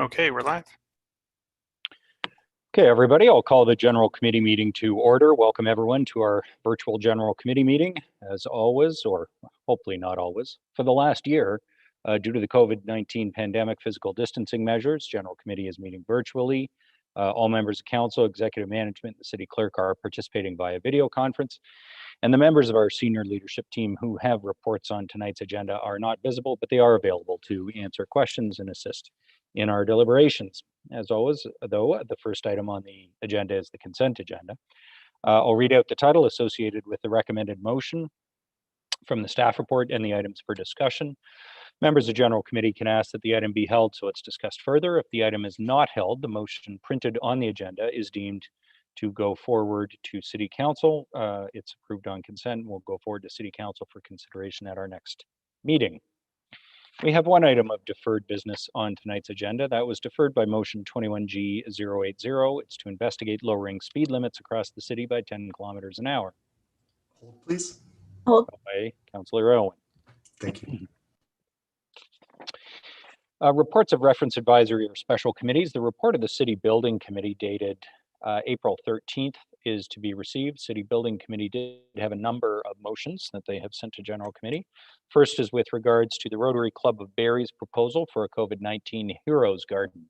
Okay, we're live. Okay, everybody, I'll call the general committee meeting to order. Welcome everyone to our virtual general committee meeting. As always, or hopefully not always, for the last year, due to the COVID-19 pandemic physical distancing measures, general committee is meeting virtually. All members of council, executive management, and the city clerk are participating via video conference. And the members of our senior leadership team who have reports on tonight's agenda are not visible, but they are available to answer questions and assist in our deliberations. As always, though, the first item on the agenda is the consent agenda. I'll read out the title associated with the recommended motion from the staff report and the items for discussion. Members of general committee can ask that the item be held so it's discussed further. If the item is not held, the motion printed on the agenda is deemed to go forward to city council. It's approved on consent and will go forward to city council for consideration at our next meeting. We have one item of deferred business on tonight's agenda. That was deferred by motion 21G080. It's to investigate lowering speed limits across the city by 10 kilometers an hour. Hold, please. Hold. By Councillor Owen. Thank you. Reports of reference advisory or special committees. The report of the City Building Committee dated April 13th is to be received. City Building Committee did have a number of motions that they have sent to General Committee. First is with regards to the Rotary Club of Barrie's proposal for a COVID-19 Heroes Garden.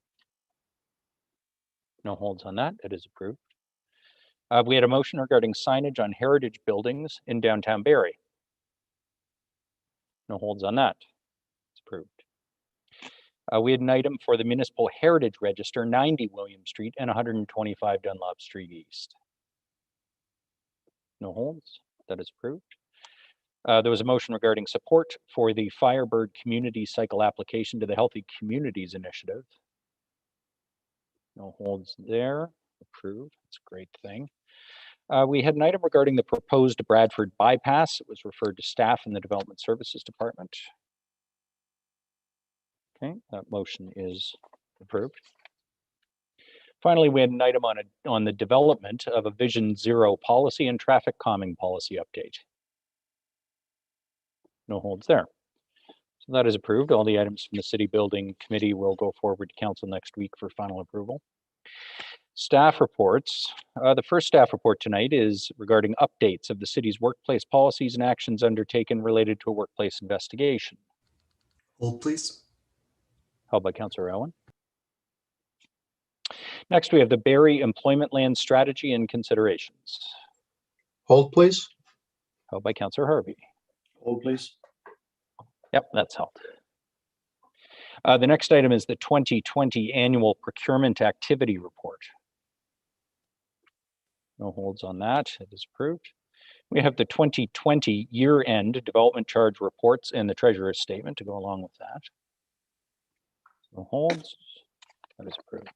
No holds on that. It is approved. We had a motion regarding signage on heritage buildings in downtown Barrie. No holds on that. It's approved. We had an item for the Municipal Heritage Register, 90 William Street and 125 Dunlop Street East. No holds. That is approved. There was a motion regarding support for the Firebird Community Cycle application to the Healthy Communities Initiative. No holds there. Approved. That's a great thing. We had an item regarding the proposed Bradford bypass. It was referred to staff in the Development Services Department. Okay, that motion is approved. Finally, we had an item on the development of a Vision Zero policy and traffic calming policy update. No holds there. So that is approved. All the items from the City Building Committee will go forward to Council next week for final approval. Staff reports. The first staff report tonight is regarding updates of the city's workplace policies and actions undertaken related to a workplace investigation. Hold, please. Held by Councillor Owen. Next, we have the Barrie Employment Land Strategy and Considerations. Hold, please. Held by Councillor Harvey. Hold, please. Yep, that's held. The next item is the 2020 Annual Procurement Activity Report. No holds on that. It is approved. We have the 2020 Year-End Development Charge Reports and the Treasurer's Statement to go along with that. No holds. That is approved.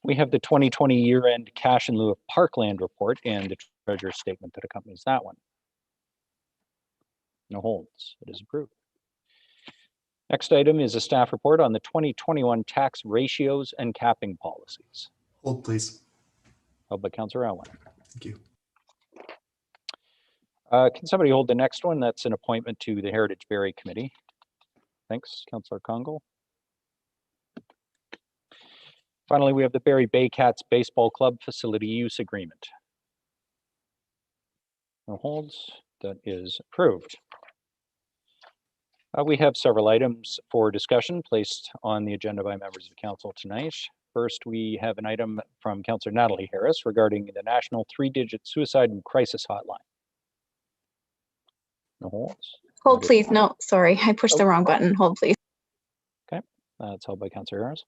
We have the 2020 year-end cash in lieu of parkland report and the treasurer's statement that accompanies that one. No holds. It is approved. Next item is a staff report on the 2021 tax ratios and capping policies. Hold, please. Held by Councillor Allen. Thank you. Can somebody hold the next one? That's an appointment to the Heritage Barrie Committee. Thanks, Councillor Congo. Finally, we have the Barrie Baycats Baseball Club Facility Use Agreement. No holds. That is approved. We have several items for discussion placed on the agenda by members of council tonight. First, we have an item from Councillor Natalie Harris regarding the National 3-Digit Suicide and Crisis Hotline. No holds. Hold, please. No, sorry, I pushed the wrong button. Hold, please. Okay, that's held by Councillor Harris.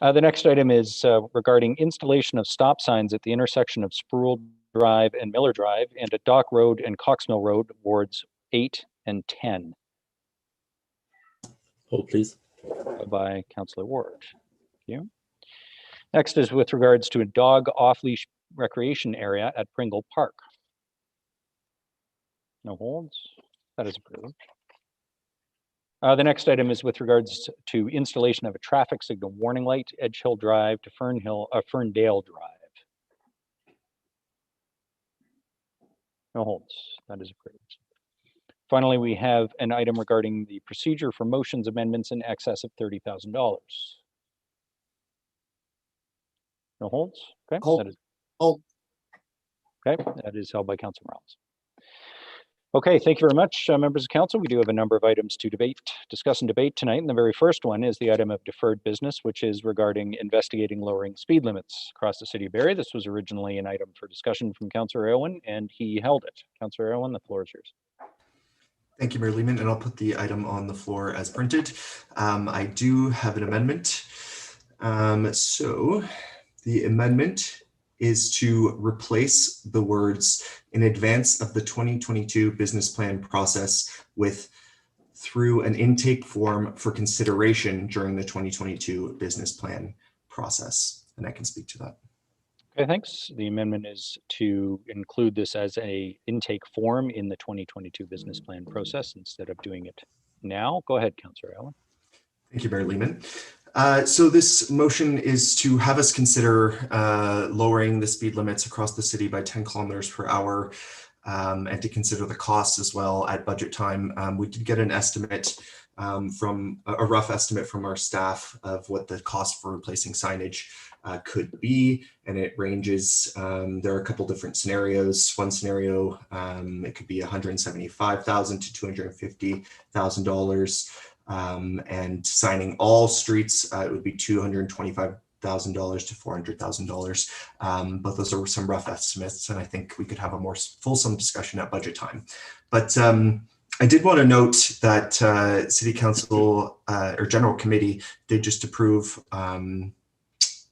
The next item is regarding installation of stop signs at the intersection of Sproule Drive and Miller Drive and at Dock Road and Coxmill Road, wards 8 and 10. Hold, please. By Councillor Ward. Thank you. Next is with regards to a dog off-leash recreation area at Pringle Park. No holds. That is approved. The next item is with regards to installation of a traffic signal warning light, Edge Hill Drive to Ferndale Drive. No holds. That is approved. Finally, we have an item regarding the procedure for motions amendments in excess of $30,000. No holds? Okay. Hold. That is, Hold. okay. That is held by Councilor Morales. Okay, thank you very much, members of council. We do have a number of items to discuss and debate tonight. And the very first one is the item of deferred business, which is regarding investigating lowering speed limits across the city of Barrie. This was originally an item for discussion from Councilor Irwin, and he held it. Councilor Irwin, the floor is yours. Thank you, Mayor Lehman, and I'll put the item on the floor as printed. I do have an amendment. So the amendment is to replace the words "in advance of the 2022 business plan process" with "through an intake form for consideration during the 2022 business plan process." And I can speak to that. Okay, thanks. The amendment is to include this as a intake form in the 2022 business plan process instead of doing it now. Go ahead, Councilor Allen. Thank you, Mayor Lehman. So this motion is to have us consider lowering the speed limits across the city by 10 kilometers per hour and to consider the costs as well at budget time. We did get an estimate from a rough estimate from our staff of what the cost for replacing signage could be, and it ranges. There are a couple different scenarios. One scenario, it could be $175,000 to $250,000. And signing all streets, it would be $225,000 to $400,000. But those are some rough estimates, and I think we could have a more fulsome discussion at budget time. But I did want to note that City Council or General Committee did just approve,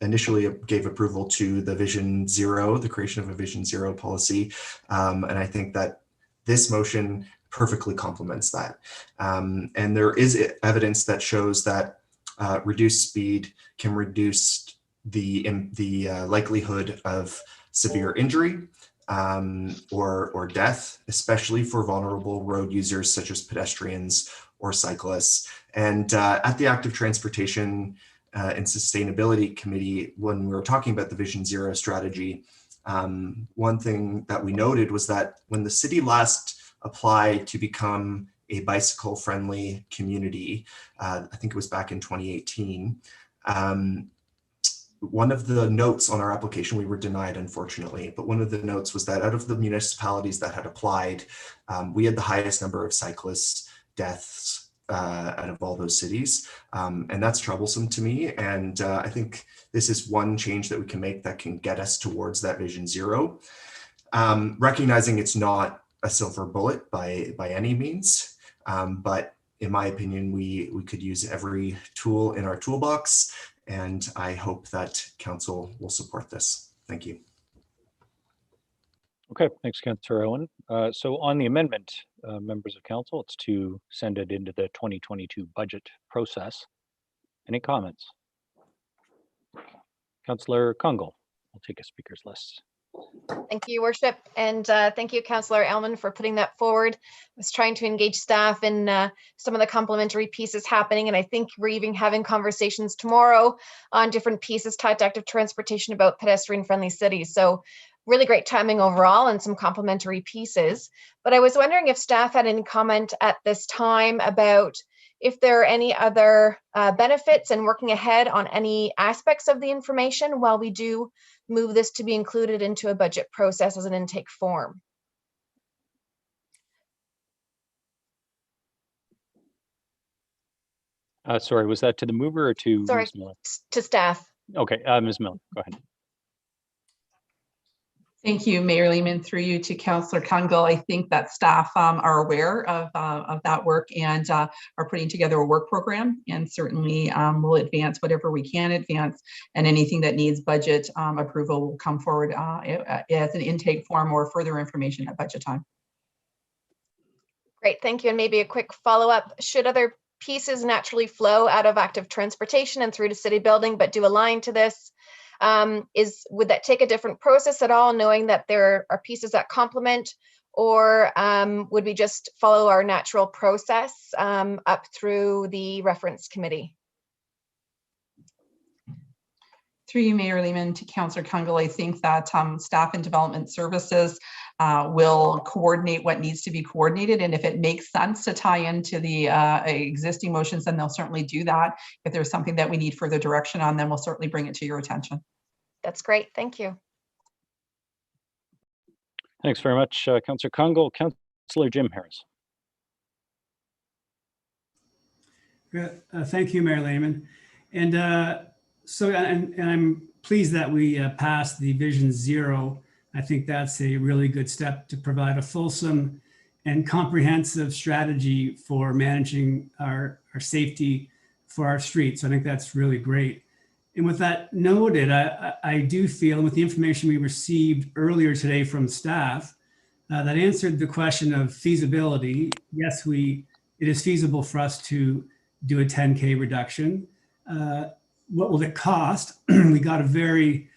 initially gave approval to the Vision Zero, the creation of a Vision Zero policy. And I think that this motion perfectly complements that. And there is evidence that shows that reduced speed can reduce the likelihood of severe injury or death, especially for vulnerable road users such as pedestrians or cyclists. And at the Active Transportation and Sustainability Committee, when we were talking about the Vision Zero strategy, one thing that we noted was that when the city last applied to become a bicycle friendly community, I think it was back in 2018, one of the notes on our application, we were denied, unfortunately, but one of the notes was that out of the municipalities that had applied, we had the highest number of cyclist deaths out of all those cities. And that's troublesome to me. And I think this is one change that we can make that can get us towards that Vision Zero. Recognizing it's not a silver bullet by any means, but in my opinion, we could use every tool in our toolbox, and I hope that council will support this. Thank you. Okay, thanks, Councilor Owen. So on the amendment, members of council, it's to send it into the 2022 budget process. Any comments? Councilor Kungle will take a speaker's list. Thank you, Your Worship, and thank you, Councillor Elman, for putting that forward. I was trying to engage staff in some of the complementary pieces happening, and I think we're even having conversations tomorrow on different pieces tied to active transportation about pedestrian-friendly cities. So really great timing overall and some complementary pieces. But I was wondering if staff had any comment at this time about if there are any other benefits and working ahead on any aspects of the information while we do move this to be included into a budget process as an intake form. Sorry, was that to the mover or to Sorry, Ms. Miller? to staff. Okay, Ms. Miller, go ahead. Thank you, Mayor Lehman, through you to Councillor Kungle. I think that staff are aware of that work and are putting together a work program, and certainly will advance whatever we can advance, and anything that needs budget approval will come forward as an intake form or further information at budget time. Great, thank you. And maybe a quick follow-up. Should other pieces naturally flow out of active transportation and through to city building, but do align to this? Would that take a different process at all, knowing that there are pieces that complement, or would we just follow our natural process up through the reference committee? Through you, Mayor Lehman, to Councillor Kungle, I think that staff and development services will coordinate what needs to be coordinated. And if it makes sense to tie into the existing motions, then they'll certainly do that. If there's something that we need further direction on, then we'll certainly bring it to your attention. That's great. Thank you. Thanks very much, Councillor Kungl. Councillor Jim Harris. Thank you, Mayor Lehman. And I'm pleased that we passed the Vision Zero. I think that's a really good step to provide a fulsome and comprehensive strategy for managing our safety for our streets. I think that's really great. And with that noted, I do feel, and with the information we received earlier today from staff, that answered the question of feasibility. Yes, it is feasible for us to do a 10K reduction. What will it cost? We got a very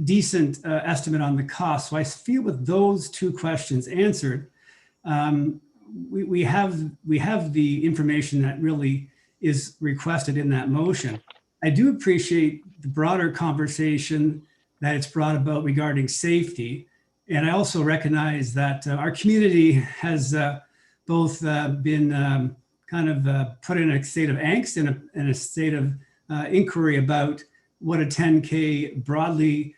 decent estimate on the cost. So I feel with those two questions answered, we have the information that really is requested in that motion. I do appreciate the broader conversation that it's brought about regarding safety. And I also recognize that our community has both been kind of put in a state of angst and a state of inquiry about what a 10K broadly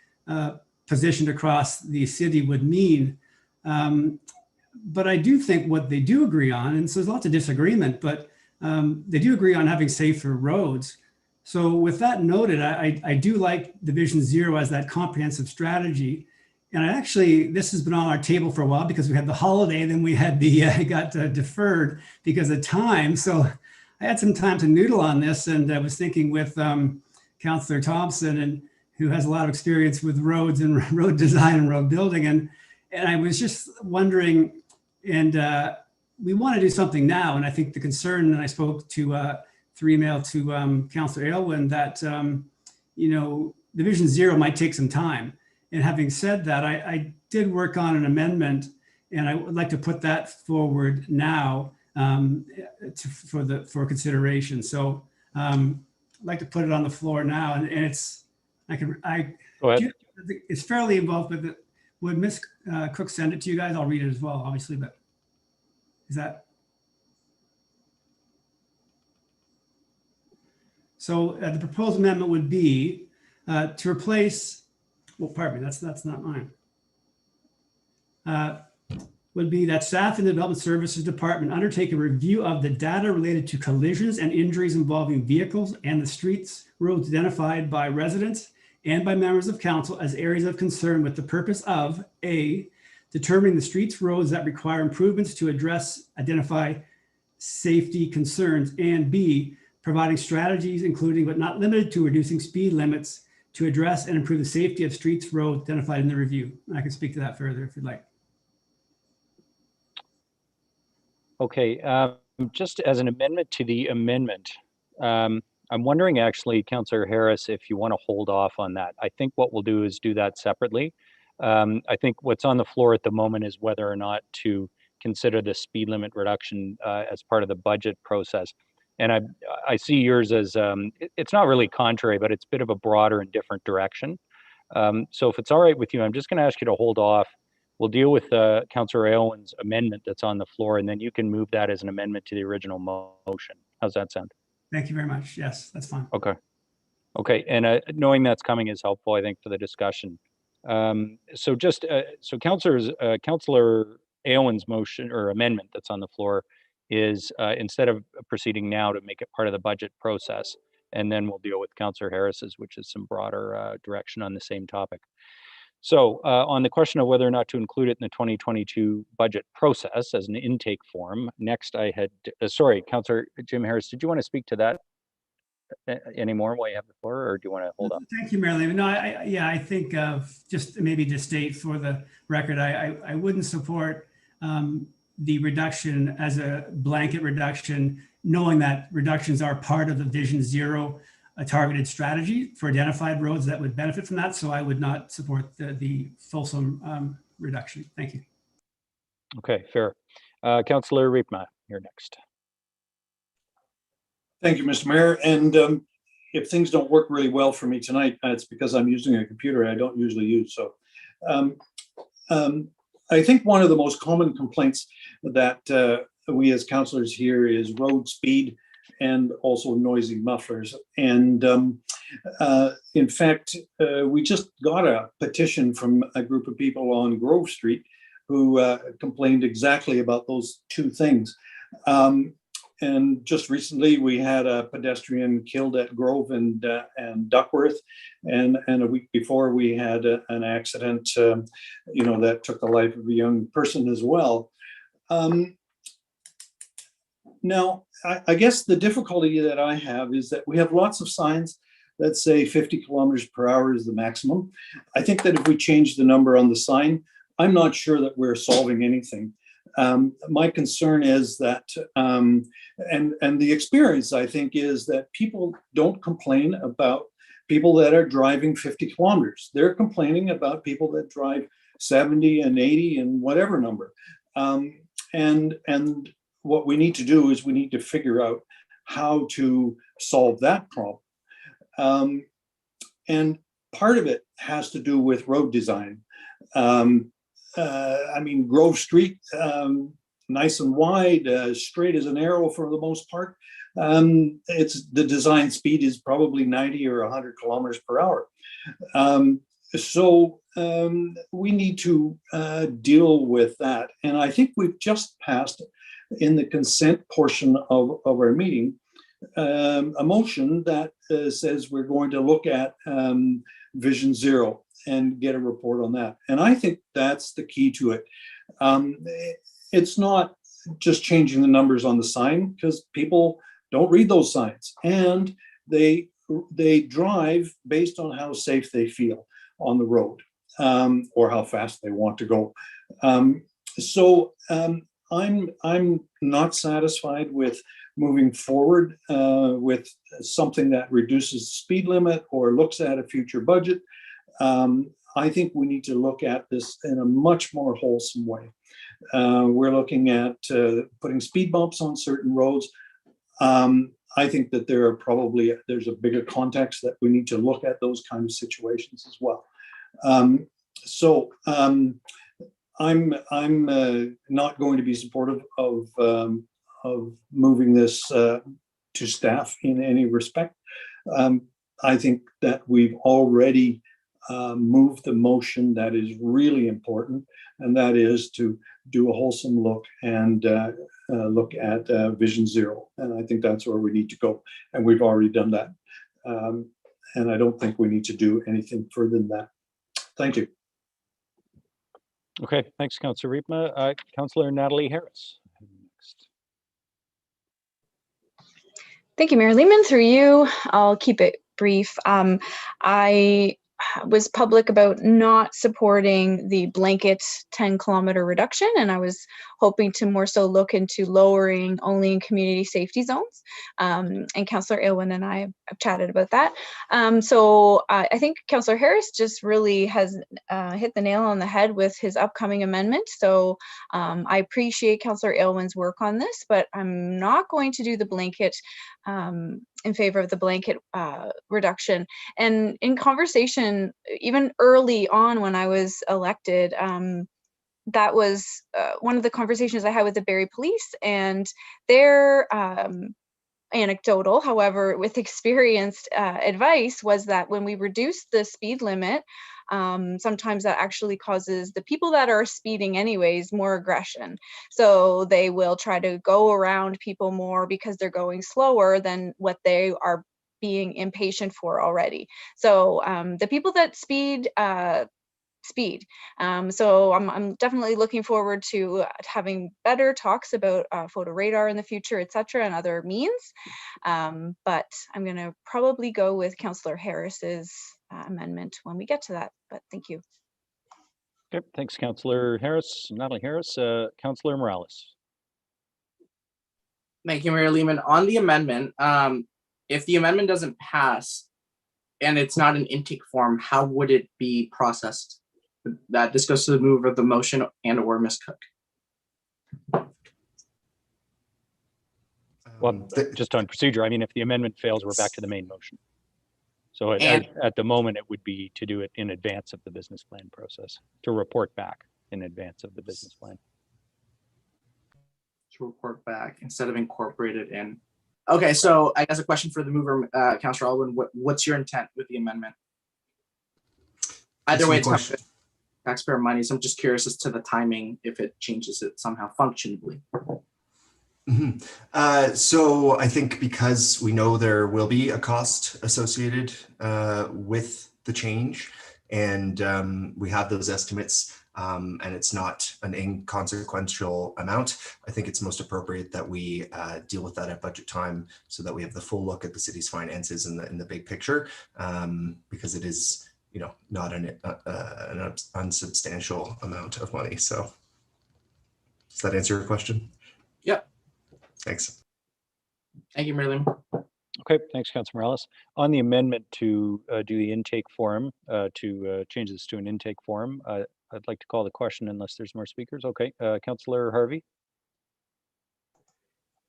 positioned across the city would mean. But I do think what they do agree on, and so there's lots of disagreement, but they do agree on having safer roads. So with that noted, I do like the Vision Zero as that comprehensive strategy. And this has been on our table for a while because we had the holiday, then we had it got deferred because of time. So I had some time to noodle on this, and I was thinking with Councillor Thompson, and who has a lot of experience with roads and road design and road building. And I was just wondering, and we want to do something now. And I think the concern, and I spoke to through email to Councillor Aylwin, that the Vision Zero might take some time. And having said that, I did work on an amendment, and I would like to put that forward now for consideration. So I'd like to put it on the floor now, and Go ahead. It's fairly involved with it. Would Ms. Cook send it to you guys? I'll read it as well, obviously, but is that? So the proposed amendment would be to replace, well, pardon me, that's not mine. Would be that staff in the Development Services Department undertake a review of the data related to collisions and injuries involving vehicles and the streets, roads identified by residents and by members of council as areas of concern with the purpose of A, determining the streets, roads that require improvements to identify safety concerns, and B, providing strategies including but not limited to reducing speed limits to address and improve the safety of streets, roads identified in the review. I can speak to that further if you'd like. Okay, just as an amendment to the amendment, I'm wondering actually, Councillor Harris, if you want to hold off on that. I think what we'll do is do that separately. I think what's on the floor at the moment is whether or not to consider the speed limit reduction as part of the budget process. And I see yours as, it's not really contrary, but it's a bit of a broader and different direction. So if it's all right with you, I'm just going to ask you to hold off. We'll deal with Councillor Aylwin's amendment that's on the floor, and then you can move that as an amendment to the original motion. How's that sound? Thank you very much. Yes, that's fine. Okay. Okay, and knowing that's coming is helpful, I think, for the discussion. So just, so Councillor Aylwin's motion or amendment that's on the floor is instead of proceeding now to make it part of the budget process, and then we'll deal with Councillor Harris's, which is some broader direction on the same topic. So on the question of whether or not to include it in the 2022 budget process as an intake form, next I had, sorry, Councillor Jim Harris, did you want to speak to that anymore while you have the floor, or do you want to hold on? Thank you, Mayor Lehman. No, I think just maybe to state for the record, I wouldn't support the reduction as a blanket reduction, knowing that reductions are part of the Vision Zero targeted strategy for identified roads that would benefit from that. So I would not support the fulsome reduction. Thank you. Okay, fair. Councillor Riepma, you're next. Thank you, Mr. Mayor. And if things don't work really well for me tonight, it's because I'm using a computer I don't usually use. So I think one of the most common complaints that we as councillors hear is road speed and also noisy mufflers. And in fact, we just got a petition from a group of people on Grove Street who complained exactly about those two things. And just recently, we had a pedestrian killed at Grove and Duckworth, and a week before we had an accident, that took the life of a young person as well. Now, I guess the difficulty that I have is that we have lots of signs that say 50 kilometers per hour is the maximum. I think that if we change the number on the sign, I'm not sure that we're solving anything. My concern is that, and the experience, I think, is that people don't complain about people that are driving 50 kilometers. They're complaining about people that drive 70 and 80 and whatever number. And what we need to do is we need to figure out how to solve that problem. And part of it has to do with road design. Grove Street, nice and wide, straight as an arrow for the most part. It's the design speed is probably 90 or 100 kilometers per hour. So we need to deal with that. And I think we've just passed in the consent portion of our meeting a motion that says we're going to look at Vision Zero and get a report on that. And I think that's the key to it. It's not just changing the numbers on the sign, because people don't read those signs, and they drive based on how safe they feel on the road, or how fast they want to go. I'm not satisfied with moving forward with something that reduces the speed limit or looks at a future budget. I think we need to look at this in a much more wholesome way. We're looking at putting speed bumps on certain roads. I think that there's a bigger context that we need to look at those kind of situations as well. I'm not going to be supportive of moving this to staff in any respect. I think that we've already moved the motion that is really important, and that is to do a wholesome look and look at Vision Zero. And I think that's where we need to go. And we've already done that. And I don't think we need to do anything further than that. Thank you. Okay, thanks, Councillor Riepma. Councillor Natalie Harris. Next. Thank you, Mayor Lehman. Through you, I'll keep it brief. I was public about not supporting the blanket 10-kilometer reduction, and I was hoping to more so look into lowering only in community safety zones. And Councillor Aylwin and I have chatted about that. So I think Councillor Harris just really has hit the nail on the head with his upcoming amendment. So I appreciate Councillor Aylwin's work on this, but I'm not going to do the blanket in favor of the blanket reduction. And in conversation, even early on when I was elected, that was one of the conversations I had with the Barrie Police, and their anecdotal, however, with experienced advice was that when we reduce the speed limit, sometimes that actually causes the people that are speeding anyways more aggression. So they will try to go around people more because they're going slower than what they are being impatient for already. So the people that speed, speed. So I'm definitely looking forward to having better talks about photo radar in the future, etc., and other means. But I'm going to probably go with Councillor Harris's amendment when we get to that. But thank you. Okay, thanks, Councillor Harris, Natalie Harris. Councillor Morales. Thank you, Mayor Lehman. On the amendment, if the amendment doesn't pass and it's not an intake form, how would it be processed? That this goes to the mover of the motion and or Ms. Cook. Well, just on procedure, I mean, if the amendment fails, we're back to the main motion. So at the moment, it would be to do it in advance of the business plan process, to report back in advance of the business plan. To report back instead of incorporated in. Okay, so I guess a question for the mover, Councillor Alwyn, what's your intent with the amendment? Either way, it's coming taxpayer money, so I'm just curious as to the timing, if it changes it somehow functionally. So I think because we know there will be a cost associated with the change, and we have those estimates, and it's not an inconsequential amount, I think it's most appropriate that we deal with that at budget time so that we have the full look at the city's finances in the big picture, because it is, you know, not an unsubstantial amount of money. So does that answer your question? Yep. Thanks. Thank you, Marilyn. Okay, thanks, Councilor Morales. On the amendment to do the intake form, to change this to an intake form, I'd like to call the question unless there's more speakers. Okay, Councillor Harvey.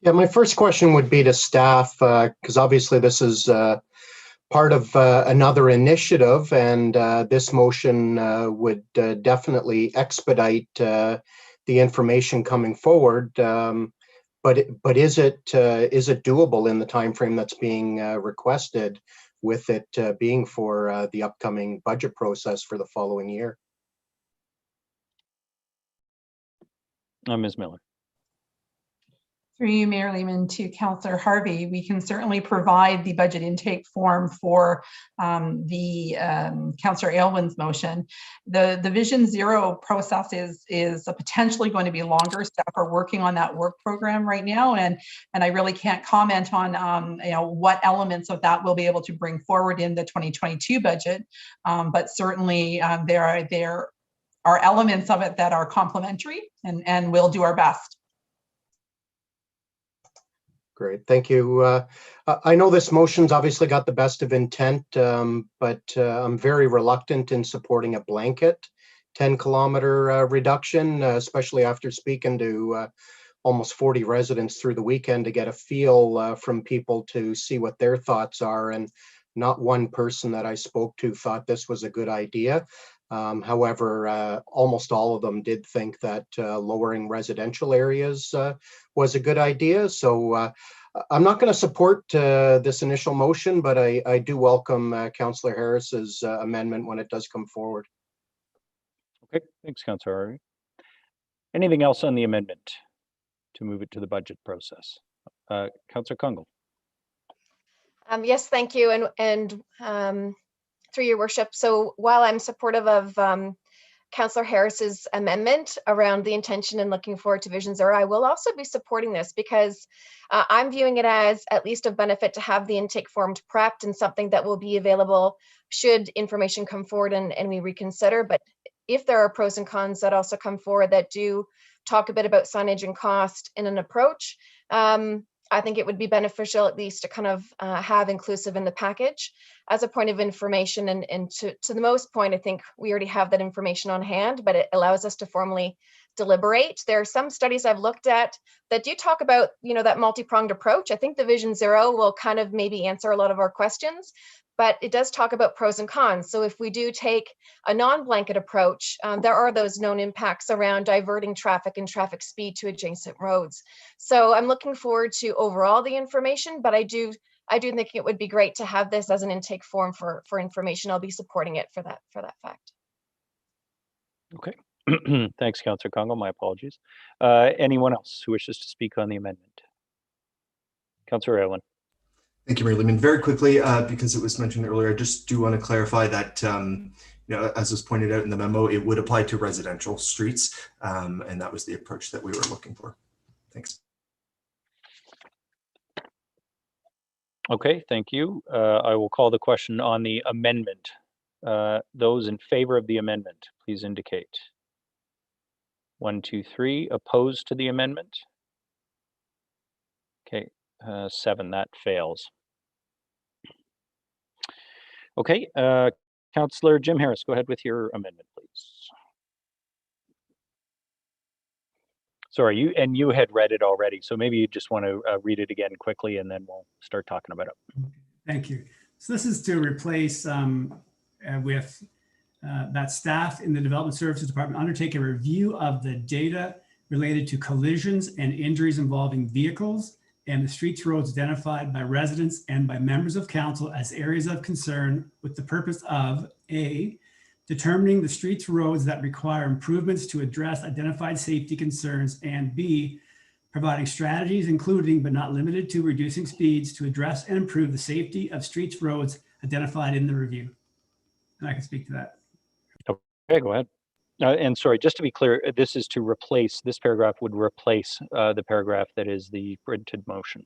Yeah, my first question would be to staff, because obviously this is part of another initiative, and this motion would definitely expedite the information coming forward. But is it doable in the time frame that's being requested, with it being for the upcoming budget process for the following year? Ms. Miller. Through you, Mayor Lehman, to Councillor Harvey, we can certainly provide the budget intake form for Councillor Aylwin's motion. The Vision Zero process is potentially going to be longer. Staff are working on that work program right now, and I really can't comment on what elements of that we'll be able to bring forward in the 2022 budget, but certainly there are elements of it that are complementary, and we'll do our best. Great, thank you. I know this motion's obviously got the best of intent, but I'm very reluctant in supporting a blanket 10-kilometer reduction, especially after speaking to almost 40 residents through the weekend to get a feel from people to see what their thoughts are. And not one person that I spoke to thought this was a good idea. However, almost all of them did think that lowering residential areas was a good idea. So I'm not going to support this initial motion, but I do welcome Councillor Harris's amendment when it does come forward. Okay, thanks, Councillor Harvey. Anything else on the amendment to move it to the budget process? Councillor Kungle. Yes, thank you. And through your worship. So while I'm supportive of Councillor Harris's amendment around the intention and looking forward to Vision Zero, I will also be supporting this because I'm viewing it as at least of benefit to have the intake form prepped and something that will be available should information come forward and we reconsider. But if there are pros and cons that also come forward that do talk a bit about signage and cost in an approach, I think it would be beneficial at least to kind of have inclusive in the package as a point of information. And to the most point, I think we already have that information on hand, but it allows us to formally deliberate. There are some studies I've looked at that do talk about, that multi-pronged approach. I think the Vision Zero will kind of maybe answer a lot of our questions, but it does talk about pros and cons. So if we do take a non-blanket approach, there are those known impacts around diverting traffic and traffic speed to adjacent roads. So I'm looking forward to overall the information, but I do think it would be great to have this as an intake form for information. I'll be supporting it for that fact. Okay, thanks, Councillor Kungle. My apologies. Anyone else who wishes to speak on the amendment? Councillor Aylwin. Thank you, Mayor Lehman. Very quickly, because it was mentioned earlier, I just do want to clarify that, as was pointed out in the memo, it would apply to residential streets, and that was the approach that we were looking for. Thanks. Okay, thank you. I will call the question on the amendment. Those in favor of the amendment, please indicate. 1, 2, 3. Opposed to the amendment? Okay, 7, that fails. Okay, Councillor Jim Harris, go ahead with your amendment, please. Sorry, you had read it already, so maybe you just want to read it again quickly and then we'll start talking about it. Thank you. So this is to replace with that staff in the Development Services Department undertake a review of the data related to collisions and injuries involving vehicles and the streets, roads identified by residents and by members of council as areas of concern, with the purpose of A, determining the streets, roads that require improvements to address identified safety concerns, and B, providing strategies including but not limited to reducing speeds to address and improve the safety of streets, roads identified in the review. And I can speak to that. Okay, go ahead. And sorry, just to be clear, this is to replace, this paragraph would replace the paragraph that is the printed motion.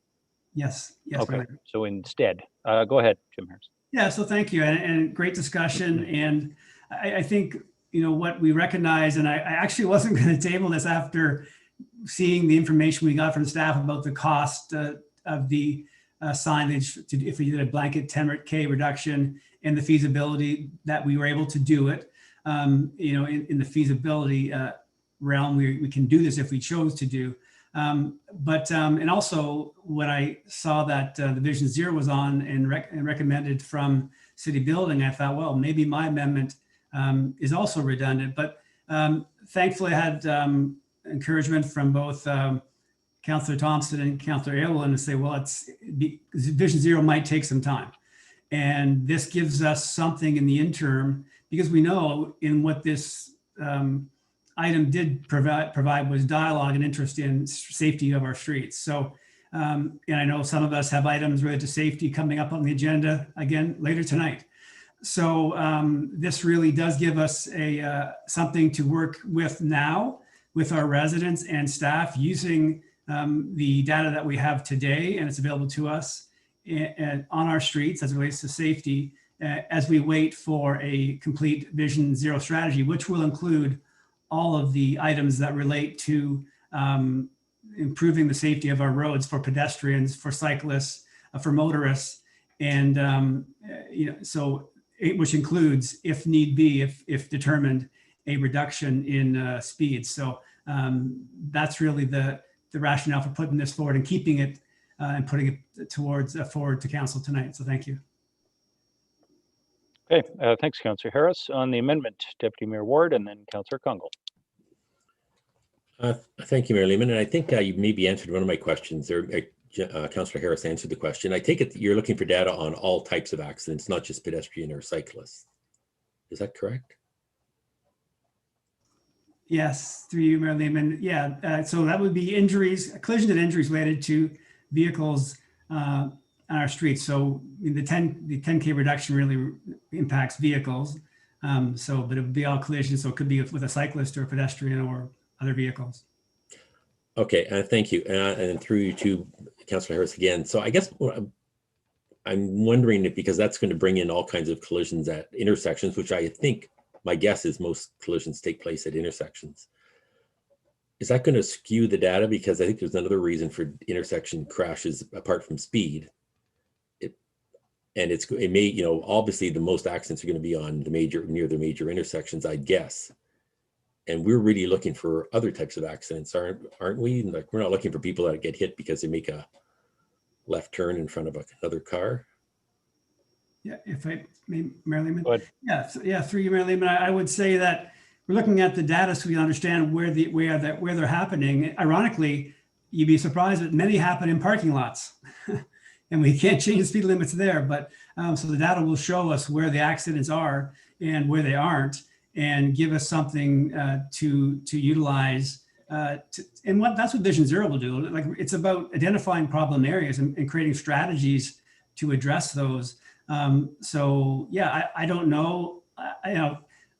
Yes. Yes. Okay, so instead, go ahead, Jim Harris. Yeah, so thank you, and great discussion. And I think, you know, what we recognize, and I actually wasn't going to table this after seeing the information we got from staff about the cost of the signage if we did a blanket 10K reduction, and the feasibility that we were able to do it. You know, in the feasibility realm, we can do this if we chose to do. And also when I saw that the Vision Zero was on and recommended from City Building, I thought, well, maybe my amendment is also redundant. But thankfully, I had encouragement from both Councillor Thompson and Councillor Aylwin to say, well, Vision Zero might take some time. And this gives us something in the interim, because we know in what this item did provide was dialogue and interest in safety of our streets. So, and I know some of us have items related to safety coming up on the agenda again later tonight. So this really does give us something to work with now with our residents and staff using the data that we have today, and it's available to us on our streets as it relates to safety, as we wait for a complete Vision Zero strategy, which will include all of the items that relate to improving the safety of our roads for pedestrians, for cyclists, for motorists, and you know, so which includes, if need be, if determined, a reduction in speed. So that's really the rationale for putting this forward and keeping it and putting it forward to council tonight. So thank you. Okay, thanks, Councillor Harris. On the amendment, Deputy Mayor Ward, and then Councillor Congle. Thank you, Mayor Lehman. And I think you maybe answered one of my questions there. Councillor Harris answered the question. I take it that you're looking for data on all types of accidents, not just pedestrian or cyclists. Is that correct? Yes, through you, Mayor Lehman. Yeah, so that would be injuries, collisions and injuries related to vehicles on our streets. So the 10K reduction really impacts vehicles. But it would be all collisions. So it could be with a cyclist or a pedestrian or other vehicles. Okay, thank you. And through you to Councillor Harris again. So I guess I'm wondering if, because that's going to bring in all kinds of collisions at intersections, which I think my guess is most collisions take place at intersections. Is that going to skew the data? Because I think there's another reason for intersection crashes apart from speed. It may, you know, obviously the most accidents are going to be on near the major intersections, I'd guess. And we're really looking for other types of accidents, aren't we? Like, we're not looking for people that get hit because they make a left turn in front of another car. Yeah, if I may, Mayor Lehman. Yeah, through you, Mayor Lehman. I would say that we're looking at the data so we understand where they're happening. Ironically, you'd be surprised that many happen in parking lots, and we can't change the speed limits there. But so the data will show us where the accidents are and where they aren't, and give us something to utilize. And that's what Vision Zero will do. Like, it's about identifying problem areas and creating strategies to address those. So yeah, I don't know.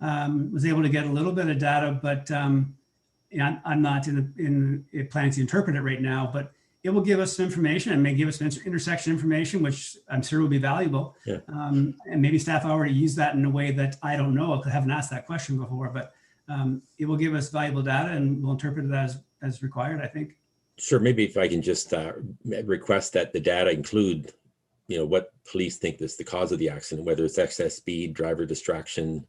Was able to get a little bit of data, but you know, I'm not in planning to interpret it right now. But it will give us some information, and may give us some intersection information, which I'm sure will be valuable. Yeah. And maybe staff already use that in a way that I don't know. I haven't asked that question before, but it will give us valuable data, and we'll interpret it as required, I think. Sure. Maybe if I can just request that the data include, you know, what police think is the cause of the accident, whether it's excess speed, driver distraction.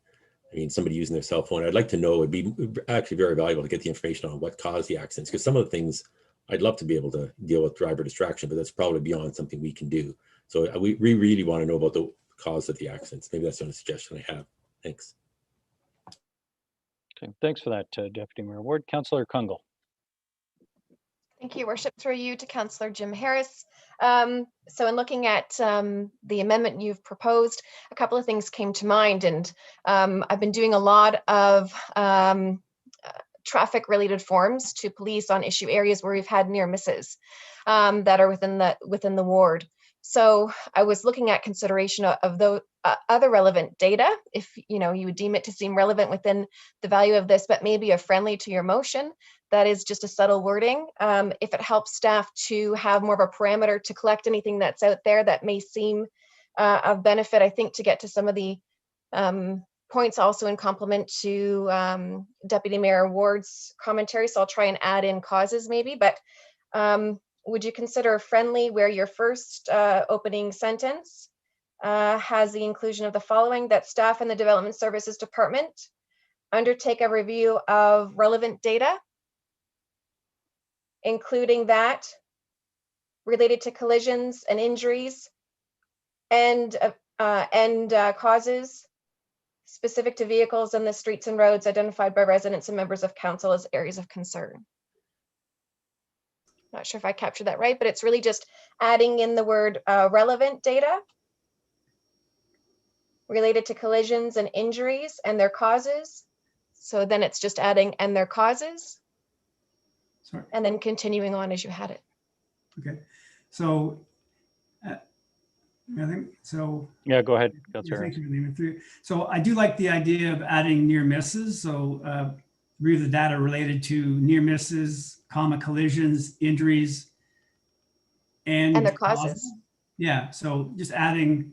I mean, somebody using their cell phone. I'd like to know. It'd be actually very valuable to get the information on what caused the accidents, because some of the things I'd love to be able to deal with driver distraction, but that's probably beyond something we can do. So we really want to know about the cause of the accidents. Maybe that's the only suggestion I have. Thanks. Okay, thanks for that, Deputy Mayor Ward. Councillor Kungle. Thank you, Worship. Through you to Councillor Jim Harris. So in looking at the amendment you've proposed, a couple of things came to mind, and I've been doing a lot of traffic related forms to police on issue areas where we've had near misses that are within the ward. So I was looking at consideration of the other relevant data, if you would deem it to seem relevant within the value of this, but maybe a friendly to your motion. That is just a subtle wording. If it helps staff to have more of a parameter to collect anything that's out there that may seem of benefit, I think, to get to some of the points also in complement to Deputy Mayor Ward's commentary. So I'll try and add in causes maybe, but would you consider friendly where your first opening sentence has the inclusion of the following: that staff in the Development Services Department undertake a review of relevant data, including that related to collisions and injuries and causes specific to vehicles on the streets and roads identified by residents and members of council as areas of concern. Not sure if I captured that right, but it's really just adding in the word relevant data related to collisions and injuries and their causes. So then it's just adding and their causes. Sorry. And then continuing on as you had it. Okay, so I think so. Yeah, go ahead, Yeah, Councillor. thank you. So I do like the idea of adding near misses. So review the data related to near misses, collisions, injuries, And their causes. Yeah, so just adding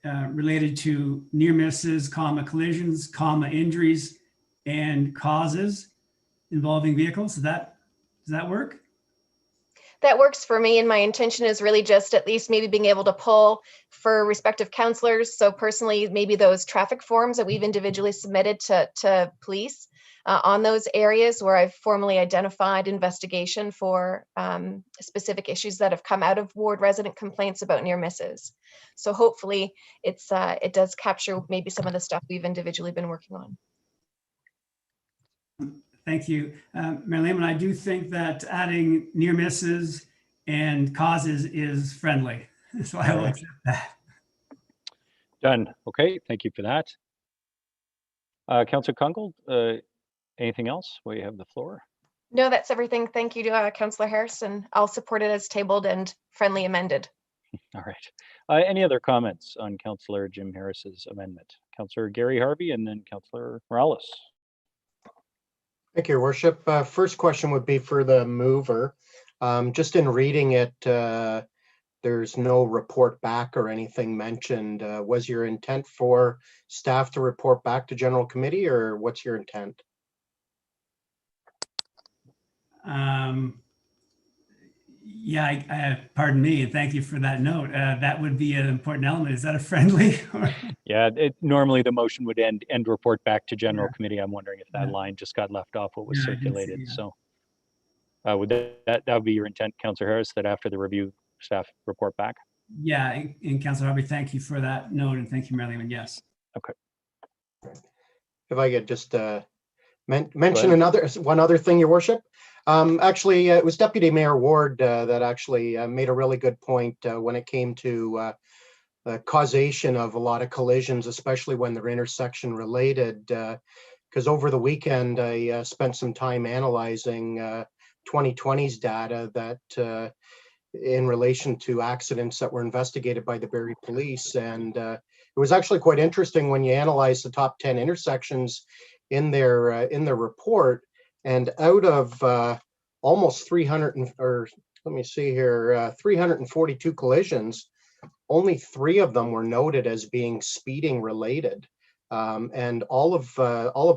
related to near misses, collisions, injuries, and causes involving vehicles. Does that work? That works for me, and my intention is really just at least maybe being able to pull for respective councillors. So personally, maybe those traffic forms that we've individually submitted to police on those areas where I've formally identified investigation for specific issues that have come out of ward resident complaints about near misses. So hopefully it does capture maybe some of the stuff we've individually been working on. Thank you. Mayor Lehman, I do think that adding near misses and causes is friendly. So I will accept that. Done. Okay, thank you for that. Councillor Kungle, anything else? Well, you have the floor. No, that's everything. Thank you to Councillor Harris, and I'll support it as tabled and friendly amended. All right. Any other comments on Councillor Jim Harris's amendment? Councillor Gary Harvey and then Councillor Morales. Thank you, Your Worship. First question would be for the mover. Just in reading it, there's no report back or anything mentioned. Was your intent for staff to report back to General Committee, or what's your intent? Yeah, pardon me, and thank you for that note. That would be an important element. Is that a friendly? Yeah, normally the motion would end report back to General Committee. I'm wondering if that line just got left off what was circulated. So would that would be your intent, Councillor Harris, that after the review, staff report back? Yeah, and Councillor Harvey, thank you for that note, and thank you, Mayor Lehman. Yes. Okay. If I could just mention one other thing, Your Worship. Actually, it was Deputy Mayor Ward that actually made a really good point when it came to the causation of a lot of collisions, especially when they're intersection related. Because over the weekend, I spent some time analyzing 2020's data that in relation to accidents that were investigated by the Barrie Police. And it was actually quite interesting when you analyze the top 10 intersections in their report. And out of almost 342 collisions, only 3 of them were noted as being speeding related. And all of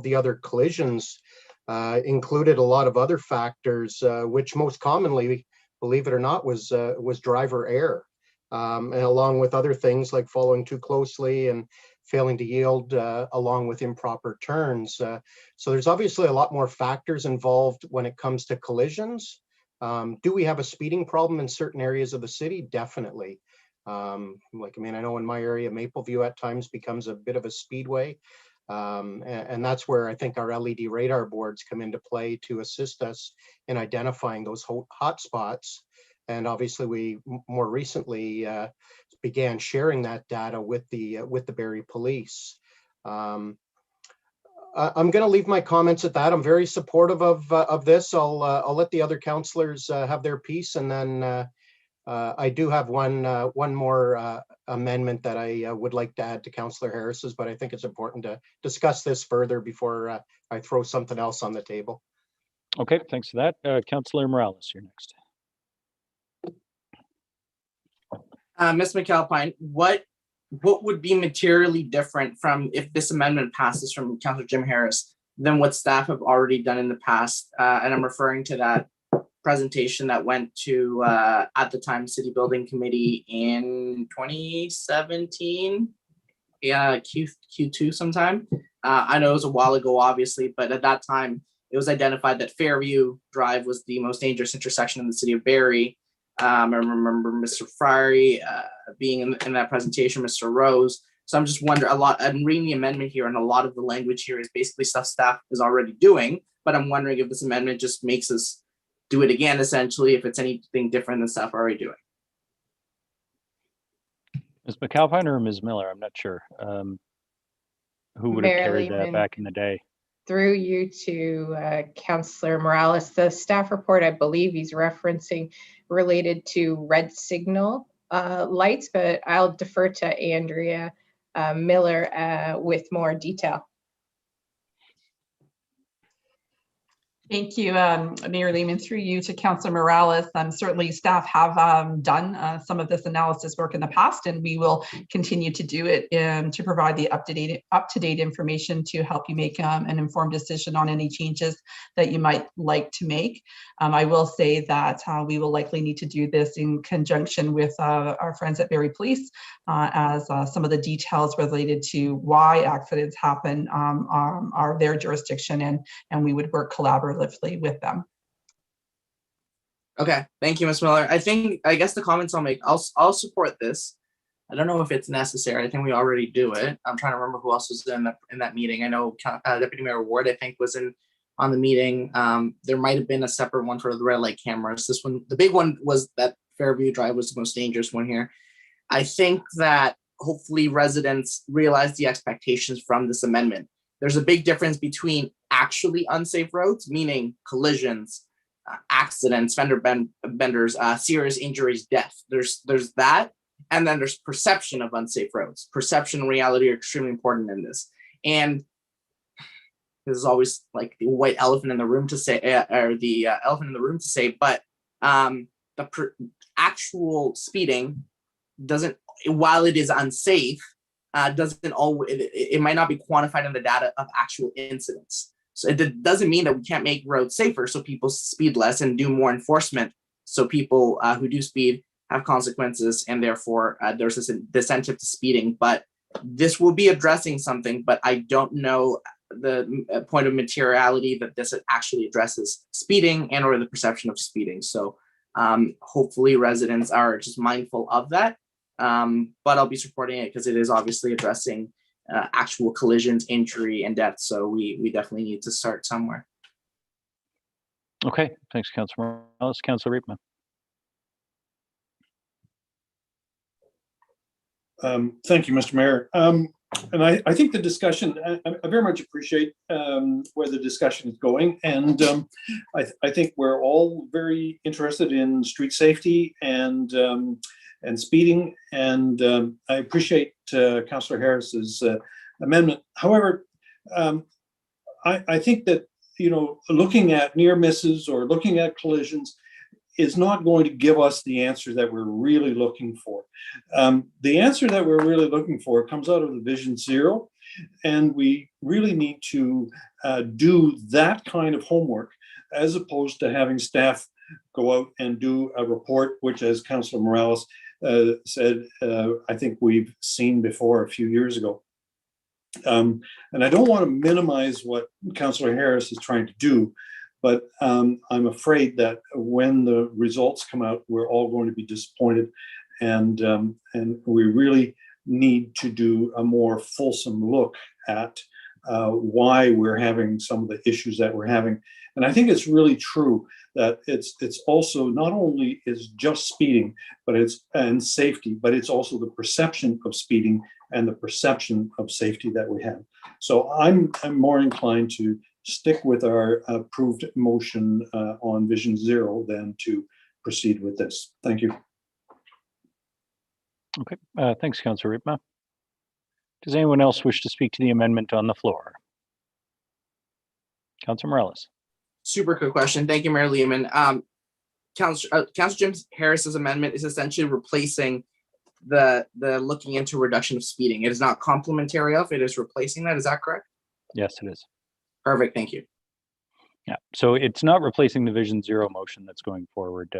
the other collisions included a lot of other factors, which most commonly, believe it or not, was driver error, and along with other things like following too closely and failing to yield, along with improper turns. So there's obviously a lot more factors involved when it comes to collisions. Do we have a speeding problem in certain areas of the city? Definitely. I know in my area, Mapleview at times becomes a bit of a speedway. And that's where I think our LED radar boards come into play to assist us in identifying those hot spots. And obviously, we more recently began sharing that data with the Barrie Police. I'm going to leave my comments at that. I'm very supportive of this. I'll let the other councillors have their piece, and then I do have one more amendment that I would like to add to Councillor Harris's, but I think it's important to discuss this further before I throw something else on the table. Okay, thanks for that. Councillor Morales, you're next. Ms. McAlpine, what would be materially different from if this amendment passes from Councillor Jim Harris than what staff have already done in the past? And I'm referring to that presentation that went to, at the time, City Building Committee in 2017, Q2 sometime. I know it was a while ago, obviously, but at that time, it was identified that Fairview Drive was the most dangerous intersection in the City of Barrie. I remember Mr. Fryery being in that presentation, Mr. Rose. So I'm just wondering I'm reading the amendment here, and a lot of the language here is basically stuff staff is already doing, but I'm wondering if this amendment just makes us do it again, essentially, if it's anything different than staff are already doing. Ms. McAlpine or Ms. Miller? I'm not sure. Who would have Mayor carried that Lehman, back in the day? through you to Councillor Morales, the staff report I believe he's referencing related to red signal lights, but I'll defer to Andrea Miller with more detail. Thank you, Mayor Lehman. Through you to Councillor Morales. Certainly staff have done some of this analysis work in the past, and we will continue to do it to provide the up-to-date information to help you make an informed decision on any changes that you might like to make. I will say that we will likely need to do this in conjunction with our friends at Barrie Police, as some of the details related to why accidents happen are their jurisdiction, and we would work collaboratively with them. Okay, thank you, Ms. Miller. I guess the comments I'll make, I'll support this. I don't know if it's necessary. I think we already do it. I'm trying to remember who else was in that meeting. I know Deputy Mayor Ward, I think, was on the meeting. There might have been a separate one for the red light cameras. This one, the big one, was that Fairview Drive was the most dangerous one here. I think that hopefully residents realize the expectations from this amendment. There's a big difference between actually unsafe roads, meaning collisions, accidents, fender benders, serious injuries, death. There's that, and then there's perception of unsafe roads. Perception and reality are extremely important in this. And this is always like the white elephant in the room to say, or the elephant in the room to say, but the actual speeding doesn't, while it is unsafe, doesn't always, it might not be quantified in the data of actual incidents. So it doesn't mean that we can't make roads safer so people speed less and do more enforcement so people who do speed have consequences, and therefore there's this incentive to speeding. But this will be addressing something, but I don't know the point of materiality that this actually addresses speeding and or the perception of speeding. So hopefully residents are just mindful of that. But I'll be supporting it because it is obviously addressing actual collisions, injury, and death. So we definitely need to start somewhere. Okay, thanks, Councillor Morales. Councillor Riepman. Thank you, Mr. Mayor. And I think the discussion, I very much appreciate where the discussion is going. And I think we're all very interested in street safety and speeding. And I appreciate Councillor Harris's amendment. However, I think that, you know, looking at near misses or looking at collisions is not going to give us the answer that we're really looking for. The answer that we're really looking for comes out of the Vision Zero, and we really need to do that kind of homework as opposed to having staff go out and do a report, which, as Councillor Morales said, I think we've seen before a few years ago. And I don't want to minimize what Councillor Harris is trying to do, but I'm afraid that when the results come out, we're all going to be disappointed, and we really need to do a more fulsome look at why we're having some of the issues that we're having. And I think it's really true that it's also not only is just speeding, but and safety, but it's also the perception of speeding and the perception of safety that we have. So I'm more inclined to stick with our approved motion on Vision Zero than to proceed with this. Thank you. Okay, thanks, Councillor Riepma. Does anyone else wish to speak to the amendment on the floor? Councillor Morales. Super quick question. Thank you, Mayor Lehman. Councillor Jim Harris's amendment is essentially replacing the looking into reduction of speeding. It is not complementary of, it is replacing that. Is that correct? Yes, it is. Perfect. Thank you. Yeah, so it's not replacing the Vision Zero motion that's going forward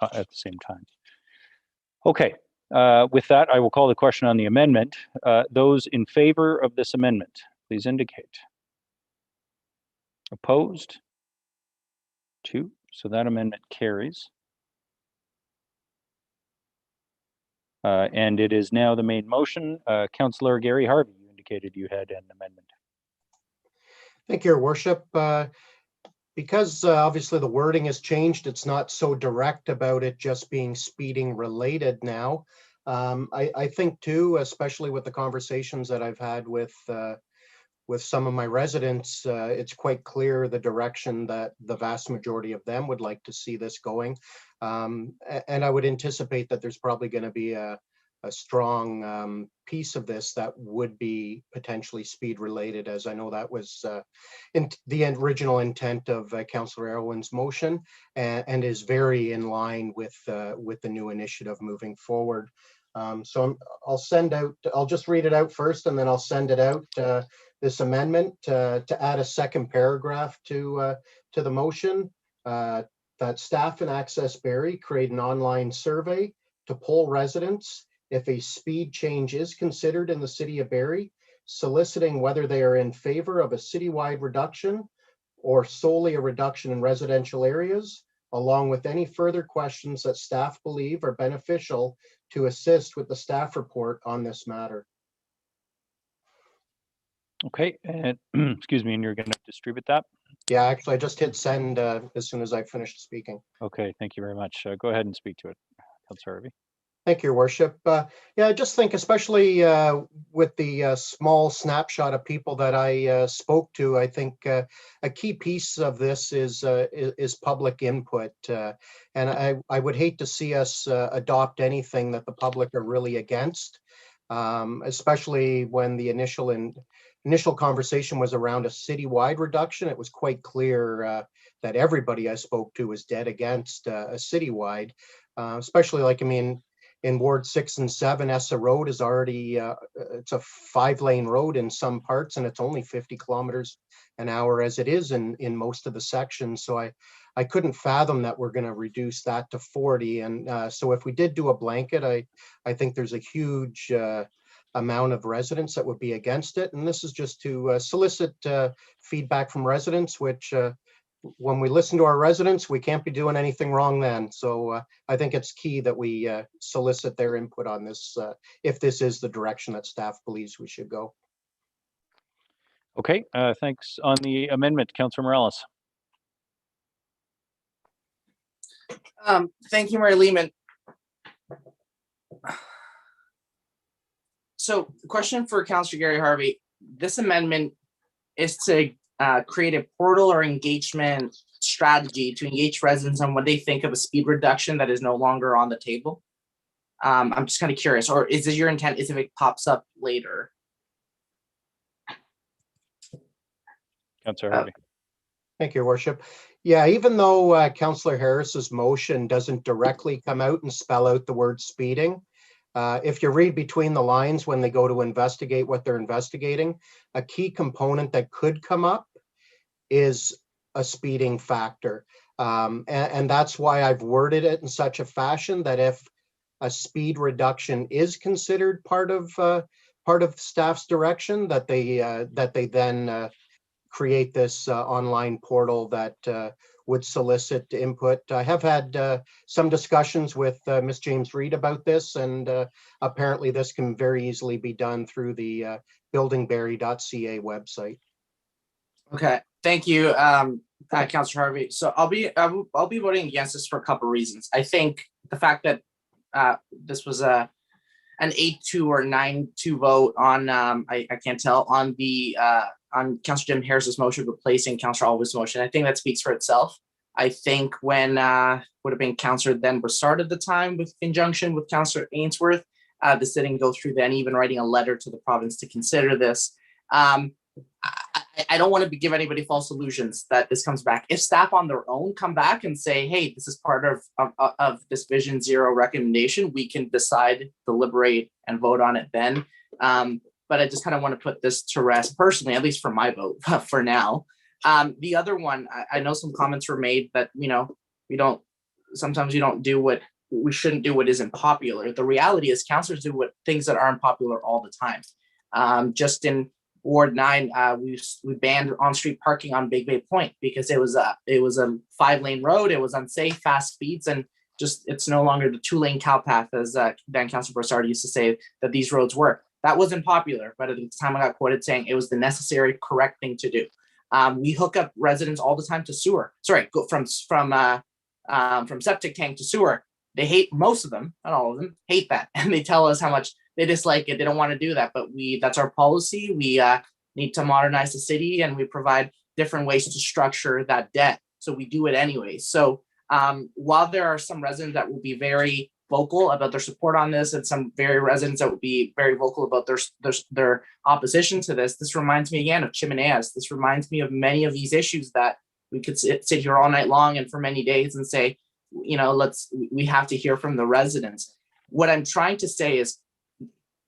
at the same time. Okay, with that, I will call the question on the amendment. Those in favor of this amendment, please indicate. Opposed? 2, so that amendment carries. And it is now the main motion. Councillor Gary Harvey, you indicated you had an amendment. Thank you, Your Worship. Because obviously the wording has changed, it's not so direct about it just being speeding related now. I think too, especially with the conversations that I've had with some of my residents, it's quite clear the direction that the vast majority of them would like to see this going. And I would anticipate that there's probably going to be a strong piece of this that would be potentially speed related, as I know that was in the original intent of Councillor Irwin's motion, and is very in line with the new initiative moving forward. So I'll just read it out first, and then I'll send it out, this amendment to add a second paragraph to the motion, that staff in Access Barrie create an online survey to poll residents if a speed change is considered in the City of Barrie, soliciting whether they are in favor of a citywide reduction or solely a reduction in residential areas, along with any further questions that staff believe are beneficial to assist with the staff report on this matter. Okay, and excuse me, and you're going to distribute that? Yeah, actually, I just hit send as soon as I finished speaking. Okay, thank you very much. Go ahead and speak to it, Councillor Harvey. Thank you, Your Worship. Yeah, I just think, especially with the small snapshot of people that I spoke to, I think a key piece of this is public input. And I would hate to see us adopt anything that the public are really against, especially when the initial conversation was around a citywide reduction. It was quite clear that everybody I spoke to was dead against a citywide, especially like, I mean, in Ward 6 and 7, Essa Road is already, it's a 5-lane road in some parts, and it's only 50 kilometers an hour as it is in most of the sections. So I couldn't fathom that we're going to reduce that to 40. And so if we did do a blanket, I think there's a huge amount of residents that would be against it. And this is just to solicit feedback from residents, which when we listen to our residents, we can't be doing anything wrong then. So I think it's key that we solicit their input on this, if this is the direction that staff believes we should go. Okay, thanks. On the amendment, Councillor Morales. Thank you, Mayor Lehman. So the question for Councillor Gary Harvey, this amendment is to create a portal or engagement strategy to engage residents on what they think of a speed reduction that is no longer on the table. I'm just kind of curious, or is this your intent is if it pops up later? Councillor Harvey. Thank you, Your Worship. Yeah, even though Councillor Harris's motion doesn't directly come out and spell out the word speeding, if you read between the lines when they go to investigate what they're investigating, a key component that could come up is a speeding factor. And that's why I've worded it in such a fashion that if a speed reduction is considered part of staff's direction, that they then create this online portal that would solicit input. I have had some discussions with Ms. James Reed about this, and apparently this can very easily be done through the buildingbarrie.ca website. Okay, thank you, Councillor Harvey. So I'll be voting against this for a couple of reasons. I think the fact that this was an 8-2 or 9-2 vote on I can't tell on the on Councillor Jim Harris's motion replacing Councillor Alwood's motion. I think that speaks for itself. I think when would have been Councillor then Broussard at the time, with conjunction with Councillor Ainsworth, this didn't go through then, even writing a letter to the province to consider this. I don't want to give anybody false illusions that this comes back. If staff on their own come back and say, hey, this is part of this Vision Zero recommendation, we can decide, deliberate, and vote on it then. But I just kind of want to put this to rest personally, at least for my vote for now. The other one, I know some comments were made that, you know, sometimes we don't do what we shouldn't do, what isn't popular. The reality is councillors do things that aren't popular all the time. Just in Ward 9, we banned on-street parking on Big Bay Point because it was a 5-lane road. It was unsafe, fast speeds, and just it's no longer the 2-lane cow path, as then Councillor Broussard used to say that these roads were. That wasn't popular, but at the time I got quoted saying it was the necessary, correct thing to do. We hook up residents all the time to sewer. Sorry, go from septic tank to sewer. They hate, most of them, not all of them, hate that, and they tell us how much they dislike it. They don't want to do that, but that's our policy. We need to modernize the city, and we provide different ways to structure that debt. So we do it anyway. So while there are some residents that will be very vocal about their support on this, and some residents that will be very vocal about their opposition to this, this reminds me again of chimeneas. This reminds me of many of these issues that we could sit here all night long and for many days and say, you know, we have to hear from the residents. What I'm trying to say is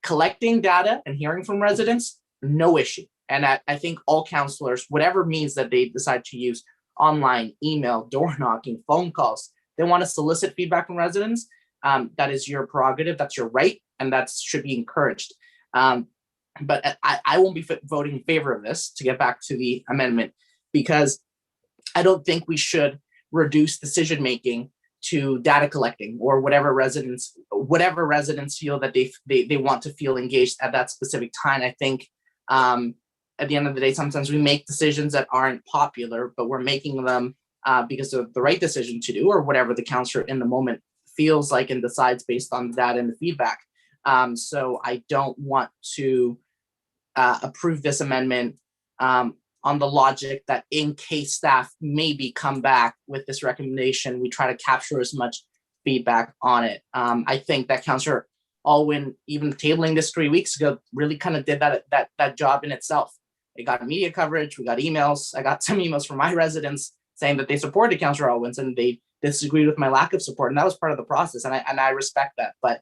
collecting data and hearing from residents, no issue. And I think all councillors, whatever means that they decide to use, online, email, door knocking, phone calls, they want to solicit feedback from residents. That is your prerogative, that's your right, and that should be encouraged. But I won't be voting in favor of this, to get back to the amendment, because I don't think we should reduce decision making to data collecting or whatever residents feel that they want to feel engaged at that specific time. I think at the end of the day, sometimes we make decisions that aren't popular, but we're making them because of the right decision to do, or whatever the councillor in the moment feels like and decides based on the data and the feedback. So I don't want to approve this amendment on the logic that in case staff maybe come back with this recommendation, we try to capture as much feedback on it. I think that Councillor Alwyn, even tabling this 3 weeks ago, really kind of did that job in itself. It got media coverage, we got emails. I got some emails from my residents saying that they supported Councillor Alwyn's and they disagreed with my lack of support, and that was part of the process, and I respect that. But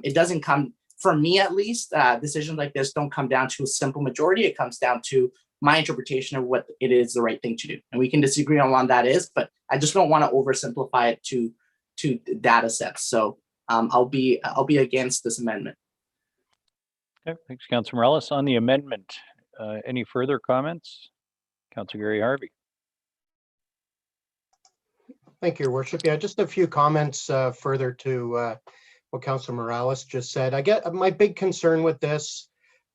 it doesn't come, for me at least, decisions like this don't come down to a simple majority. It comes down to my interpretation of what it is the right thing to do, and we can disagree on what that is, but I just don't want to oversimplify it to data sets. So I'll be against this amendment. Okay, thanks, Councillor Morales. On the amendment, any further comments? Councillor Gary Harvey. Thank you, Your Worship. Yeah, just a few comments further to what Councillor Morales just said. I get my big concern with this,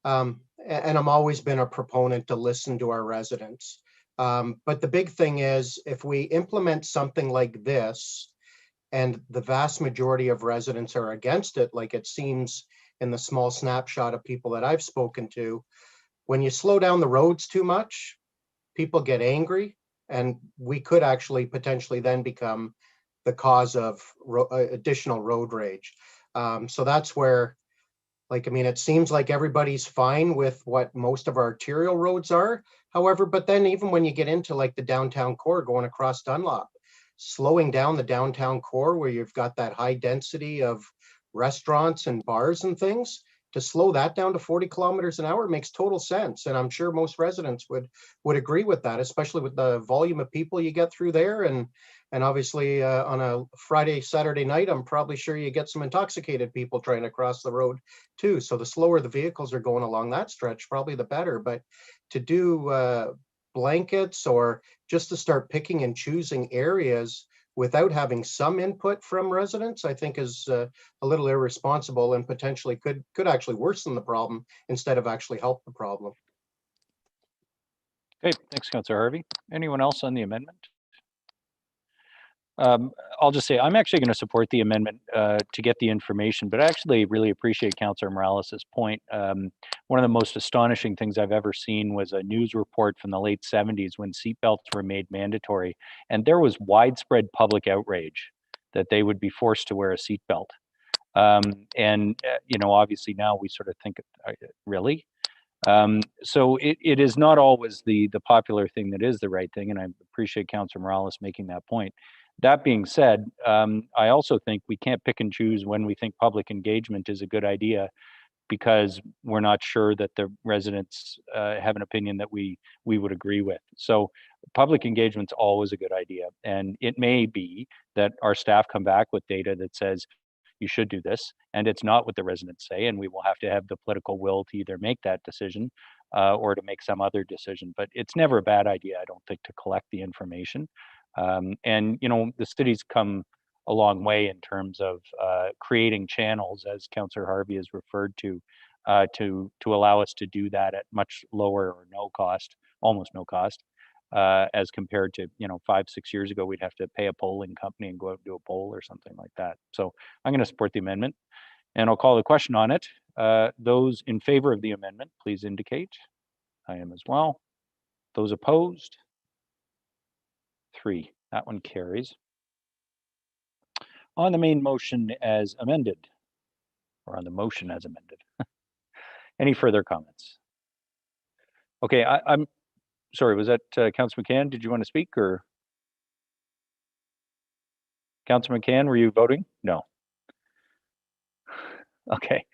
and I've always been a proponent to listen to our residents. But the big thing is, if we implement something like this, and the vast majority of residents are against it, like it seems in the small snapshot of people that I've spoken to, when you slow down the roads too much, people get angry, and we could actually potentially then become the cause of additional road rage. So that's where, like, I mean, it seems like everybody's fine with what most of our arterial roads are. However, but then even when you get into like the downtown core going across Dunlop, slowing down the downtown core where you've got that high density of restaurants and bars and things, to slow that down to 40 kilometers an hour makes total sense. And I'm sure most residents would agree with that, especially with the volume of people you get through there. And obviously on a Friday, Saturday night, I'm probably sure you get some intoxicated people trying to cross the road too. So the slower the vehicles are going along that stretch, probably the better. But to do blankets or just to start picking and choosing areas without having some input from residents, I think is a little irresponsible and potentially could actually worsen the problem instead of actually help the problem. Okay, thanks, Councillor Harvey. Anyone else on the amendment? I'll just say I'm actually going to support the amendment to get the information, but I actually really appreciate Councillor Morales's point. One of the most astonishing things I've ever seen was a news report from the late 70s when seatbelts were made mandatory, and there was widespread public outrage that they would be forced to wear a seatbelt. You know, obviously now we sort of think, really? So it is not always the popular thing that is the right thing, and I appreciate Councillor Morales making that point. That being said, I also think we can't pick and choose when we think public engagement is a good idea because we're not sure that the residents have an opinion that we would agree with. So public engagement's always a good idea, and it may be that our staff come back with data that says you should do this, and it's not what the residents say, and we will have to have the political will to either make that decision or to make some other decision. But it's never a bad idea, I don't think, to collect the information. And you know, the city's come a long way in terms of creating channels, as Councillor Harvey has referred to allow us to do that at much lower or no cost, almost no cost, as compared to, you know, 5-6 years ago, we'd have to pay a polling company and go out and do a poll or something like that. So I'm going to support the amendment, and I'll call the question on it. Those in favor of the amendment, please indicate. I am as well. Those opposed? 3. That one carries. On the main motion as amended, or on the motion as amended. Any further comments? Okay, I'm sorry, was that Councillor McCann? Did you want to speak, or? Councillor McCann, were you voting? No. Okay.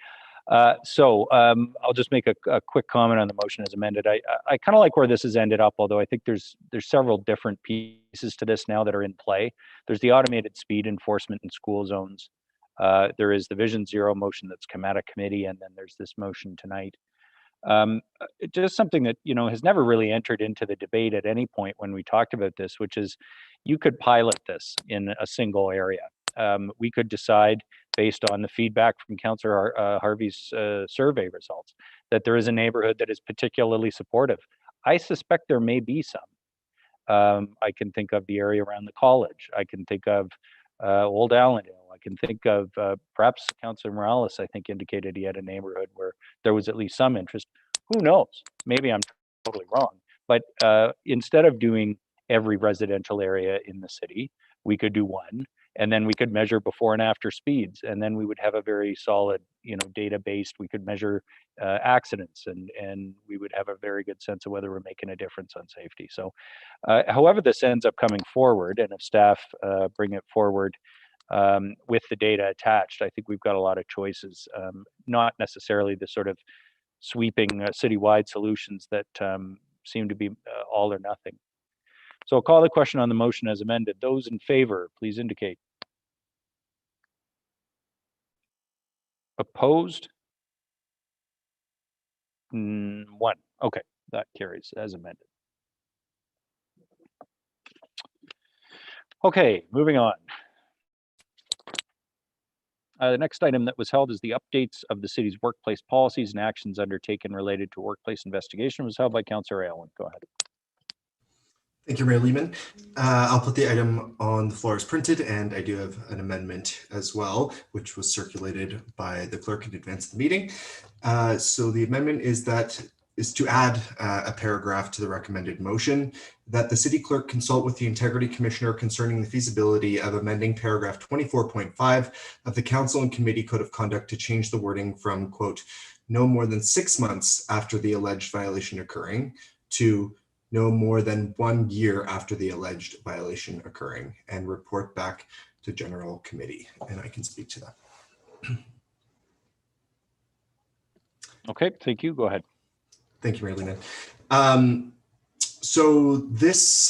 I'll just make a quick comment on the motion as amended. I kind of like where this has ended up, although I think there's several different pieces to this now that are in play. There's the automated speed enforcement in school zones. There is the Vision Zero motion that's come out of committee, and then there's this motion tonight. Just something that, you know, has never really entered into the debate at any point when we talked about this, which is you could pilot this in a single area. We could decide, based on the feedback from Councillor Harvey's survey results, that there is a neighborhood that is particularly supportive. I suspect there may be some. I can think of the area around the college. I can think of Old Allendale. I can think of perhaps Councillor Morales, I think, indicated he had a neighborhood where there was at least some interest. Who knows? Maybe I'm totally wrong. But instead of doing every residential area in the city, we could do one. And then we could measure before and after speeds, and then we would have a very solid, you know, data-based. We could measure accidents, and we would have a very good sense of whether we're making a difference on safety. So, however this ends up coming forward, and if staff bring it forward with the data attached, I think we've got a lot of choices. Not necessarily the sort of sweeping citywide solutions that seem to be all or nothing. So I'll call the question on the motion as amended. Those in favor, please indicate. Opposed? 1. Okay, that carries as amended. Okay, moving on. The next item that was held is the updates of the city's workplace policies and actions undertaken related to workplace investigation was held by Councillor Allen. Go ahead. Thank you, Mayor Lehman. I'll put the item on the floor as printed, and I do have an amendment as well, which was circulated by the clerk in advance of the meeting. So the amendment is to add a paragraph to the recommended motion that the city clerk consult with the integrity commissioner concerning the feasibility of amending paragraph 24.5 of the council and committee code of conduct to change the wording from, quote, no more than 6 months after the alleged violation occurring to no more than 1 year after the alleged violation occurring, and report back to general committee. And I can speak to that. Okay, thank you. Go ahead. Thank you, Mayor Lehman. So this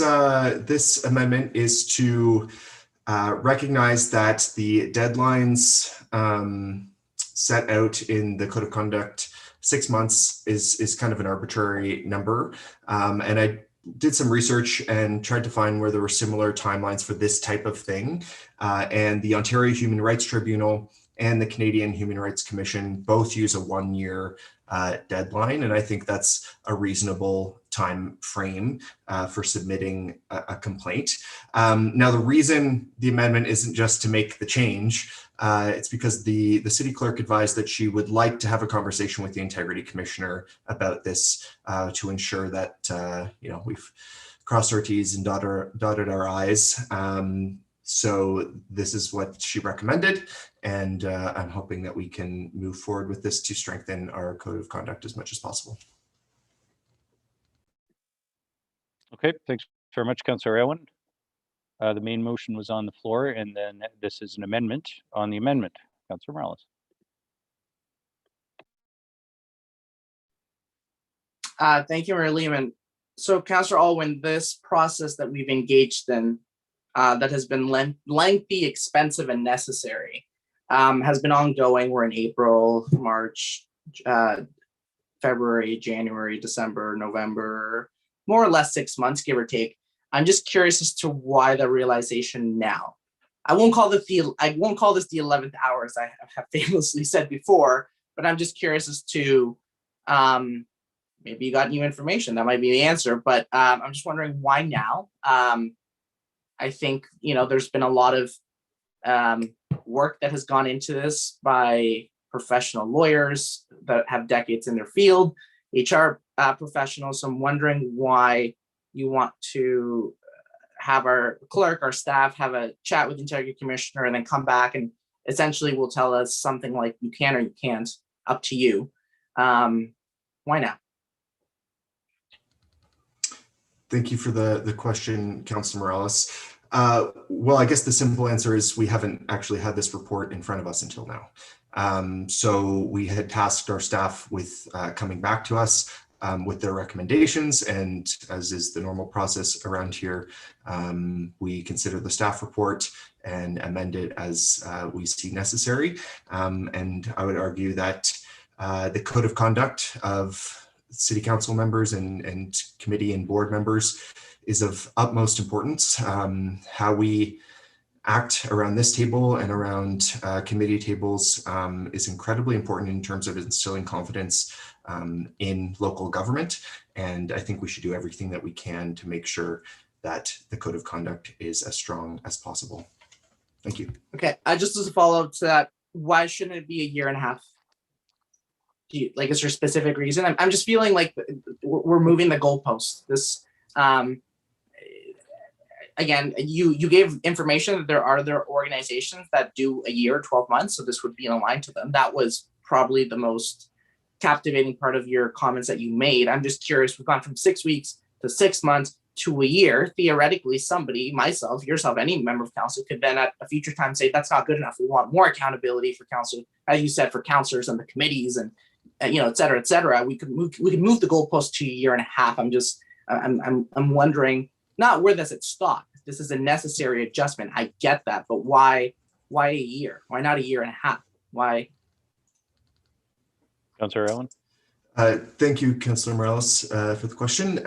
amendment is to recognize that the deadlines set out in the code of conduct, 6 months is kind of an arbitrary number. And did some research and tried to find where there were similar timelines for this type of thing. And the Ontario Human Rights Tribunal and the Canadian Human Rights Commission both use a 1-year deadline. And I think that's a reasonable time frame for submitting a complaint. Now, the reason the amendment isn't just to make the change, it's because the city clerk advised that she would like to have a conversation with the integrity commissioner about this to ensure that we've crossed our T's and dotted our I's. So this is what she recommended, and I'm hoping that we can move forward with this to strengthen our code of conduct as much as possible. Okay, thanks very much, Councillor Owen. The main motion was on the floor, and then this is an amendment on the amendment. Councillor Morales. Thank you, Mayor Lehman. So, Councillor Alwyn, this process that we've engaged in that has been lengthy, expensive, and necessary has been ongoing. We're in April, March, February, January, December, November, more or less 6 months, give or take. I'm just curious as to why the realization now. I won't call this the 11th hour, as I have famously said before, but I'm just curious as to maybe you got new information. That might be the answer, but I'm just wondering why now. I think there's been a lot of work that has gone into this by professional lawyers that have decades in their field, HR professionals. So I'm wondering why you want to have our clerk, our staff, have a chat with the integrity commissioner and then come back and essentially will tell us something like you can or you can't, up to you. Why now? Thank you for the question, Councillor Morales. Well, I guess the simple answer is we haven't actually had this report in front of us until now. So we had tasked our staff with coming back to us with their recommendations, and as is the normal process around here, we consider the staff report and amend it as we see necessary. And I would argue that the code of conduct of city council members and committee and board members is of utmost importance. How we act around this table and around committee tables is incredibly important in terms of instilling confidence in local government. And I think we should do everything that we can to make sure that the code of conduct is as strong as possible. Thank you. Okay, just as a follow-up to that, why shouldn't it be a year and a half? Is there a specific reason? I'm just feeling like we're moving the goalposts. This, again, you gave information that there are other organizations that do a year, 12 months, so this would be in line to them. That was probably the most captivating part of your comments that you made. I'm just curious, we've gone from 6 weeks to 6 months to a year. Theoretically, somebody, myself, yourself, any member of council could then at a future time say, that's not good enough. We want more accountability for council, as you said, for councillors and the committees and et cetera, et cetera. We could move the goalpost to a year and a half. I'm wondering, not where does it stop? This is a necessary adjustment. I get that, but why a year? Why not a year and a half? Why? Councillor Owen. Thank you, Councillor Morales, for the question.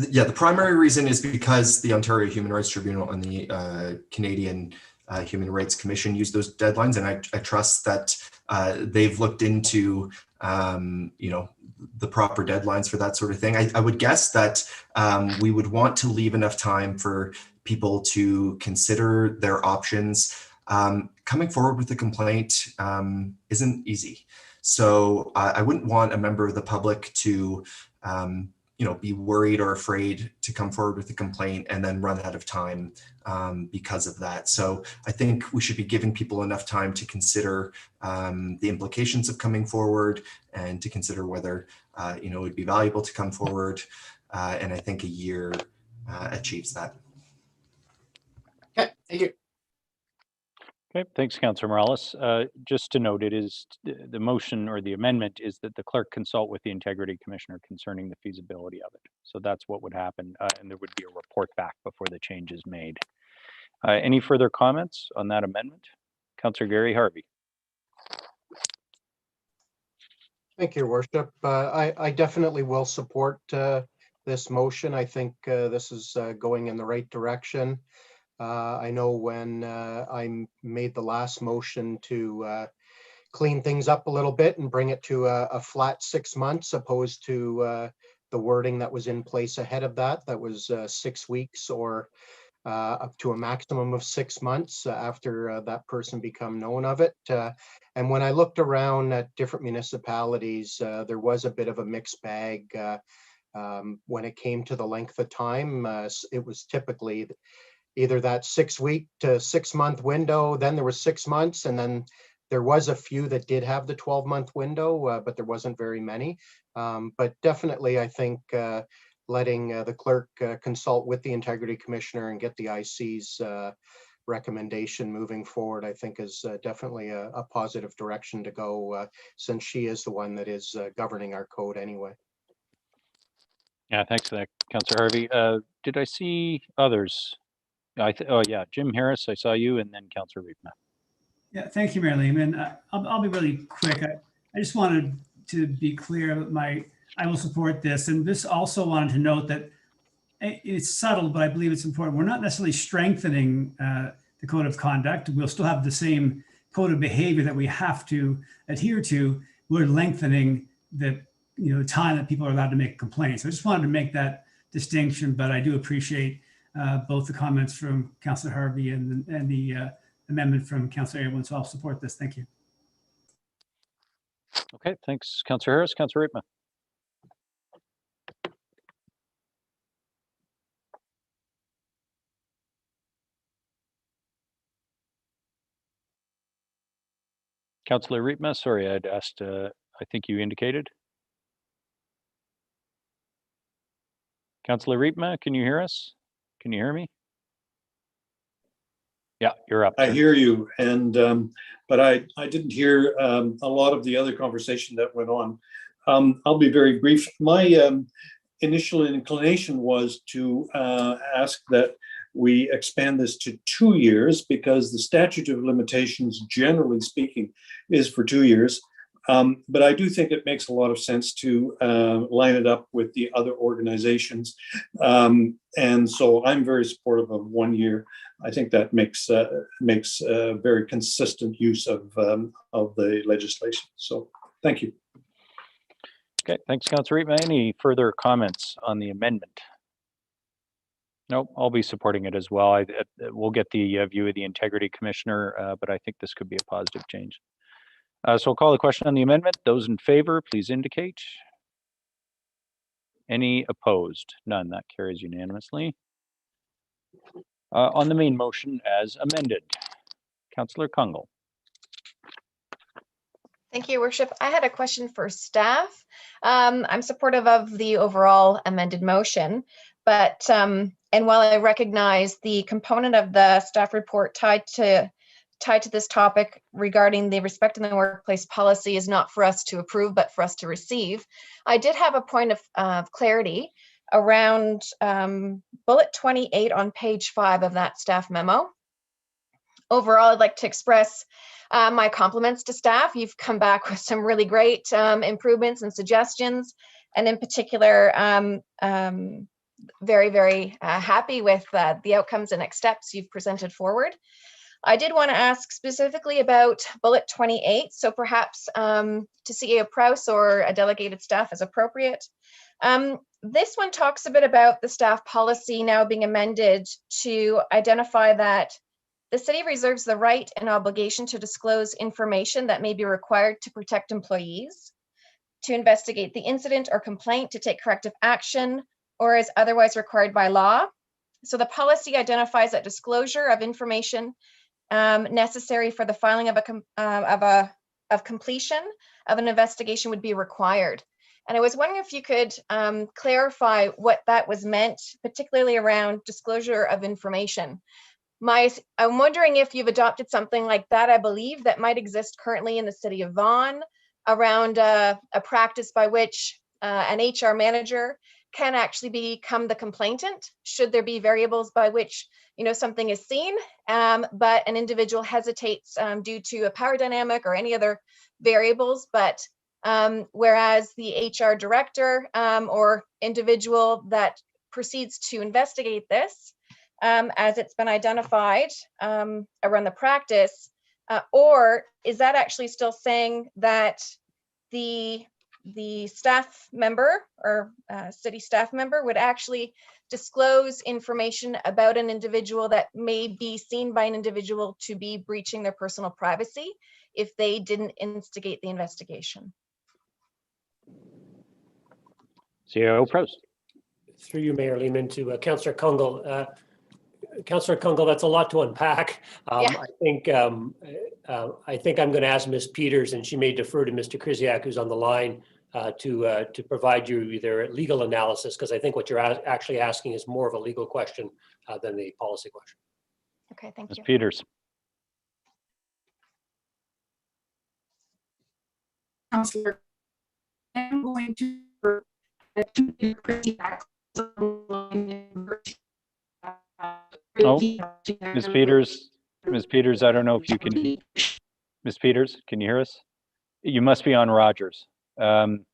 Yeah, the primary reason is because the Ontario Human Rights Tribunal and the Canadian Human Rights Commission use those deadlines, and I trust that they've looked into the proper deadlines for that sort of thing. I would guess that we would want to leave enough time for people to consider their options. Coming forward with a complaint isn't easy. So I wouldn't want a member of the public to be worried or afraid to come forward with a complaint and then run out of time because of that. So I think we should be giving people enough time to consider the implications of coming forward and to consider whether it would be valuable to come forward. And I think a year achieves that. Okay, thank you. Okay, thanks, Councillor Morales. Just to note, it is the motion or the amendment is that the clerk consult with the integrity commissioner concerning the feasibility of it. So that's what would happen, and there would be a report back before the change is made. Any further comments on that amendment? Councillor Gary Harvey. Thank you, Your Worship. I definitely will support this motion. I think this is going in the right direction. I know when I made the last motion to clean things up a little bit and bring it to a flat 6 months opposed to the wording that was in place ahead of that. That was 6 weeks or up to a maximum of 6 months after that person become known of it. And when I looked around at different municipalities, there was a bit of a mixed bag when it came to the length of time. It was typically either that 6 week to 6 month window, then there was 6 months, and then there was a few that did have the 12-month window, but there wasn't very many. But definitely, I think letting the clerk consult with the integrity commissioner and get the IC's recommendation moving forward, I think is definitely a positive direction to go, since she is the one that is governing our code anyway. Yeah, thanks for that, Councillor Harvey. Did I see others? Oh yeah, Jim Harris, I saw you, and then Councillor Riepma. Yeah, thank you, Mayor Lehman. I'll be really quick. I just wanted to be clear that I will support this. And this also wanted to note that it's subtle, but I believe it's important. We're not necessarily strengthening the code of conduct. We'll still have the same code of behavior that we have to adhere to. We're lengthening the time that people are allowed to make complaints. So I just wanted to make that distinction, but I do appreciate both the comments from Councillor Harvey and the amendment from Councillor Aylwin. So I'll support this. Thank you. Okay, thanks, Councillor Harris. Councillor Riepma. Councillor Riepma, sorry, I'd asked, I think you indicated. Councillor Riepma, can you hear us? Can you hear me? Yeah, you're up. I hear you, and but I didn't hear a lot of the other conversation that went on. I'll be very brief. My initial inclination was to ask that we expand this to 2 years, because the statute of limitations, generally speaking, is for 2 years. But I do think it makes a lot of sense to line it up with the other organizations. And so I'm very supportive of 1 year. I think that makes very consistent use of the legislation. So thank you. Okay, thanks, Councillor Riepma. Any further comments on the amendment? Nope, I'll be supporting it as well. We'll get the view of the Integrity Commissioner, but I think this could be a positive change. So I'll call the question on the amendment. Those in favor, please indicate. Any opposed? None. That carries unanimously. On the main motion as amended, Councillor Kungl. Thank you, Worship. I had a question for staff. I'm supportive of the overall amended motion, but and while I recognize the component of the staff report tied to this topic regarding the respect in the workplace policy is not for us to approve, but for us to receive, I did have a point of clarity around bullet 28 on page 5 of that staff memo. Overall, I'd like to express my compliments to staff. You've come back with some really great improvements and suggestions, and in particular, very, very happy with the outcomes and next steps you've presented forward. I did want to ask specifically about bullet 28, so perhaps to CEO Prowse or a delegated staff as appropriate. This one talks a bit about the staff policy now being amended to identify that the city reserves the right and obligation to disclose information that may be required to protect employees, to investigate the incident or complaint, to take corrective action, or as otherwise required by law. So the policy identifies that disclosure of information necessary for the filing of completion of an investigation would be required. And I was wondering if you could clarify what that was meant, particularly around disclosure of information. I'm wondering if you've adopted something like that. I believe that might exist currently in the city of Vaughan around a practice by which an HR manager can actually become the complainant should there be variables by which something is seen, but an individual hesitates due to a power dynamic or any other variables, but whereas the HR director or individual that proceeds to investigate this, as it's been identified around the practice, or is that actually still saying that the staff member or city staff member would actually disclose information about an individual that may be seen by an individual to be breaching their personal privacy if they didn't instigate the investigation? CIO Proust. Through you, Mayor Lehman, to Councillor Kungle. Councillor Kungle, that's a lot to unpack. Yeah. I think I'm going to ask Ms. Peters, and she may defer to Mr. Krzyjak, who's on the line, to provide you either legal analysis, because I think what you're actually asking is more of a legal question than a policy question. Okay, thank Ms. you. Peters. Councillor, I'm going to Oh, Ms. Peters, I don't know if you can. Ms. Peters, can you hear us? You must be on Rogers. We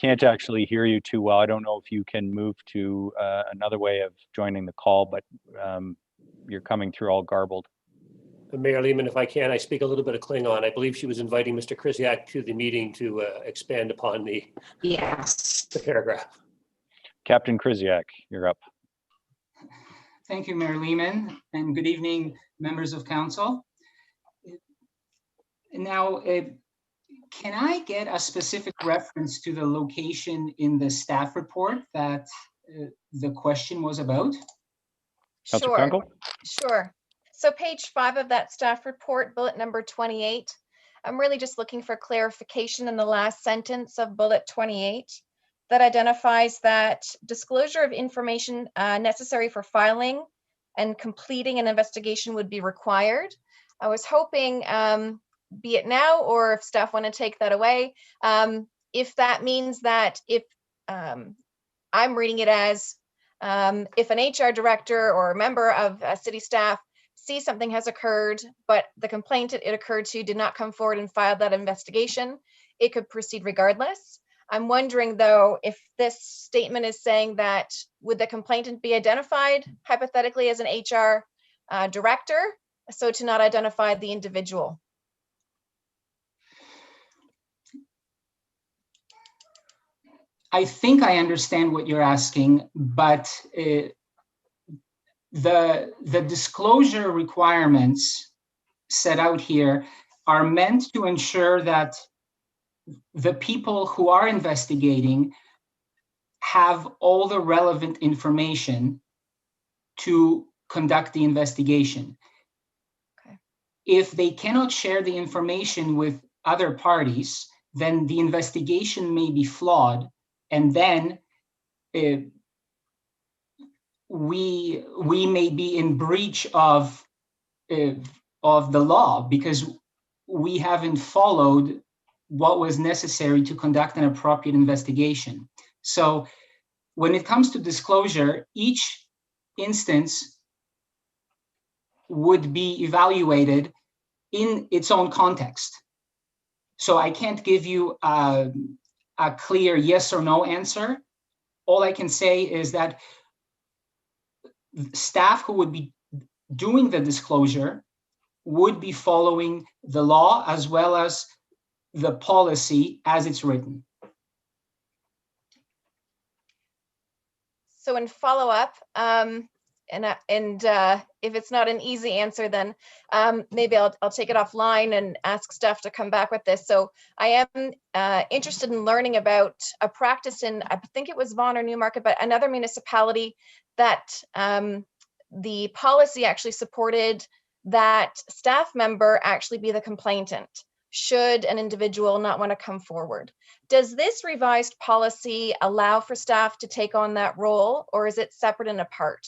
can't actually hear you too well. I don't know if you can move to another way of joining the call, but you're coming through all garbled. Mayor Lehman, if I can, I speak a little bit of Klingon. I believe she was inviting Mr. Krzyjak to the meeting to expand upon the paragraph. Captain Krzyjak, you're up. Thank you, Mayor Lehman, and good evening, members of council. Now, can I get a specific reference to the location in the staff report that the question was about? Councillor Kungle? Sure. So page 5 of that staff report, bullet number 28. I'm really just looking for clarification in the last sentence of bullet 28 that identifies that disclosure of information necessary for filing and completing an investigation would be required. I was hoping, be it now or if staff want to take that away, if that means that if I'm reading it as if an HR director or a member of city staff see something has occurred, but the complaint it occurred to did not come forward and file that investigation, it could proceed regardless. I'm wondering though, if this statement is saying that would the complainant be identified hypothetically as an HR director, so to not identify the individual? I think I understand what you're asking, but the disclosure requirements set out here are meant to ensure that the people who are investigating have all the relevant information to conduct the investigation. Okay. If they cannot share the information with other parties, then the investigation may be flawed, and then we may be in breach of the law because we haven't followed what was necessary to conduct an appropriate investigation. So when it comes to disclosure, each instance would be evaluated in its own context. So I can't give you a clear yes or no answer. All I can say is that staff who would be doing the disclosure would be following the law as well as the policy as it's written. So in follow-up, if it's not an easy answer, then maybe I'll take it offline and ask staff to come back with this. So I am interested in learning about a practice in, I think it was Vaughan or Newmarket, but another municipality that the policy actually supported that staff member actually be the complainant should an individual not want to come forward. Does this revised policy allow for staff to take on that role, or is it separate and apart?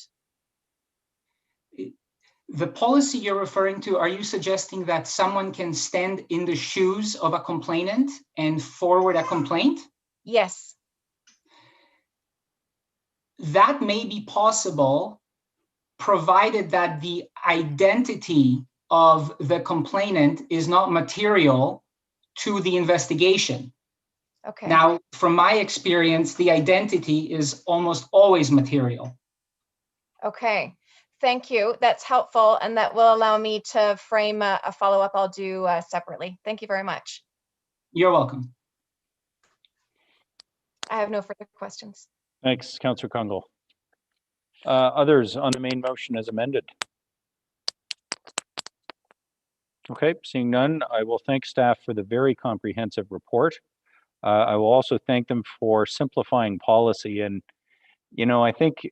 The policy you're referring to, are you suggesting that someone can stand in the shoes of a complainant and forward a complaint? Yes. That may be possible, provided that the identity of the complainant is not material to the investigation. Okay. Now, from my experience, the identity is almost always material. Okay. Thank you. That's helpful, and that will allow me to frame a follow-up I'll do separately. Thank you very much. You're welcome. I have no further questions. Thanks, Councillor Kungle. Others on the main motion as amended? Okay, seeing none, I will thank staff for the very comprehensive report. I will also thank them for simplifying policy. And, you know, I think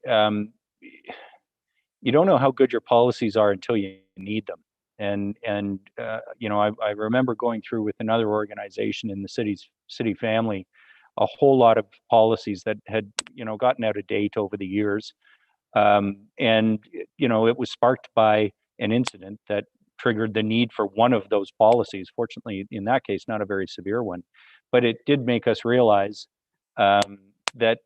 you don't know how good your policies are until you need them. And you know, I remember going through with another organization in the city family, a whole lot of policies that had, you know, gotten out of date over the years. And, you know, it was sparked by an incident that triggered the need for one of those policies. Fortunately, in that case, not a very severe one, but it did make us realize that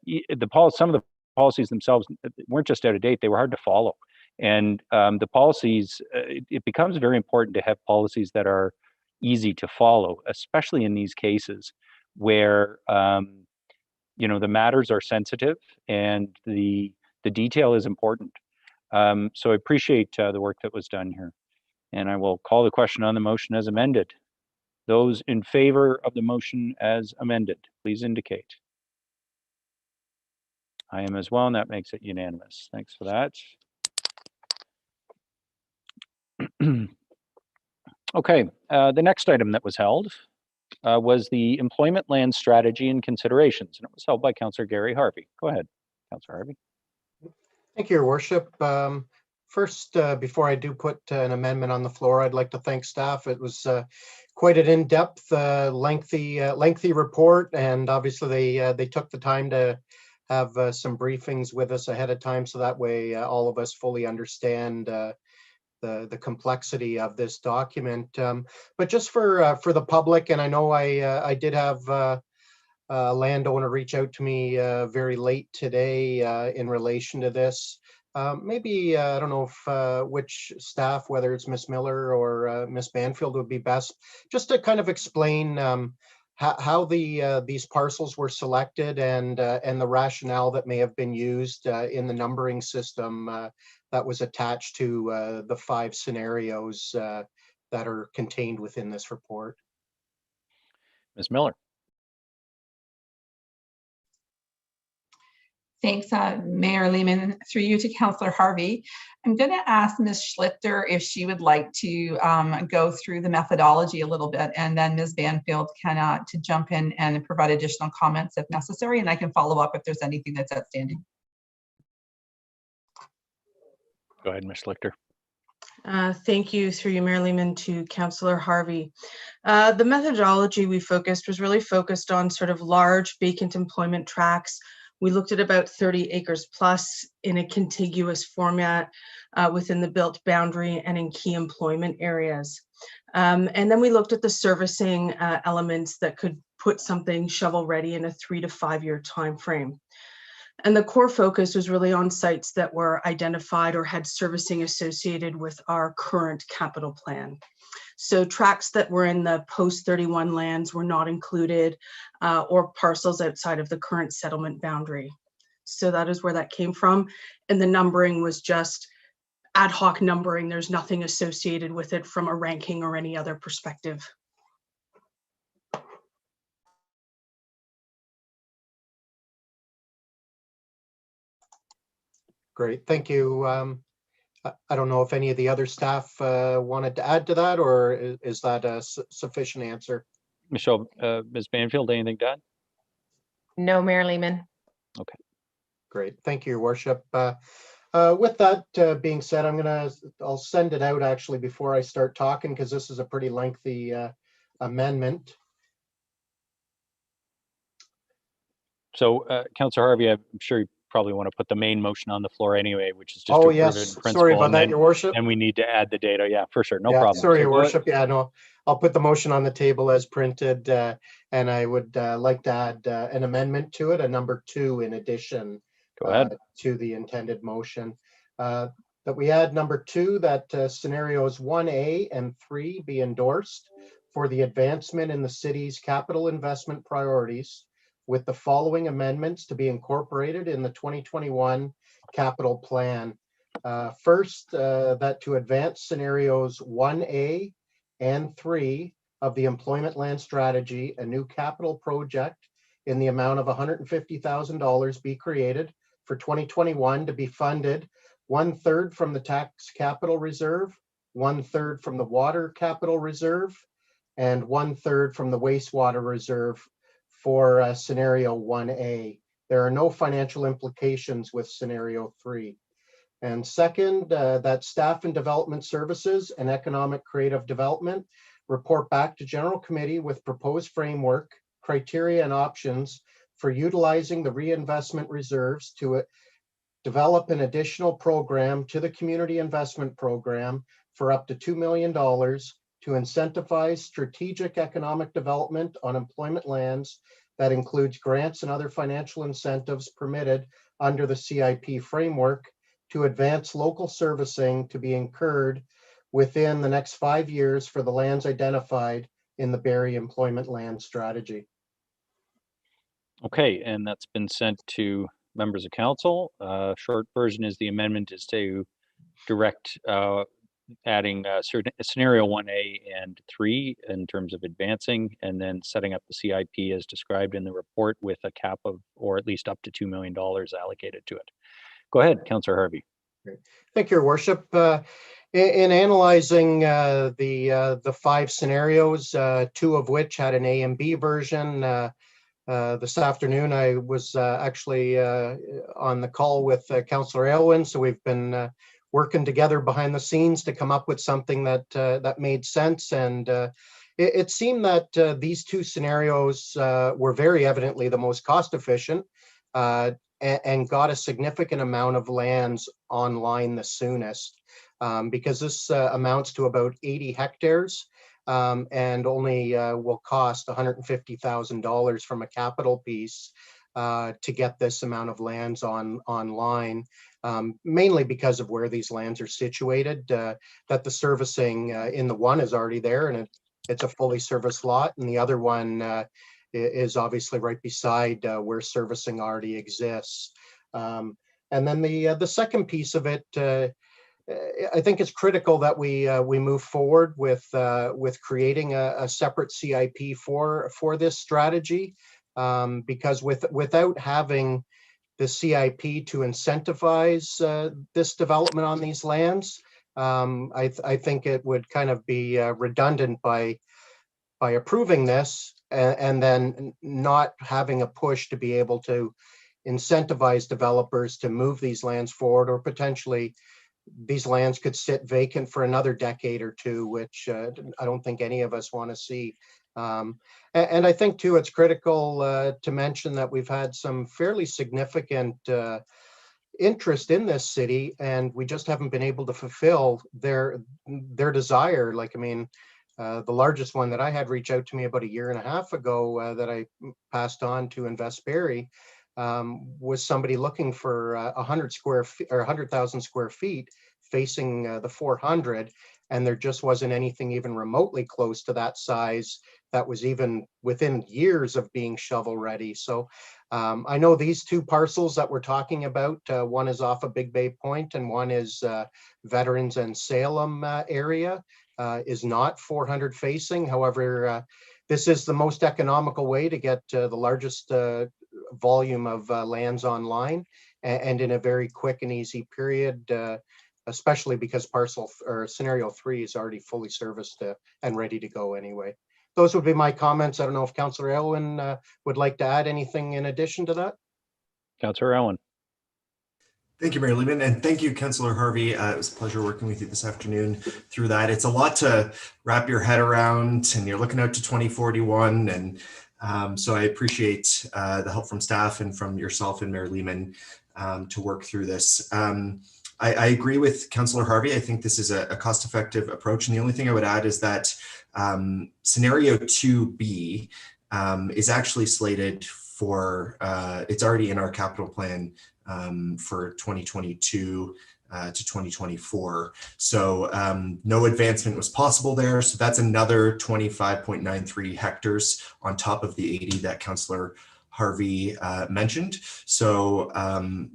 some of the policies themselves weren't just out of date, they were hard to follow. And the policies, it becomes very important to have policies that are easy to follow, especially in these cases where, you know, the matters are sensitive and the detail is important. So I appreciate the work that was done here. And I will call the question on the motion as amended. Those in favor of the motion as amended, please indicate. I am as well, and that makes it unanimous. Thanks for that. Okay, the next item that was held was the employment land strategy and considerations, and it was held by Councillor Gary Harvey. Go ahead, Councillor Harvey. Thank you, Your Worship. First, before I do put an amendment on the floor, I'd like to thank staff. It was quite an in-depth, lengthy report, and obviously they took the time to have some briefings with us ahead of time, so that way all of us fully understand the complexity of this document. But just for the public, and I know I did have a landowner reach out to me very late today in relation to this. Maybe, I don't know if which staff, whether it's Miss Miller or Miss Banfield would be best, just to kind of explain how these parcels were selected and the rationale that may have been used in the numbering system that was attached to the 5 scenarios that are contained within this report. Ms. Miller. Thanks, Mayor Lehman. Through you to Councillor Harvey. I'm going to ask Ms. Schlichter if she would like to go through the methodology a little bit, and then Ms. Banfield can to jump in and provide additional comments if necessary, and I can follow up if there's anything that's outstanding. Go ahead, Ms. Schlichter. Thank you, through you, Mayor Lehman, to Councillor Harvey. The methodology we focused was really focused on sort of large vacant employment tracts. We looked at about 30 acres plus in a contiguous format within the built boundary and in key employment areas. And then we looked at the servicing elements that could put something shovel ready in a 3 to 5 year time frame. And the core focus was really on sites that were identified or had servicing associated with our current capital plan. So tracts that were in the post-31 lands were not included, or parcels outside of the current settlement boundary. So that is where that came from. And the numbering was just ad hoc numbering. There's nothing associated with it from a ranking or any other perspective. Great, thank you. I don't know if any of the other staff wanted to add to that, or is that a sufficient answer? Michelle, Ms. Banfield, anything to add? No, Mayor Lehman. Okay. Great, thank you, Your Worship. With that being said, I'll send it out actually before I start talking, because this is a pretty lengthy amendment. So, Councillor Harvey, I'm sure you probably want to put the main motion on the floor anyway, which is just to approve yes, it in principle. Sorry about that, Your Worship. And we need to add the data. Yeah, for sure, no yeah, problem. Sorry, so Your Worship. Yeah, no, I'll put the motion on the table as printed, and I would like to add an amendment to it, a number 2 in addition to the intended motion. That we add number 2, that scenarios 1A and 3 be endorsed for the advancement in the city's capital investment priorities, with the following amendments to be incorporated in the 2021 capital plan. First, that to advance scenarios 1A and 3 of the employment land strategy, a new capital project in the amount of $150,000 be created for 2021 to be funded 1/3 from the tax capital reserve, 1/3 from the water capital reserve, and 1/3 from the wastewater reserve for scenario 1A. There are no financial implications with scenario 3. And second, that staff and development services and economic creative development report back to general committee with proposed framework, criteria, and options for utilizing the reinvestment reserves to develop an additional program to the community investment program for up to $2 million to incentivize strategic economic development on employment lands that includes grants and other financial incentives permitted under the CIP framework to advance local servicing to be incurred within the next 5 years for the lands identified in the Barrie employment land strategy. Okay, and that's been sent to members of council. Short version is the amendment is to direct adding scenario 1A and 3 in terms of advancing, and then setting up the CIP as described in the report with a cap of, or at least up to $2 million allocated to it. Go ahead, Councillor Harvey. Great. Thank you, Your Worship. In analyzing the 5 scenarios, 2 of which had an A and B version, this afternoon I was actually on the call with Councillor Aylwin, so we've been working together behind the scenes to come up with something that that made sense. And it seemed that these 2 scenarios were very evidently the most cost efficient and got a significant amount of lands online the soonest, because this amounts to about 80 hectares and only will cost $150,000 from a capital piece to get this amount of lands online. Mainly because of where these lands are situated, that the servicing in the one is already there, and it's a fully serviced lot, and the other one is obviously right beside where servicing already exists. And then the second piece of it, I think it's critical that we move forward with creating a separate CIP for this strategy, because without having the CIP to incentivize this development on these lands, I think it would kind of be redundant by approving this and then not having a push to be able to incentivize developers to move these lands forward, or potentially these lands could sit vacant for another decade or 2, which I don't think any of us want to see. And I think too, it's critical to mention that we've had some fairly significant interest in this city, and we just haven't been able to fulfill their desire. Like, I mean, the largest one that I had reach out to me about 1.5 years ago that I passed on to Invest Barrie was somebody looking for 100,000 square feet facing the 400, and there just wasn't anything even remotely close to that size that was even within years of being shovel ready. So I know these 2 parcels that we're talking about, one is off of Big Bay Point and one is Veterans and Salem area, is not 400 facing. However, this is the most economical way to get the largest volume of lands online, and in a very quick and easy period, especially because parcel or scenario 3 is already fully serviced and ready to go anyway. Those would be my comments. I don't know if Councillor Aylwin would like to add anything in addition to that. Councillor Aylwin. Thank you, Mayor Lehman, and thank you, Councillor Harvey. It was a pleasure working with you this afternoon through that. It's a lot to wrap your head around, and you're looking out to 2041, and so I appreciate the help from staff and from yourself and Mayor Lehman to work through this. I agree with Councillor Harvey. I think this is a cost-effective approach, and the only thing I would add is that scenario 2B is actually slated for, it's already in our capital plan for 2022 to 2024. So no advancement was possible there. So that's another 25.93 hectares on top of the 80 that Councillor Harvey mentioned. So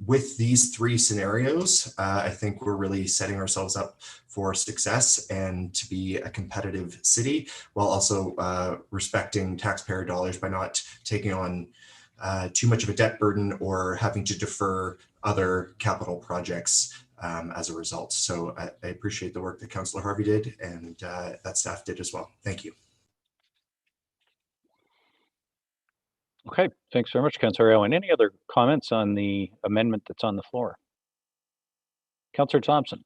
with these three scenarios, I think we're really setting ourselves up for success and to be a competitive city, while also respecting taxpayer dollars by not taking on too much of a debt burden or having to defer other capital projects as a result. So I appreciate the work that Councillor Harvey did and that staff did as well. Thank you. Okay, thanks very much, Councillor Owen. Any other comments on the amendment that's on the floor? Councillor Thompson.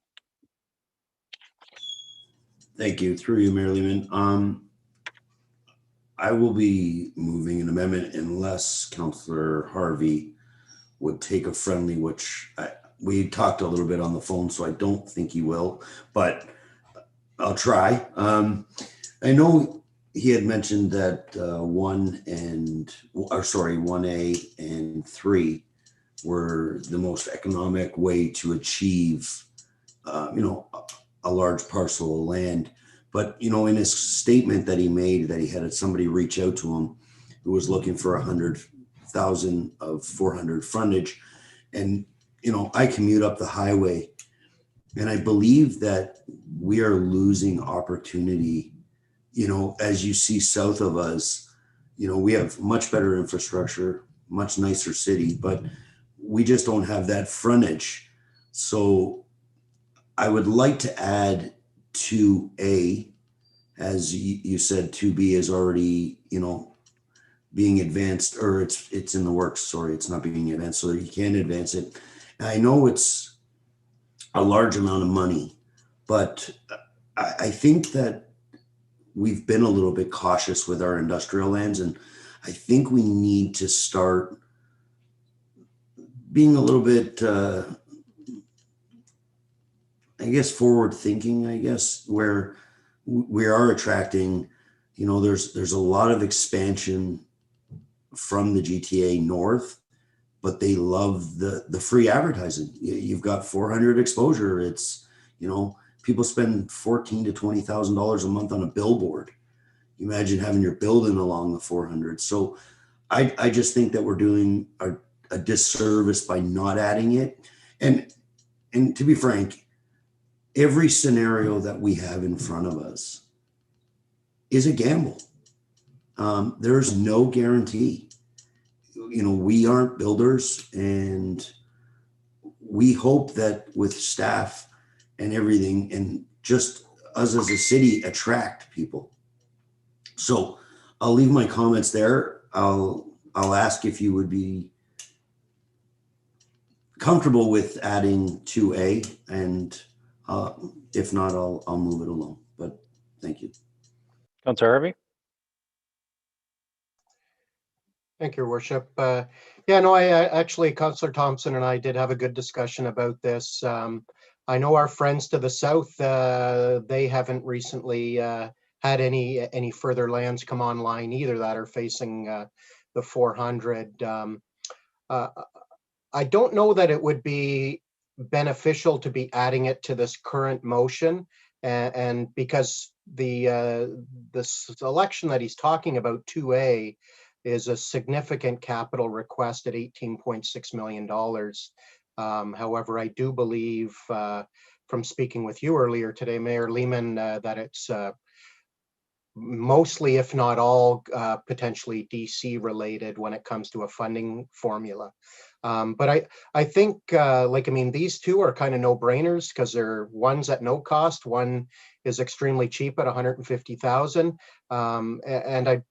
Thank you. Through you, Mayor Lehman. I will be moving an amendment unless Councillor Harvey would take a friendly, which we talked a little bit on the phone, so I don't think he will, but I'll try. I know he had mentioned that 1A and 3 were the most economic way to achieve, a large parcel of land. But, in his statement that he made, that he had somebody reach out to him who was looking for 100,000 of 400 frontage. And, I commute up the highway and I believe that we are losing opportunity. As you see south of us, we have much better infrastructure, much nicer city, but we just don't have that frontage. So I would like to add 2A, as you said, 2B is already, being advanced, or it's in the works. Sorry, it's not being advanced, so you can advance it. And I know it's a large amount of money, but I think that we've been a little bit cautious with our industrial lands, and I think we need to start being a little bit, forward thinking, where we are attracting, there's a lot of expansion from the GTA North, but they love the free advertising. You've got 400 exposure. It's, people spend $14,000 to $20,000 a month on a billboard. Imagine having your building along the 400. So I just think that we're doing a disservice by not adding it. And to be frank, every scenario that we have in front of us is a gamble. There's no guarantee. We aren't builders, and we hope that with staff and everything, and just us as a city, attract people. So I'll leave my comments there. I'll ask if you would be comfortable with adding 2A, and if not, I'll move it along. But thank you. Councillor Harvey. Thank you, Your Worship. Actually, Councillor Thompson and I did have a good discussion about this. I know our friends to the south, they haven't recently had any further lands come online either that are facing the 400. I don't know that it would be beneficial to be adding it to this current motion, and because the selection that he's talking about, 2A, is a significant capital request at $18.6 million. However, I do believe from speaking with you earlier today, Mayor Lehman, that it's mostly, if not all, potentially DC related when it comes to a funding formula. But I think, these two are kind of no-brainers because they're one's at no cost, one is extremely cheap at $150,000, and I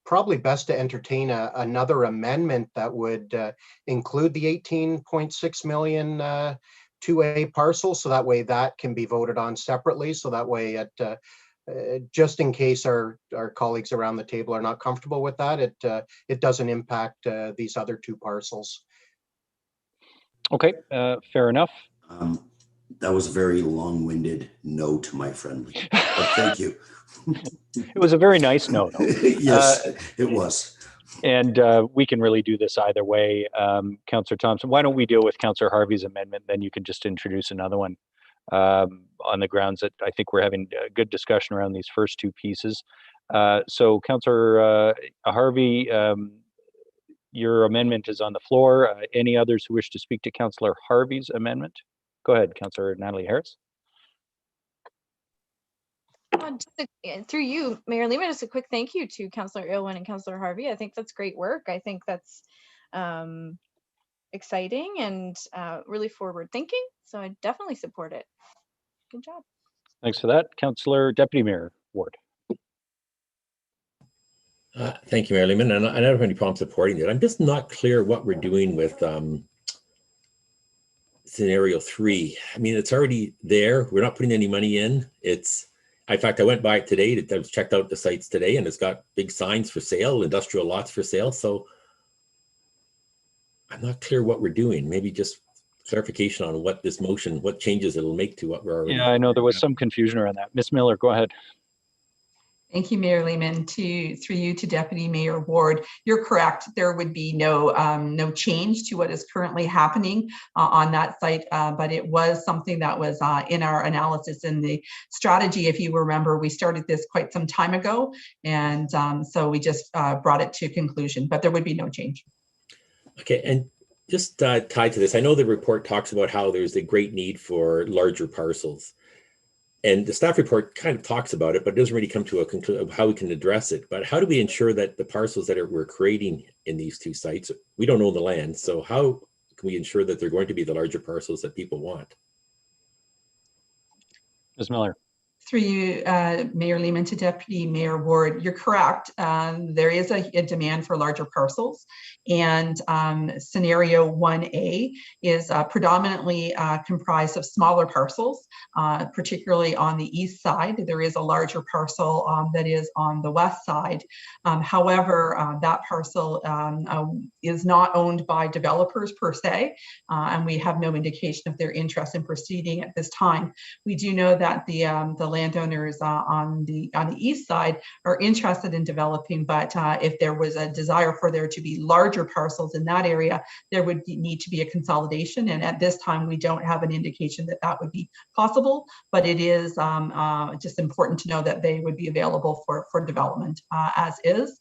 probably best to entertain another amendment that would include the 18.6 million 2A parcel, so that way that can be voted on separately. So that way, just in case our colleagues around the table are not comfortable with that, it doesn't impact these other two parcels. Okay, fair enough. That was a very long-winded no to my friendly, but thank you. It was a very nice no. Yes, it was. And we can really do this either way. Councillor Thompson, why don't we deal with Councillor Harvey's amendment, then you can just introduce another one on the grounds that I think we're having a good discussion around these first two pieces. So Councillor Harvey, your amendment is on the floor. Any others who wish to speak to Councillor Harvey's amendment? Go ahead, Councillor Natalie Harris. Through you, Mayor Lehman, just a quick thank you to Councillor Aylwin and Councillor Harvey. I think that's great work. I think that's exciting and really forward thinking. So I definitely support it. Good job. Thanks for that. Councillor Deputy Mayor Ward. Thank you, Mayor Lehman. And I don't have any problem supporting it. I'm just not clear what we're doing with scenario 3. I mean, it's already there. We're not putting any money in. In fact, I went by it today. I checked out the sites today, and it's got big signs for sale, industrial lots for sale. So I'm not clear what we're doing. Maybe just clarification on what this motion, what changes it'll make to what we're already. Yeah, I know there was some confusion around that. Ms. Miller, go ahead. Thank you, Mayor Lehman. Through you to Deputy Mayor Ward, you're correct. There would be no change to what is currently happening on that site, but it was something that was in our analysis and the strategy. If you remember, we started this quite some time ago, and so we just brought it to conclusion, but there would be no change. Okay, and just tied to this, I know the report talks about how there's a great need for larger parcels. And the staff report kind of talks about it, but it doesn't really come to a conclusion of how we can address it. But how do we ensure that the parcels that we're creating in these two sites, we don't own the land, so how can we ensure that they're going to be the larger parcels that people want? Ms. Miller. Through you, Mayor Lehman to Deputy Mayor Ward, you're correct. There is a demand for larger parcels, and scenario 1A is predominantly comprised of smaller parcels, particularly on the east side. There is a larger parcel that is on the west side. However, that parcel is not owned by developers per se, and we have no indication of their interest in proceeding at this time. We do know that the landowners on the east side are interested in developing, but if there was a desire for there to be larger parcels in that area, there would need to be a consolidation. And at this time, we don't have an indication that that would be possible, but it is just important to know that they would be available for development as is.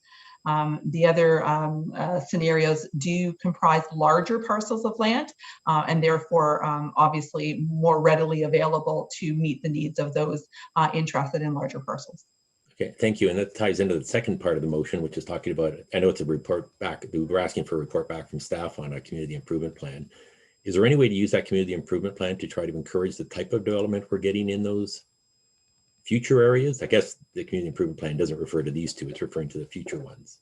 The other scenarios do comprise larger parcels of land and therefore obviously more readily available to meet the needs of those interested in larger parcels. Okay, thank you. And that ties into the second part of the motion, which is talking about, I know it's a report back, we were asking for a report back from staff on a community improvement plan. Is there any way to use that community improvement plan to try to encourage the type of development we're getting in those future areas? I guess the community improvement plan doesn't refer to these two, it's referring to the future ones.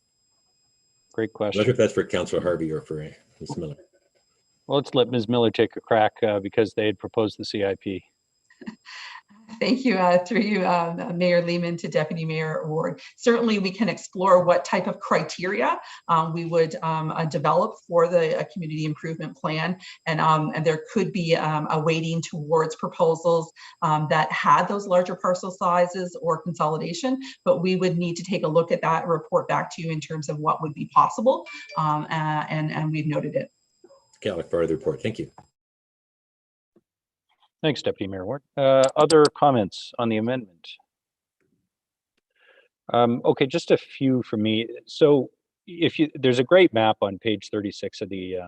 Great question. I'm not sure if that's for Councillor Harvey or for Ms. Miller. Well, let's let Ms. Miller take a crack because they had proposed the CIP. Thank you. Through you, Mayor Lehman to Deputy Mayor Ward. Certainly, we can explore what type of criteria we would develop for the community improvement plan, and there could be a weighting towards proposals that had those larger parcel sizes or consolidation. But we would need to take a look at that and report back to you in terms of what would be possible, and we've noted it. Okay, I'll look for the report. Thank you. Thanks, Deputy Mayor Ward. Other comments on the amendment? Okay, just a few from me. So there's a great map on page 36 of the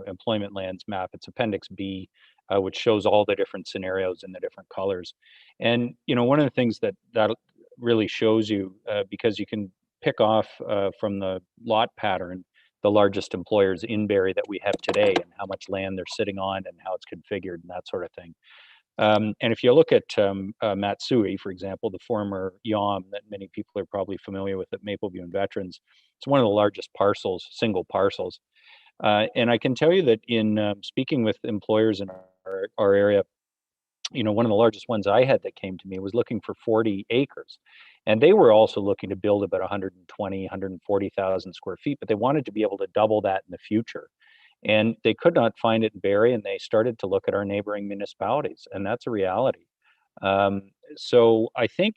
employment lands map. It's Appendix B, which shows all the different scenarios in the different colors. And, you know, one of the things that really shows you, because you can pick off from the lot pattern, the largest employers in Barrie that we have today and how much land they're sitting on and how it's configured and that sort of thing. And if you look at Matsui, for example, the former YOM that many people are probably familiar with at Mapleview and Veterans, it's one of the largest parcels, single parcels. And I can tell you that in speaking with employers in our area, you know, one of the largest ones I had that came to me was looking for 40 acres. And they were also looking to build about 120, 140,000 square feet, but they wanted to be able to double that in the future. And they could not find it in Barrie, and they started to look at our neighboring municipalities, and that's a reality. So I think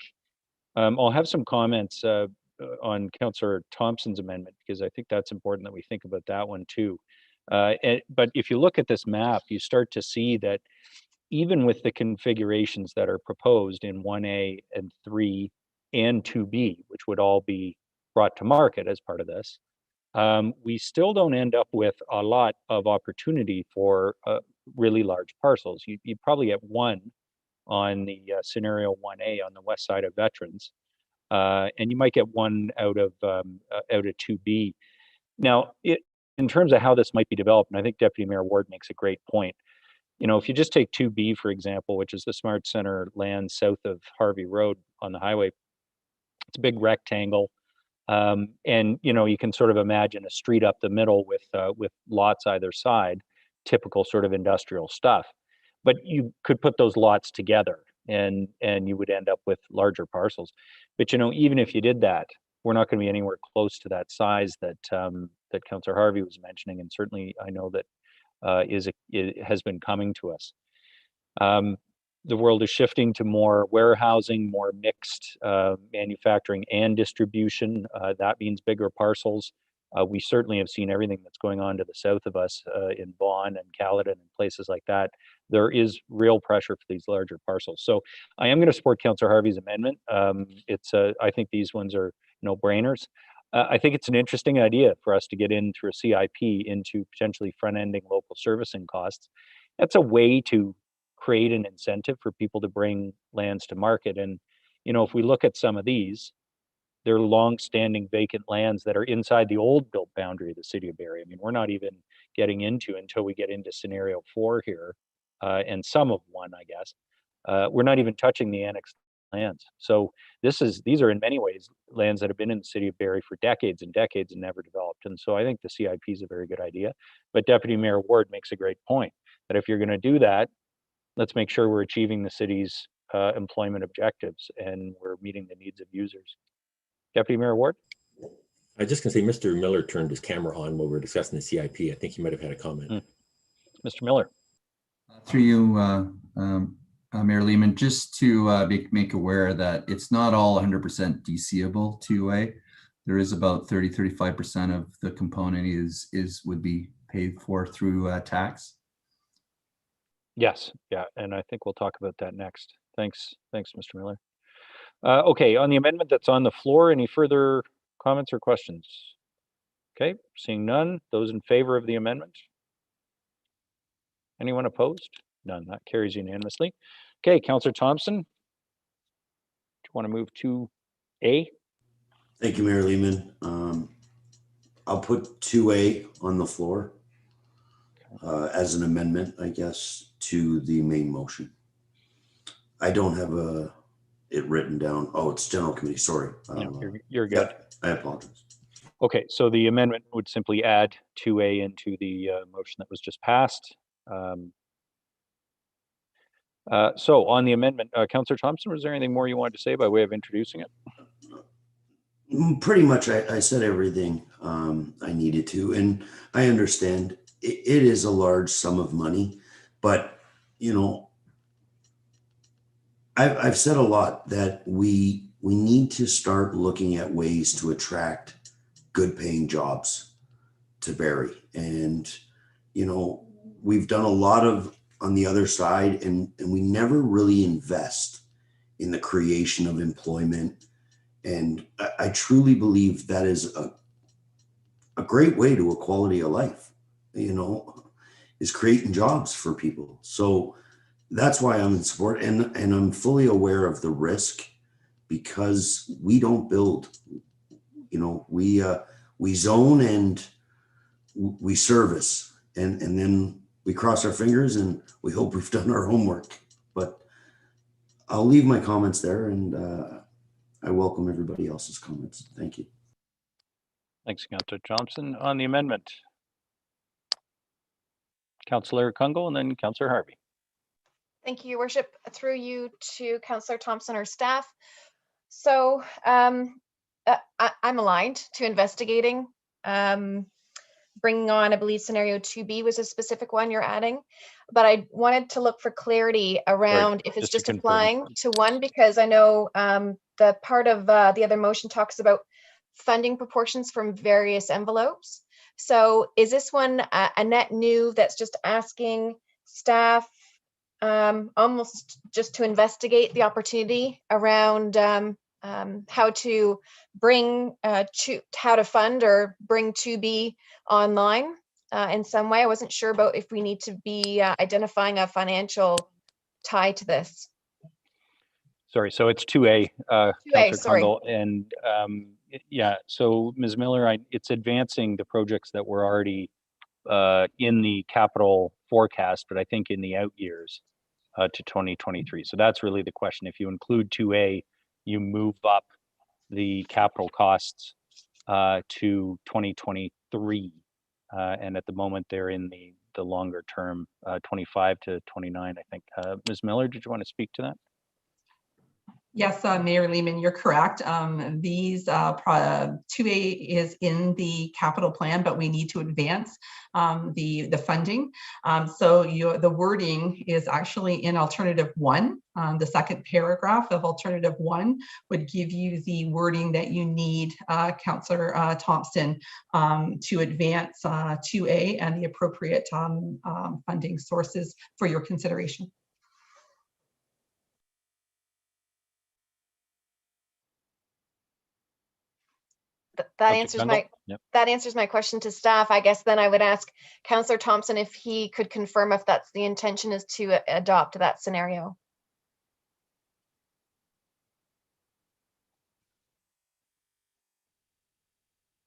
I'll have some comments on Councillor Thompson's amendment, because I think that's important that we think about that one too. But if you look at this map, you start to see that even with the configurations that are proposed in 1A and 3 and 2B, which would all be brought to market as part of this, we still don't end up with a lot of opportunity for really large parcels. You probably get one on the scenario 1A on the west side of Veterans, and you might get one out of 2B. Now, in terms of how this might be developed, and I think Deputy Mayor Ward makes a great point. You know, if you just take 2B, for example, which is the Smart Center land south of Harvey Road on the highway, it's a big rectangle. And, you know, you can sort of imagine a street up the middle with lots either side, typical sort of industrial stuff. But you could put those lots together and you would end up with larger parcels. But, you know, even if you did that, we're not going to be anywhere close to that size that that Councillor Harvey was mentioning. And certainly I know that it has been coming to us. The world is shifting to more warehousing, more mixed manufacturing and distribution. That means bigger parcels. We certainly have seen everything that's going on to the south of us in Vaughan and Caledon and places like that. There is real pressure for these larger parcels. So I am going to support Councillor Harvey's amendment. I think these ones are no-brainers. I think it's an interesting idea for us to get in through a CIP into potentially front-ending local servicing costs. That's a way to create an incentive for people to bring lands to market. And, you know, if we look at some of these, they're long-standing vacant lands that are inside the old built boundary of the City of Barrie. I mean, we're not even getting into until we get into scenario 4 here, and some of 1, I guess. We're not even touching the annexed lands. So these are in many ways lands that have been in the City of Barrie for decades and decades and never developed. And so I think the CIP is a very good idea. But Deputy Mayor Ward makes a great point that if you're going to do that, let's make sure we're achieving the city's employment objectives and we're meeting the needs of users. Deputy Mayor Ward? I was just going to say, Mr. Miller turned his camera on while we were discussing the CIP. I think he might have had a comment. Mr. Miller. Through you, Mayor Lehman, just to make aware that it's not all 100% DCable two-way. There is about 35% of the component would be paid for through tax. Yes, yeah, and I think we'll talk about that next. Thanks, Mr. Miller. Okay, on the amendment that's on the floor, any further comments or questions? Okay, seeing none. Those in favor of the amendment? Anyone opposed? None. That carries unanimously. Okay, Councillor Thompson, do you want to move to A? Thank you, Mayor Lehman. I'll put 2A on the floor as an amendment, I guess, to the main motion. I don't have it written down. Oh, it's General Committee, sorry. You're good. Yeah, I apologize. Okay, so the amendment would simply add 2A into the motion that was just passed. So on the amendment, Councillor Thompson, was there anything more you wanted to say by way of introducing it? Pretty much, I said everything I needed to, and I understand it is a large sum of money, but you know, I've said a lot that we need to start looking at ways to attract good paying jobs to Barrie. And, you know, we've done a lot of on the other side and we never really invest in the creation of employment. And I truly believe that is a great way to a quality of life, you know, is creating jobs for people. So that's why I'm in support, and I'm fully aware of the risk because we don't build, you know, we zone and we service and then we cross our fingers and we hope we've done our homework. But I'll leave my comments there, and I welcome everybody else's comments. Thank you. Thanks, Councillor Thompson. On the amendment, Councillor Kungl and then Councillor Harvey. Thank you, Your Worship. Through you to Councillor Thompson or staff. So I'm aligned to investigating. Bringing on, I believe scenario 2B was a specific one you're adding, but I wanted to look for clarity around if it's just applying to one, because I know the part of the other motion talks about funding proportions from various envelopes. So is this one a net new that's just asking staff almost just to investigate the opportunity around how to bring how to fund or bring 2B online in some way? I wasn't sure about if we need to be identifying a financial tie to this. Sorry, so it's 2A, 2A, Councillor sorry. Kungl, and yeah, so Ms. Miller, it's advancing the projects that were already in the capital forecast, but I think in the out years to 2023. So that's really the question. If you include 2A, you move up the capital costs to 2023, and at the moment they're in the longer term, 25 to 29, I think. Ms. Miller, did you want to speak to that? Yes, Mayor Lehman, you're correct. These 2A is in the capital plan, but we need to advance the funding. So the wording is actually in alternative 1. The second paragraph of alternative 1 would give you the wording that you need, Councillor Thompson, to advance 2A and the appropriate funding sources for your consideration. That answers my question to staff. I guess then I would ask Councillor Thompson if he could confirm if that's the intention is to adopt that scenario.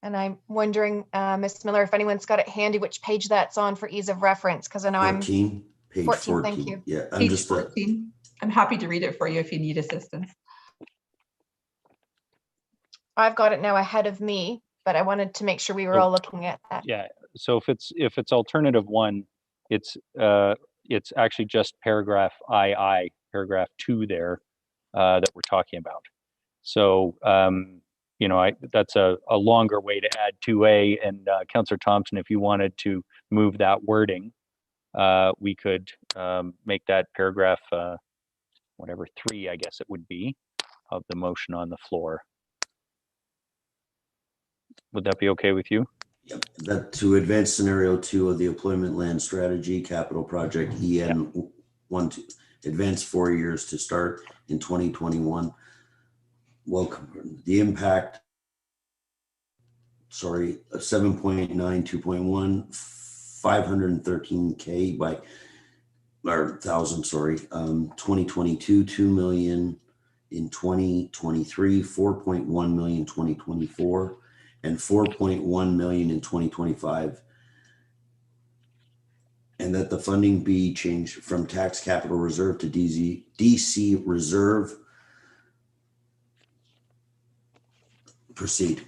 And I'm wondering, Ms. Miller, if anyone's got it handy, which page that's on for ease of reference, because I know 14, page 14. Thank you. Yeah, I'm Page just 14. I'm happy to read it for you if you need assistance. I've got it now ahead of me, but I wanted to make sure we were all looking at that. Yeah, so if it's alternative 1, it's actually just paragraph II, paragraph 2 there that we're talking about. So you know, that's a longer way to add 2A, and Councillor Thompson, if you wanted to move that wording, we could make that paragraph whatever 3, I guess it would be, of the motion on the floor. Would that be okay with you? Yep. That to advance scenario 2 of the employment land strategy capital project EN 1 to advance 4 years to start in 2021. Welcome the impact. Sorry, 7.9, 2.1, 513K by or thousand. Sorry, 2022, 2 million in 2023, 4.1 million 2024. And 4.1 million in 2025, and that the funding be changed from tax capital reserve to DC reserve. Proceed.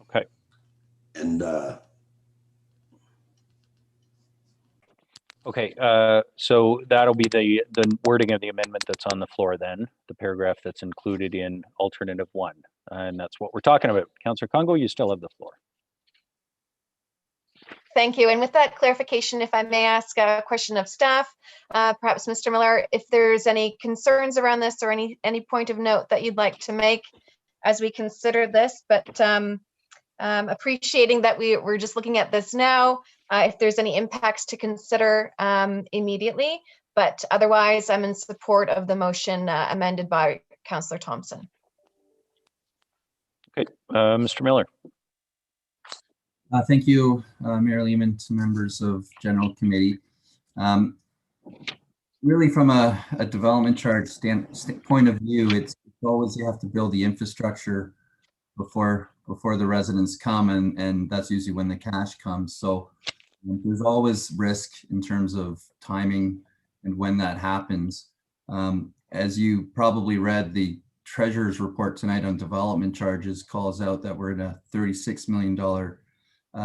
Okay. And okay, so that'll be the wording of the amendment that's on the floor then, the paragraph that's included in alternative 1. And that's what we're talking about. Councillor Kungl, you still have the floor. Thank you. And with that clarification, if I may ask a question of staff, perhaps Mr. Miller, if there's any concerns around this or any point of note that you'd like to make as we consider this, but appreciating that we're just looking at this now, if there's any impacts to consider immediately, but otherwise I'm in support of the motion amended by Councillor Thompson. Okay, Mr. Miller. Thank you, Mayor Lehman, to members of General Committee. Really, from a development charge point of view, it's always you have to build the infrastructure before the residents come, and that's usually when the cash comes. So there's always risk in terms of timing and when that happens. As you probably read, the Treasurer's report tonight on development charges calls out that we're in a $36 million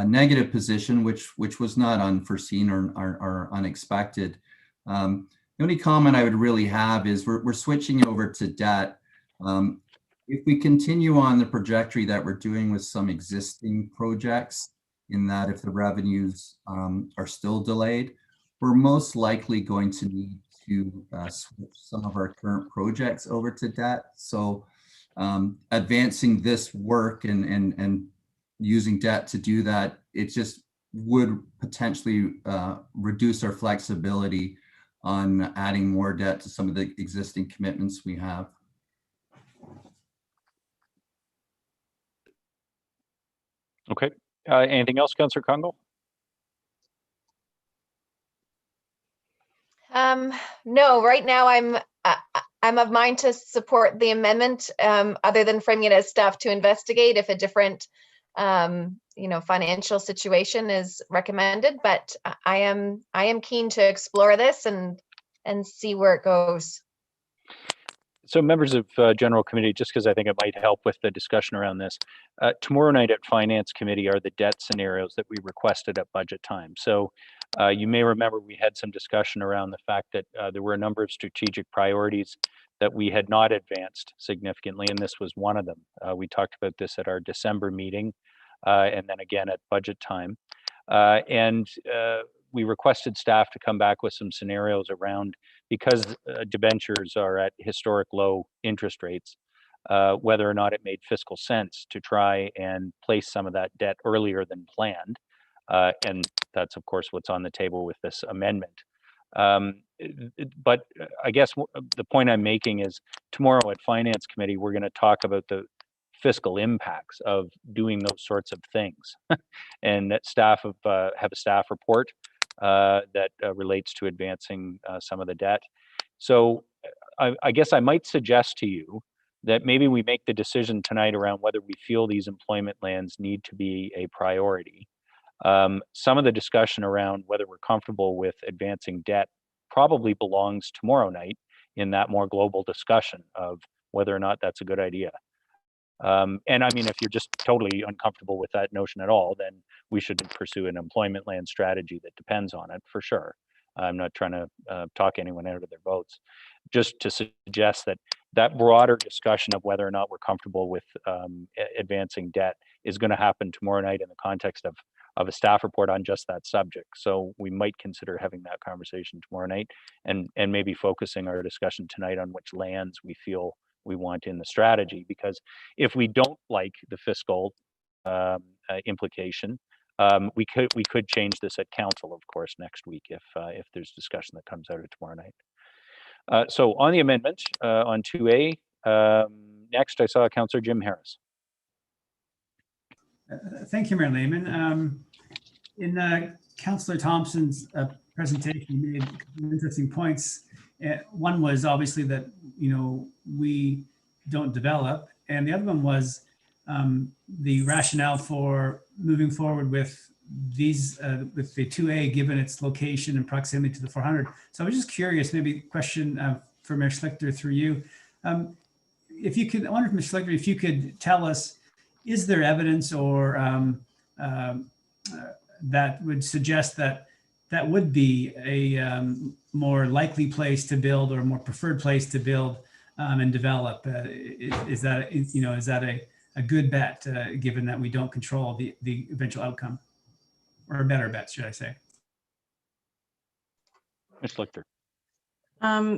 negative position, which was not unforeseen or unexpected. The only comment I would really have is we're switching over to debt. If we continue on the trajectory that we're doing with some existing projects, in that if the revenues are still delayed, we're most likely going to need to switch some of our current projects over to debt. So advancing this work and using debt to do that, it just would potentially reduce our flexibility on adding more debt to some of the existing commitments we have. Okay. Anything else, Councillor Congo? No, right now I'm of mind to support the amendment, other than framing it as staff to investigate if a different financial situation is recommended. But I am keen to explore this and see where it goes. So members of General Committee, just because I think it might help with the discussion around this, tomorrow night at Finance Committee are the debt scenarios that we requested at budget time. So you may remember we had some discussion around the fact that there were a number of strategic priorities that we had not advanced significantly, and this was one of them. We talked about this at our December meeting, and then again at budget time. We requested staff to come back with some scenarios around, because debentures are at historic low interest rates, whether or not it made fiscal sense to try and place some of that debt earlier than planned. And that's, of course, what's on the table with this amendment. But I guess the point I'm making is tomorrow at Finance Committee, we're going to talk about the fiscal impacts of doing those sorts of things. And that staff have a staff report that relates to advancing some of the debt. So I guess I might suggest to you that maybe we make the decision tonight around whether we feel these employment lands need to be a priority. Some of the discussion around whether we're comfortable with advancing debt probably belongs tomorrow night in that more global discussion of whether or not that's a good idea. And I mean, if you're just totally uncomfortable with that notion at all, then we should pursue an employment land strategy that depends on it, for sure. I'm not trying to talk anyone out of their votes. Just to suggest that that broader discussion of whether or not we're comfortable with advancing debt is going to happen tomorrow night in the context of a staff report on just that subject. So we might consider having that conversation tomorrow night and maybe focusing our discussion tonight on which lands we feel we want in the strategy. Because if we don't like the fiscal implication, we could change this at council, of course, next week if there's discussion that comes out of tomorrow night. So on the amendment on 2A, next I saw Councillor Jim Harris. Thank you, Mayor Lehman. In Councillor Thompson's presentation, he made interesting points. One was obviously that we don't develop, and the other one was the rationale for moving forward with these with the 2A, given its location and proximity to the 400. So I was just curious, maybe a question for Mayor Schlichter through you. If you could, I wonder if Ms. Schlichter, if you could tell us, is there evidence or that would suggest that that would be a more likely place to build or a more preferred place to build and develop? Is that a good bet, given that we don't control the eventual outcome, or a better bet, should I say? Ms. Schlichter.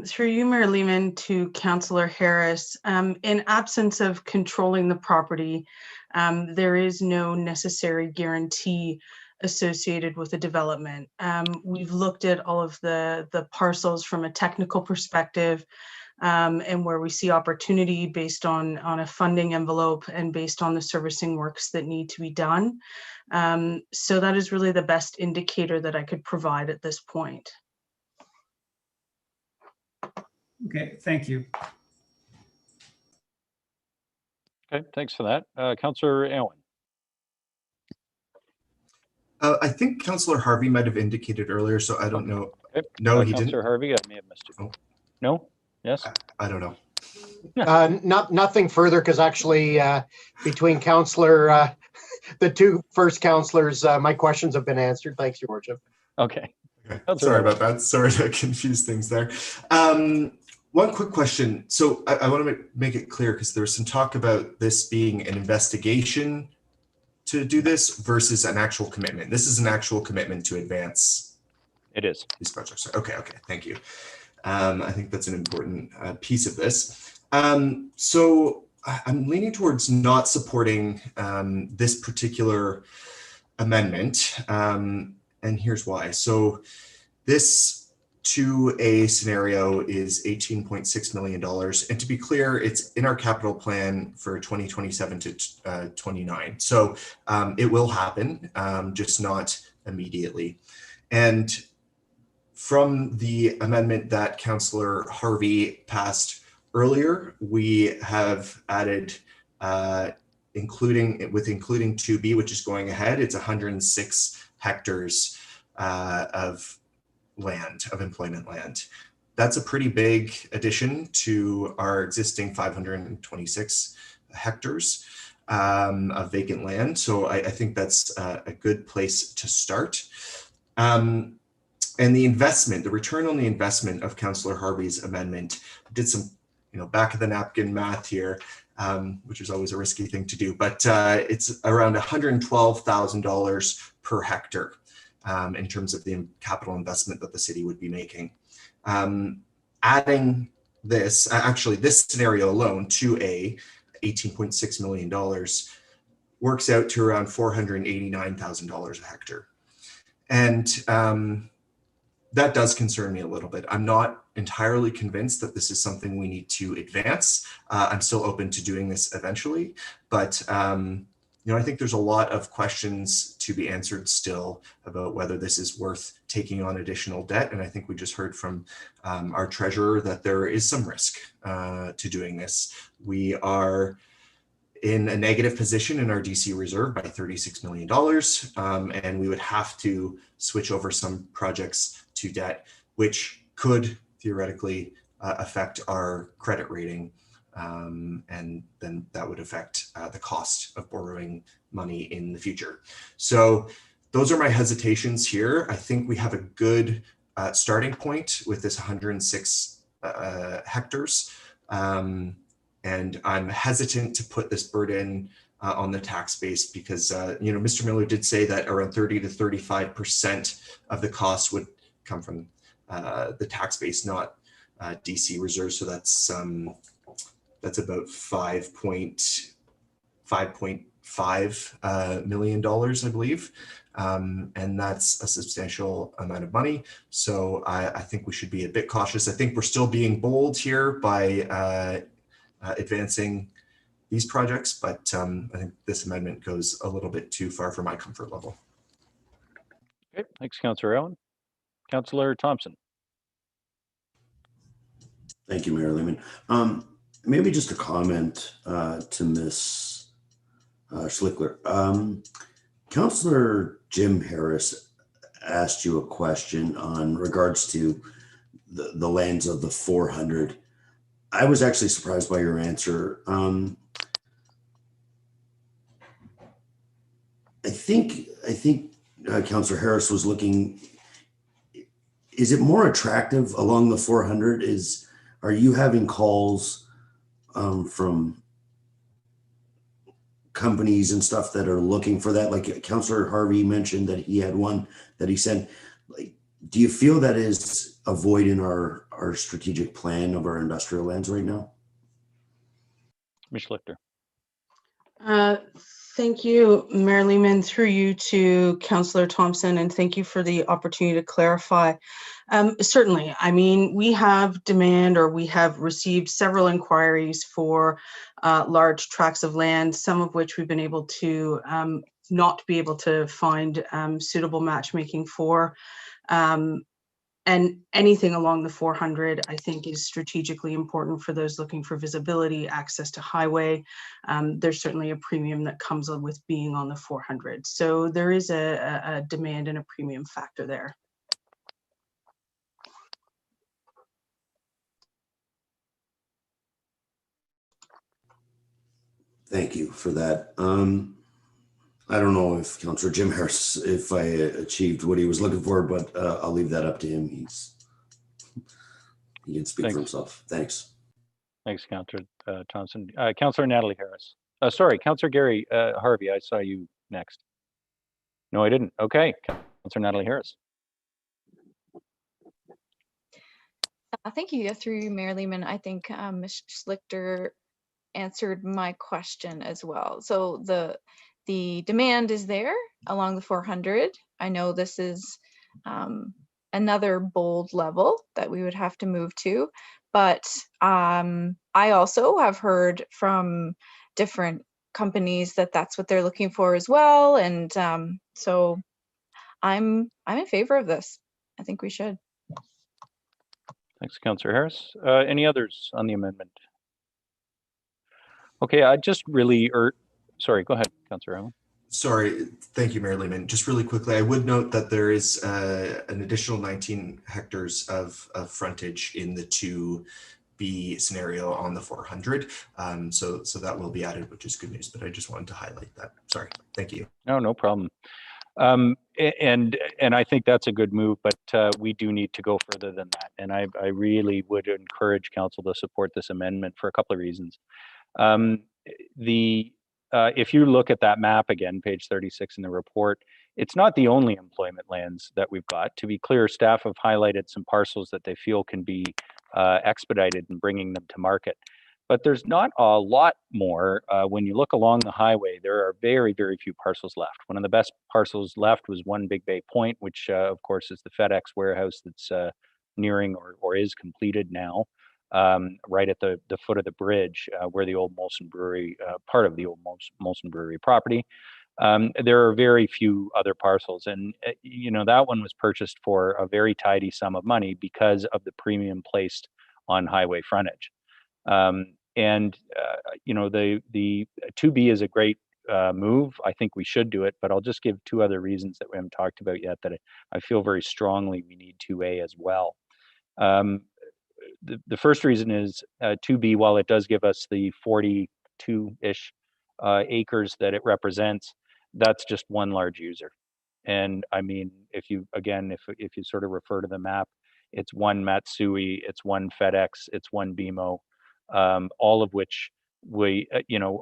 Through you, Mayor Lehman, to Councillor Harris, in absence of controlling the property, there is no necessary guarantee associated with the development. We've looked at all of the parcels from a technical perspective, and where we see opportunity based on a funding envelope and based on the servicing works that need to be done. So that is really the best indicator that I could provide at this point. Okay, thank you. Okay, thanks for that. Councillor Allen. I think Councillor Harvey might have indicated earlier, so I don't know. Okay. No, he Councillor didn't. Harvey, I may have missed it. Oh. No? Yes? I don't know. Nothing further, because actually between Councillor, the two first councillors, my questions have been answered. Thanks, Your Worship. Okay. Sorry about that. Sorry to confuse things there. One quick question. So I want to make it clear, because there was some talk about this being an investigation to do this versus an actual commitment. This is an actual commitment to advance. It is. These projects. Okay, thank you. I think that's an important piece of this. So I'm leaning towards not supporting this particular amendment, and here's why. So this 2A scenario is $18.6 million. And to be clear, it's in our capital plan for 2027 to 29. So it will happen, just not immediately. And from the amendment that Councillor Harvey passed earlier, we have added, including 2B, which is going ahead, it's 106 hectares of land, of employment land. That's a pretty big addition to our existing 526 hectares of vacant land. So I think that's a good place to start. And the investment, the return on the investment of Councillor Harvey's amendment, did some, back of the napkin math here, which is always a risky thing to do, but it's around $112,000 per hectare. In terms of the capital investment that the city would be making. Adding this, actually this scenario alone, 2A, $18.6 million, works out to around $489,000 a hectare. And that does concern me a little bit. I'm not entirely convinced that this is something we need to advance. I'm still open to doing this eventually, but I think there's a lot of questions to be answered still about whether this is worth taking on additional debt. And I think we just heard from our treasurer that there is some risk to doing this. We are in a negative position in our DC reserve by $36 million. And we would have to switch over some projects to debt, which could theoretically affect our credit rating. And then that would affect the cost of borrowing money in the future. So those are my hesitations here. I think we have a good starting point with this 106 hectares. And I'm hesitant to put this burden on the tax base because, Mr. Miller did say that around 30 to 35% of the cost would come from the tax base, not DC reserves. So that's about $5.5 million, I believe. And that's a substantial amount of money. So I think we should be a bit cautious. I think we're still being bold here by advancing these projects, but I think this amendment goes a little bit too far for my comfort level. Okay, thanks, Councillor Allen. Councillor Thompson. Thank you, Mayor Lehman. Maybe just a comment to Ms. Schlickler. Councillor Jim Harris asked you a question on regards to the lands of the 400. I was actually surprised by your answer. I think Councillor Harris was looking, is it more attractive along the 400? Are you having calls from companies and stuff that are looking for that? Like Councillor Harvey mentioned that he had one that he sent. Like, do you feel that is a void in our strategic plan of our industrial lands right now? Ms. Schlichter. Thank you, Mayor Lehman, through you to Councillor Thompson, and thank you for the opportunity to clarify. Certainly, I mean, we have demand, or we have received several inquiries for large tracts of land, some of which we've been able to not be able to find suitable matchmaking for. And anything along the 400, I think, is strategically important for those looking for visibility, access to highway. There's certainly a premium that comes with being on the 400. So there is a demand and a premium factor there. Thank you for that. I don't know if Councillor Jim Harris, if I achieved what he was looking for, but I'll leave that up to him. He can speak for himself. Thanks. Thanks, Councillor Thompson. Councillor Natalie Harris. Sorry, Councillor Gary Harvey, I saw you next. No, I didn't. Okay, Councillor Natalie Harris. Thank you. Through Mayor Lehman, I think Ms. Schlichter answered my question as well. So the demand is there along the 400. I know this is another bold level that we would have to move to, but I also have heard from different companies that that's what they're looking for as well, and so I'm in favor of this. I think we should. Thanks, Councillor Harris. Any others on the amendment? Okay, I just really, sorry, go ahead, Councillor Allen. Sorry, thank you, Mayor Lehman. Just really quickly, I would note that there is an additional 19 hectares of frontage in the 2B scenario on the 400. So that will be added, which is good news, but I just wanted to highlight that. Sorry, thank you. No problem. And I think that's a good move, but we do need to go further than that. And I really would encourage council to support this amendment for a couple of reasons. If you look at that map again, page 36 in the report, it's not the only employment lands that we've got. To be clear, staff have highlighted some parcels that they feel can be expedited in bringing them to market. But there's not a lot more. When you look along the highway, there are very, very few parcels left. One of the best parcels left was One Big Bay Point, which of course is the FedEx warehouse that's nearing or is completed now, right at the foot of the bridge where the old Molson Brewery, part of the old Molson Brewery property. There are very few other parcels, and that one was purchased for a very tidy sum of money because of the premium placed on highway frontage. The 2B is a great move. I think we should do it, but I'll just give two other reasons that we haven't talked about yet that I feel very strongly we need 2A as well. The first reason is 2B, while it does give us the 42-ish acres that it represents, that's just one large user. And I mean, if you sort of refer to the map, it's one Matsui, it's one FedEx, it's one BMO. All of which we,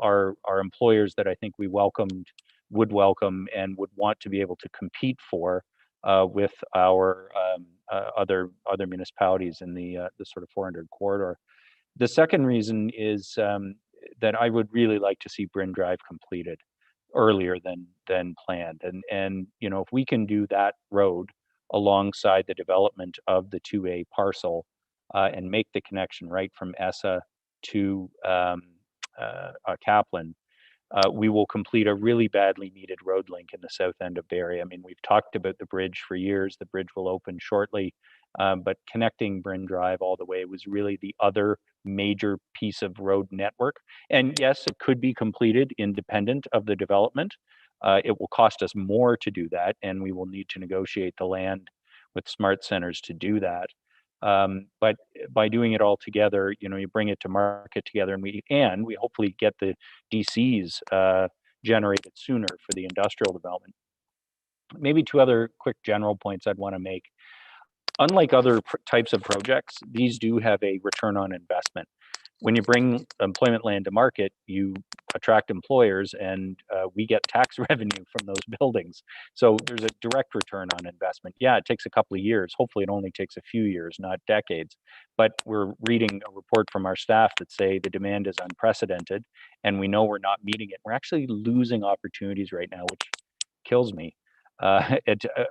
are employers that I think we would welcome and would want to be able to compete for with our other municipalities in the sort of 400 corridor. The second reason is that I would really like to see Bryn Drive completed earlier than planned, and if we can do that road alongside the development of the 2A parcel and make the connection right from ESSA to Kaplan, we will complete a really badly needed road link in the south end of Barrie. I mean, we've talked about the bridge for years. The bridge will open shortly, but connecting Bryn Drive all the way was really the other major piece of road network. And yes, it could be completed independent of the development. It will cost us more to do that, and we will need to negotiate the land with Smart Centers to do that. But by doing it all together, you bring it to market together, and we hopefully get the DCs generated sooner for the industrial development. Maybe two other quick general points I'd want to make. Unlike other types of projects, these do have a return on investment. When you bring employment land to market, you attract employers, and we get tax revenue from those buildings. So there's a direct return on investment. Yeah, it takes a couple of years. Hopefully it only takes a few years, not decades. But we're reading a report from our staff that say the demand is unprecedented, and we know we're not meeting it. We're actually losing opportunities right now, which kills me.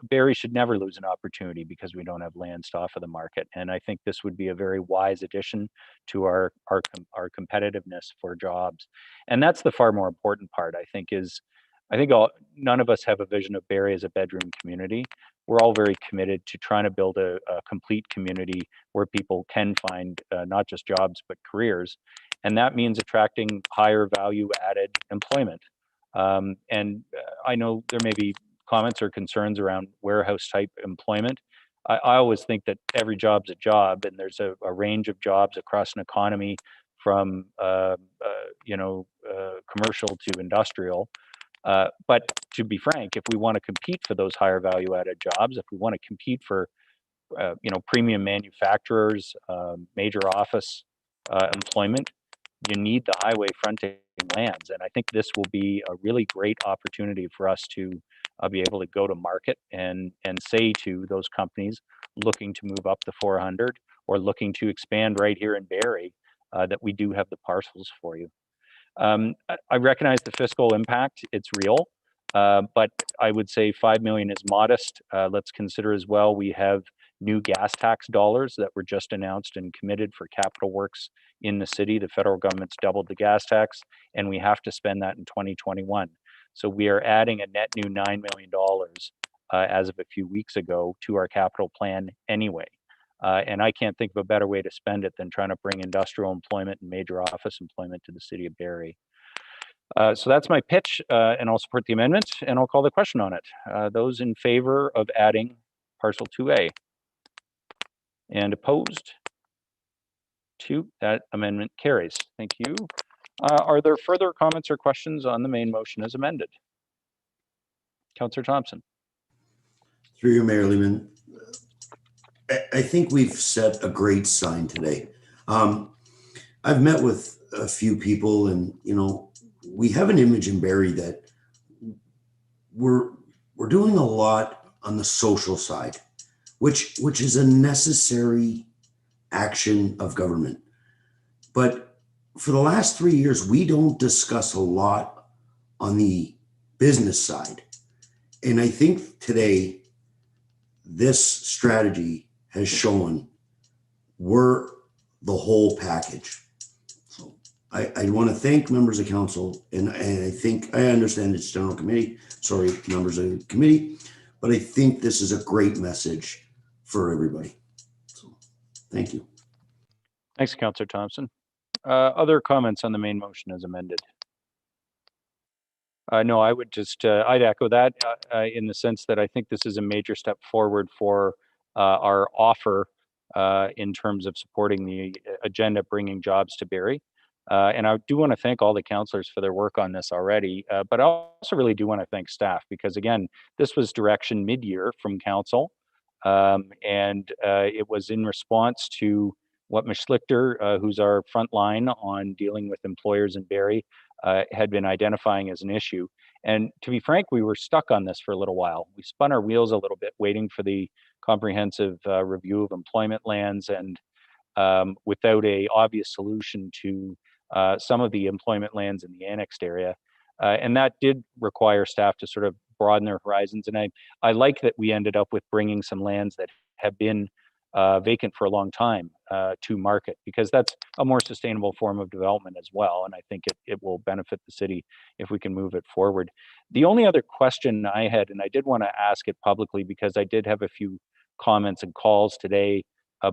Barrie should never lose an opportunity because we don't have land to offer the market, and I think this would be a very wise addition to our competitiveness for jobs. And that's the far more important part. None of us have a vision of Barrie as a bedroom community. We're all very committed to trying to build a complete community where people can find not just jobs but careers, and that means attracting higher value added employment. I know there may be comments or concerns around warehouse type employment. I always think that every job's a job, and there's a range of jobs across an economy from commercial to industrial. But to be frank, if we want to compete for those higher value added jobs, if we want to compete for premium manufacturers, major office employment, you need the highway fronting lands. And I think this will be a really great opportunity for us to be able to go to market and say to those companies looking to move up the 400 or looking to expand right here in Barrie that we do have the parcels for you. I recognize the fiscal impact, it's real, but I would say 5 million is modest. Let's consider as well, we have new gas tax dollars that were just announced and committed for capital works in the city. The federal government's doubled the gas tax, and we have to spend that in 2021. So we are adding a net new $9 million as of a few weeks ago to our capital plan anyway. And I can't think of a better way to spend it than trying to bring industrial employment and major office employment to the city of Barrie. So that's my pitch, and I'll support the amendment, and I'll call the question on it. Those in favor of adding parcel 2A? And opposed? 2. That amendment carries. Thank you. Are there further comments or questions on the main motion as amended? Councillor Thompson. Through you, Mayor Lehman. I think we've set a great sign today. I've met with a few people, and we have an image in Barrie that we're doing a lot on the social side, which is a necessary action of government. But for the last 3 years, we don't discuss a lot on the business side. And I think today, this strategy has shown we're the whole package. So I want to thank members of council, and I understand it's general committee, sorry, members of the committee, but I think this is a great message for everybody. So thank you. Thanks, Councillor Thompson. Other comments on the main motion as amended? No, I would just, I'd echo that in the sense that I think this is a major step forward for our offer in terms of supporting the agenda, bringing jobs to Barrie. And I do want to thank all the councillors for their work on this already, but I also really do want to thank staff, because again, this was direction mid-year from council, and it was in response to what Ms. Schlichter, who's our front line on dealing with employers in Barrie, had been identifying as an issue. And to be frank, we were stuck on this for a little while. We spun our wheels a little bit waiting for the comprehensive review of employment lands, and without a obvious solution to some of the employment lands in the annexed area. And that did require staff to sort of broaden their horizons. And I like that we ended up with bringing some lands that have been vacant for a long time to market, because that's a more sustainable form of development as well. And I think it will benefit the city if we can move it forward. The only other question I had, and I did want to ask it publicly because I did have a few comments and calls today,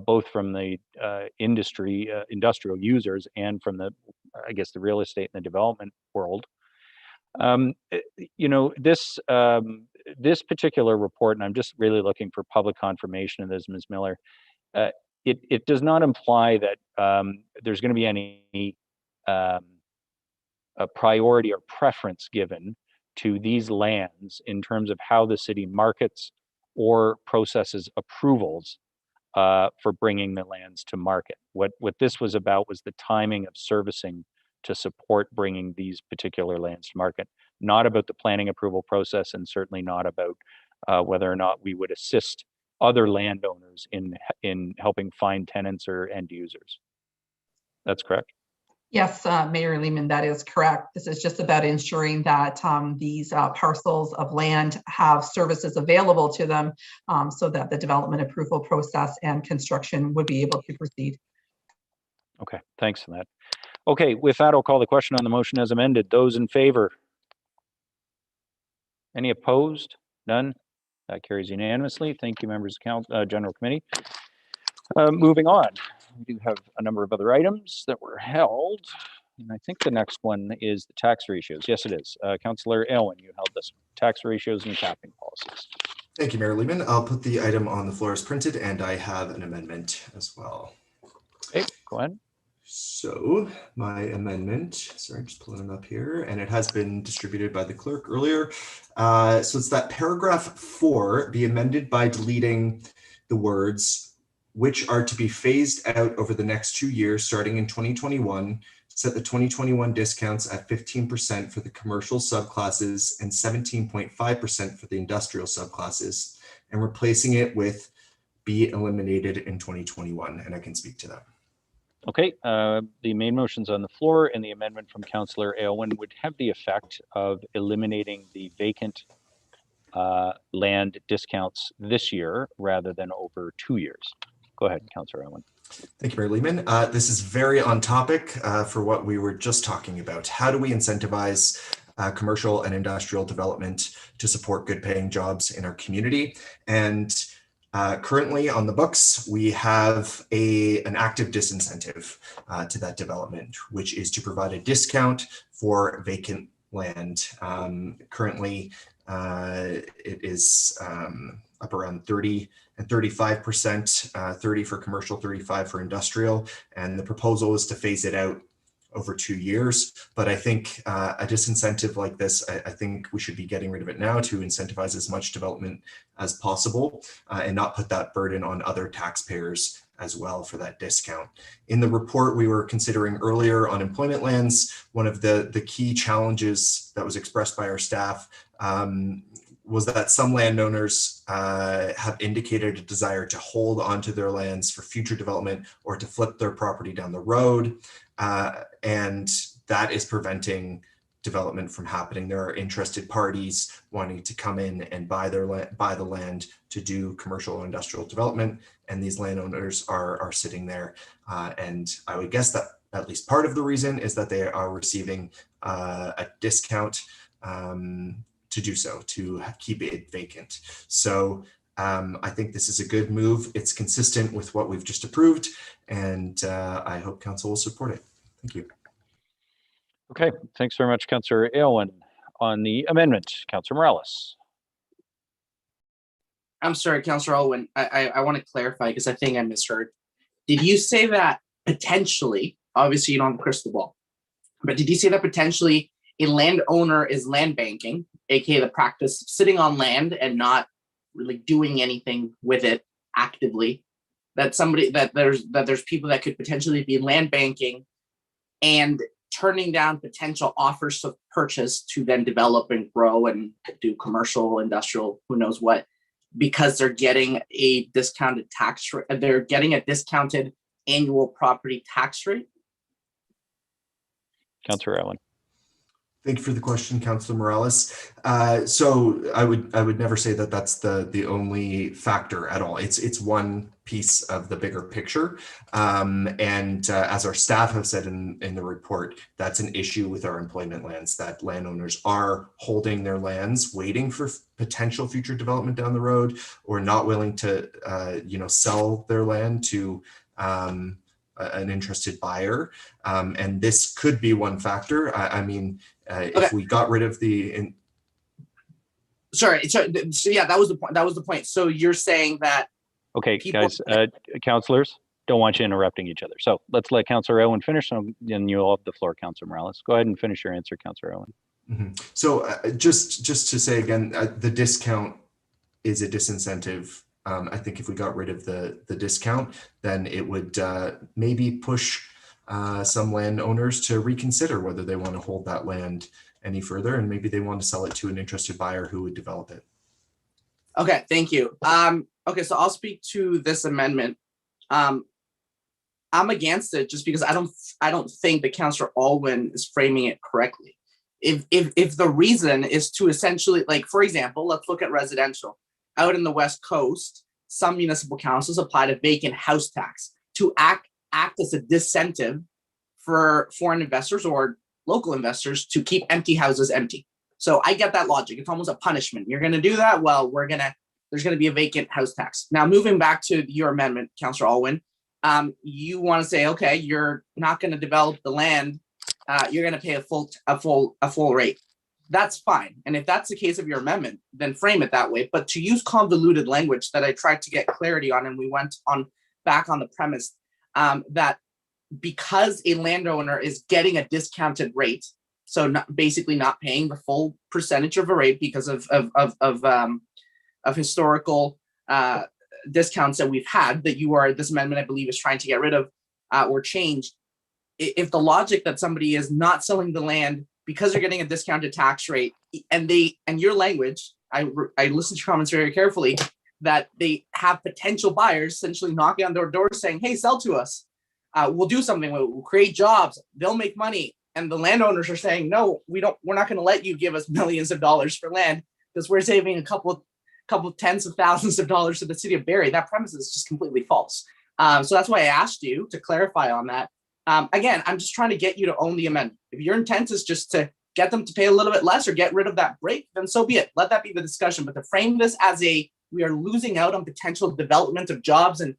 both from the industrial users and from the, I guess, the real estate and the development world. This particular report, and I'm just really looking for public confirmation of this, Ms. Miller, it does not imply that there's going to be any a priority or preference given to these lands in terms of how the city markets or processes approvals for bringing the lands to market. What this was about was the timing of servicing to support bringing these particular lands to market, not about the planning approval process, and certainly not about whether or not we would assist other landowners in helping find tenants or end users. That's correct? Yes, Mayor Lehman, that is correct. This is just about ensuring that these parcels of land have services available to them so that the development approval process and construction would be able to proceed. Okay, thanks for that. Okay, with that, I'll call the question on the motion as amended. Those in favor? Any opposed? None? That carries unanimously. Thank you, members of General Committee. Moving on, we do have a number of other items that were held. And I think the next one is the tax ratios. Yes, it is. Councillor Aylwin, you held this one. Tax ratios and capping policies. Thank you, Mayor Lehman. I'll put the item on the floor as printed, and I have an amendment as well. Okay, go ahead. So my amendment, sorry, just pulling it up here, and it has been distributed by the clerk earlier. So it's that paragraph 4 be amended by deleting the words "which are to be phased out over the next 2 years starting in 2021, set the 2021 discounts at 15% for the commercial subclasses and 17.5% for the industrial subclasses," and replacing it with "be eliminated in 2021." And I can speak to that. Okay, the main motion's on the floor, and the amendment from Councillor Aylwin would have the effect of eliminating the vacant land discounts this year rather than over 2 years. Go ahead, Councillor Aylwin. Thank you, Mayor Lehman. This is very on topic for what we were just talking about. How do we incentivize commercial and industrial development to support good paying jobs in our community? And currently on the books, we have an active disincentive to that development, which is to provide a discount for vacant land. Currently, it is up around 30 and 35%, 30 for commercial, 35 for industrial. And the proposal is to phase it out over 2 years. But I think a disincentive like this, I think we should be getting rid of it now to incentivize as much development as possible and not put that burden on other taxpayers as well for that discount. In the report we were considering earlier on employment lands, one of the key challenges that was expressed by our staff was that some landowners have indicated a desire to hold onto their lands for future development or to flip their property down the road. And that is preventing development from happening. There are interested parties wanting to come in and buy the land to do commercial and industrial development, and these landowners are sitting there. And I would guess that at least part of the reason is that they are receiving a discount to do so, to keep it vacant. So I think this is a good move. It's consistent with what we've just approved, and I hope council will support it. Thank you. Okay, thanks very much, Councillor Aylwin. On the amendment, Councillor Morales. I'm sorry, Councillor Aylwin. I want to clarify because I think I misheard. Did you say that potentially, obviously you don't have a crystal ball, but did you say that potentially a landowner is land banking, aka the practice of sitting on land and not really doing anything with it actively? That there's people that could potentially be land banking and turning down potential offers of purchase to then develop and grow and do commercial, industrial, who knows what, because they're getting a discounted tax rate. They're getting a discounted annual property tax rate. Councillor Aylwin. Thank you for the question, Councillor Morales. So I would never say that that's the only factor at all. It's one piece of the bigger picture. And as our staff have said in the report, that's an issue with our employment lands, that landowners are holding their lands, waiting for potential future development down the road, or not willing to sell their land to an interested buyer. And this could be one factor. If we got rid of the So yeah, that was the point. So you're saying that okay, guys, councillors, don't want you interrupting each other. So let's let Councillor Aylwin finish, and then you'll have the floor, Councillor Morales. Go ahead and finish your answer, Councillor Aylwin. Mm-hmm. So just to say again, the discount is a disincentive. I think if we got rid of the discount, then it would maybe push some landowners to reconsider whether they want to hold that land any further, and maybe they want to sell it to an interested buyer who would develop it. Okay, thank you. Okay, so I'll speak to this amendment. I'm against it just because I don't think that Councillor Aylwin is framing it correctly. If the reason is to essentially, like, for example, let's look at residential. Out in the West Coast, some municipal councils applied a vacant house tax to act as a disincentive for foreign investors or local investors to keep empty houses empty. So I get that logic. It's almost a punishment. You're going to do that? Well, there's going to be a vacant house tax. Now, moving back to your amendment, Councillor Aylwin, you want to say, okay, you're not going to develop the land. You're going to pay a full rate. That's fine. And if that's the case of your amendment, then frame it that way. But to use convoluted language that I tried to get clarity on, and we went back on the premise that because a landowner is getting a discounted rate, so basically not paying the full percentage of a rate because of historical discounts that we've had, that this amendment, I believe, is trying to get rid of or change. If the logic that somebody is not selling the land because they're getting a discounted tax rate, and your language, I listened to your comments very carefully, that they have potential buyers essentially knocking on their door saying, hey, sell to us. we'll do something, we'll create jobs, they'll make money. And the landowners are saying, no, we're not going to let you give us millions of dollars for land because we're saving a couple tens of thousands of dollars to the city of Barrie. That premise is just completely false. So that's why I asked you to clarify on that. Again, I'm just trying to get you to own the amendment. If your intent is just to get them to pay a little bit less or get rid of that break, then so be it. Let that be the discussion. But to frame this as we are losing out on potential development of jobs and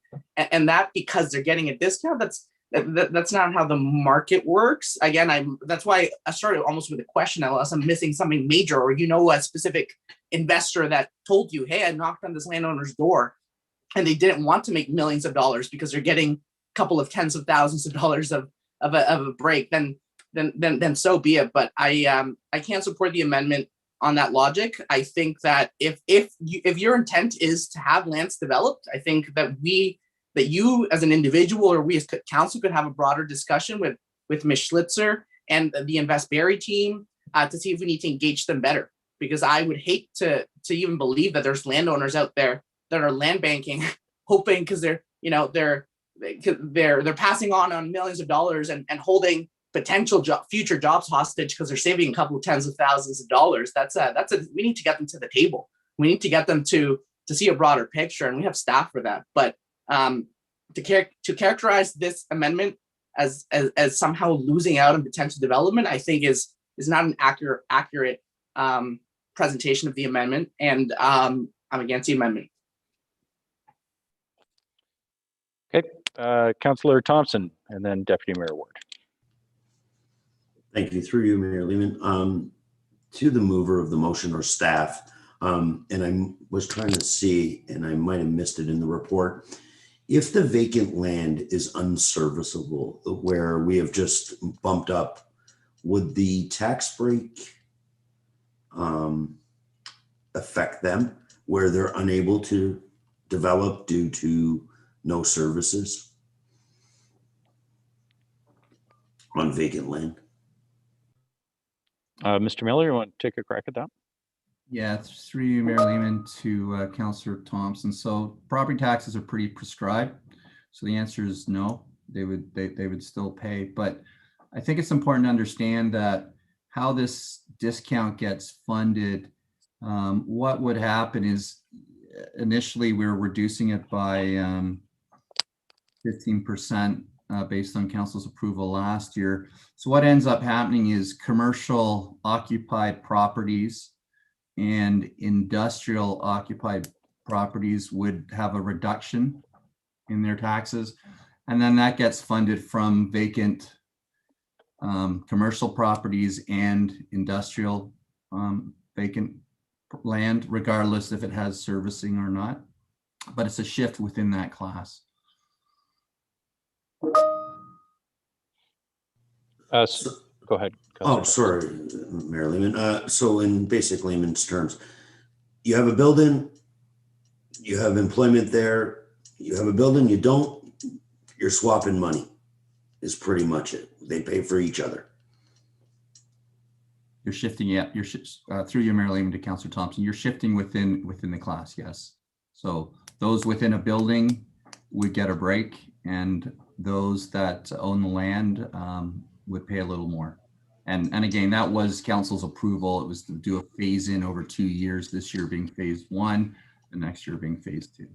that because they're getting a discount, that's not how the market works. Again, that's why I started almost with a question, unless I'm missing something major, or a specific investor that told you, hey, I knocked on this landowner's door and they didn't want to make millions of dollars because they're getting a couple of tens of thousands of dollars of a break, then so be it. But I can't support the amendment on that logic. I think that if your intent is to have lands developed, I think that you as an individual or we as council could have a broader discussion with Ms. Schlitzer and the Invest Barrie team to see if we need to engage them better. Because I would hate to even believe that there's landowners out there that are land banking, hoping because they're passing on millions of dollars and holding potential future jobs hostage because they're saving a couple of tens of thousands of dollars. We need to get them to the table. We need to get them to see a broader picture, and we have staff for that. But to characterize this amendment as somehow losing out on potential development, I think is not an accurate presentation of the amendment, and I'm against the amendment. Okay, Councillor Thompson, and then Deputy Mayor Ward. Thank you. Through you, Mayor Lehman. To the mover of the motion or staff, and I was trying to see, and I might have missed it in the report, if the vacant land is unserviceable, where we have just bumped up, would the tax break affect them where they're unable to develop due to no services on vacant land? Mr. Miller, you want to take a crack at that? Yeah, through you, Mayor Lehman, to Councillor Thompson. So property taxes are pretty prescribed. So the answer is no, they would still pay. But I think it's important to understand that how this discount gets funded. What would happen is initially we're reducing it by 15% based on council's approval last year. So what ends up happening is commercial occupied properties and industrial occupied properties would have a reduction in their taxes. And then that gets funded from vacant commercial properties and industrial vacant land, regardless if it has servicing or not. But it's a shift within that class. Go ahead. Oh, sorry, Mayor Lehman. So in basic layman's terms, you have a building, you have employment there, you have a building, you don't, you're swapping money is pretty much it. They pay for each other. You're shifting, yeah, you're through your Mayor Lehman to Councillor Thompson, you're shifting within the class, yes. So those within a building would get a break, and those that own the land would pay a little more. And again, that was council's approval. It was to do a phase in over 2 years, this year being phase 1, the next year being phase 2.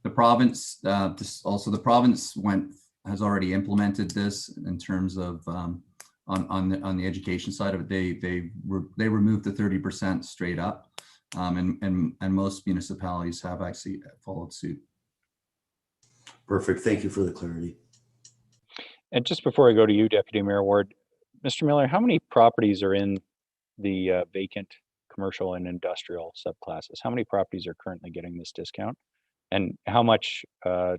The province, the province has already implemented this in terms of on the education side of it. They removed the 30% straight up, and most municipalities have actually followed suit. Perfect. Thank you for the clarity. And just before I go to you, Deputy Mayor Ward, Mr. Miller, how many properties are in the vacant commercial and industrial subclasses? How many properties are currently getting this discount? And how much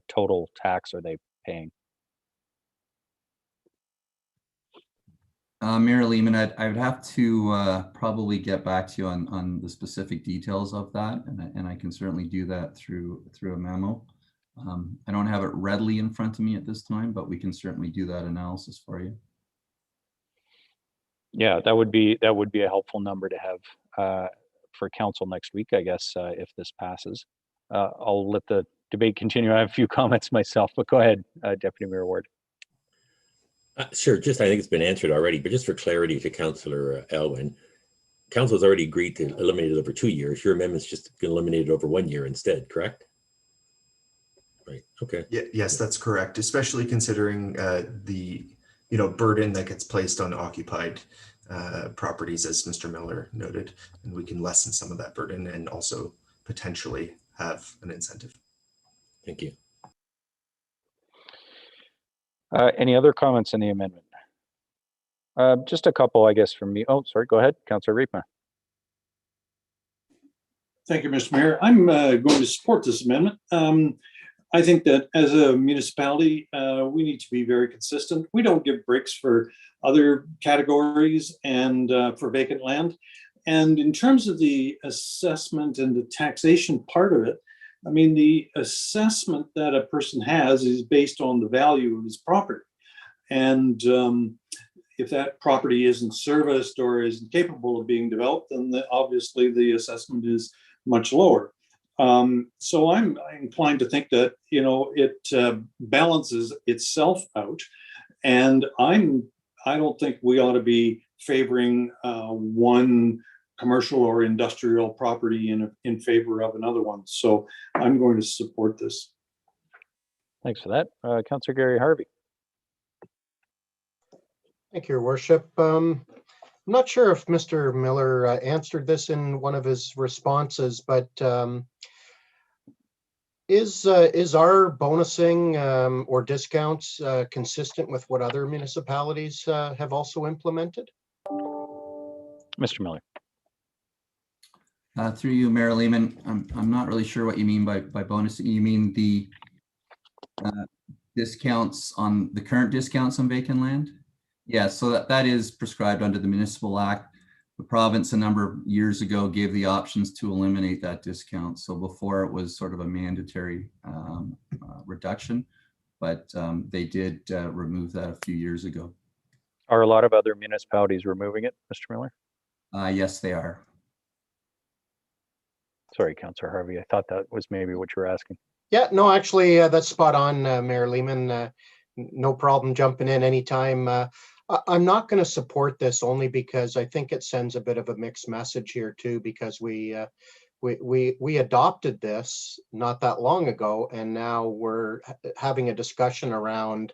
total tax are they paying? Mayor Lehman, I would have to probably get back to you on the specific details of that, and I can certainly do that through a memo. I don't have it readily in front of me at this time, but we can certainly do that analysis for you. Yeah, that would be a helpful number to have for council next week, I guess, if this passes. I'll let the debate continue. I have a few comments myself, but go ahead, Deputy Mayor Ward. Sure, just I think it's been answered already, but just for clarity to Councillor Elwin, Council's already agreed to eliminate it over 2 years. Your amendment's just been eliminated over 1 year instead, correct? Right. Okay. Yeah, yes, that's correct. Especially considering the burden that gets placed on occupied properties, as Mr. Miller noted, and we can lessen some of that burden and also potentially have an incentive. Thank you. Any other comments on the amendment? Just a couple, I guess, from me. Oh, sorry. Go ahead, Councillor Riepma. Thank you, Mr. Mayor. I'm going to support this amendment. I think that as a municipality, we need to be very consistent. We don't give breaks for other categories and for vacant land. And in terms of the assessment and the taxation part of it, I mean, the assessment that a person has is based on the value of his property. And if that property isn't serviced or isn't capable of being developed, then obviously the assessment is much lower. So I'm inclined to think that, it balances itself out. And I don't think we ought to be favoring one commercial or industrial property in favor of another one. So I'm going to support this. Thanks for that. Councillor Gary Harvey. Thank you, Your Worship. I'm not sure if Mr. Miller answered this in one of his responses, but is our bonusing or discounts consistent with what other municipalities have also implemented? Mr. Miller. Through you, Mayor Lehman, I'm not really sure what you mean by bonus. You mean the discounts on the current discounts on vacant land? Yeah, so that is prescribed under the Municipal Act. The province a number of years ago gave the options to eliminate that discount. So before it was sort of a mandatory reduction, but they did remove that a few years ago. Are a lot of other municipalities removing it, Mr. Miller? Yes, they are. Sorry, Councillor Harvey. I thought that was maybe what you were asking. Yeah, no, actually, that's spot on, Mayor Lehman. No problem jumping in anytime. I'm not going to support this only because I think it sends a bit of a mixed message here too, because we adopted this not that long ago, and now we're having a discussion around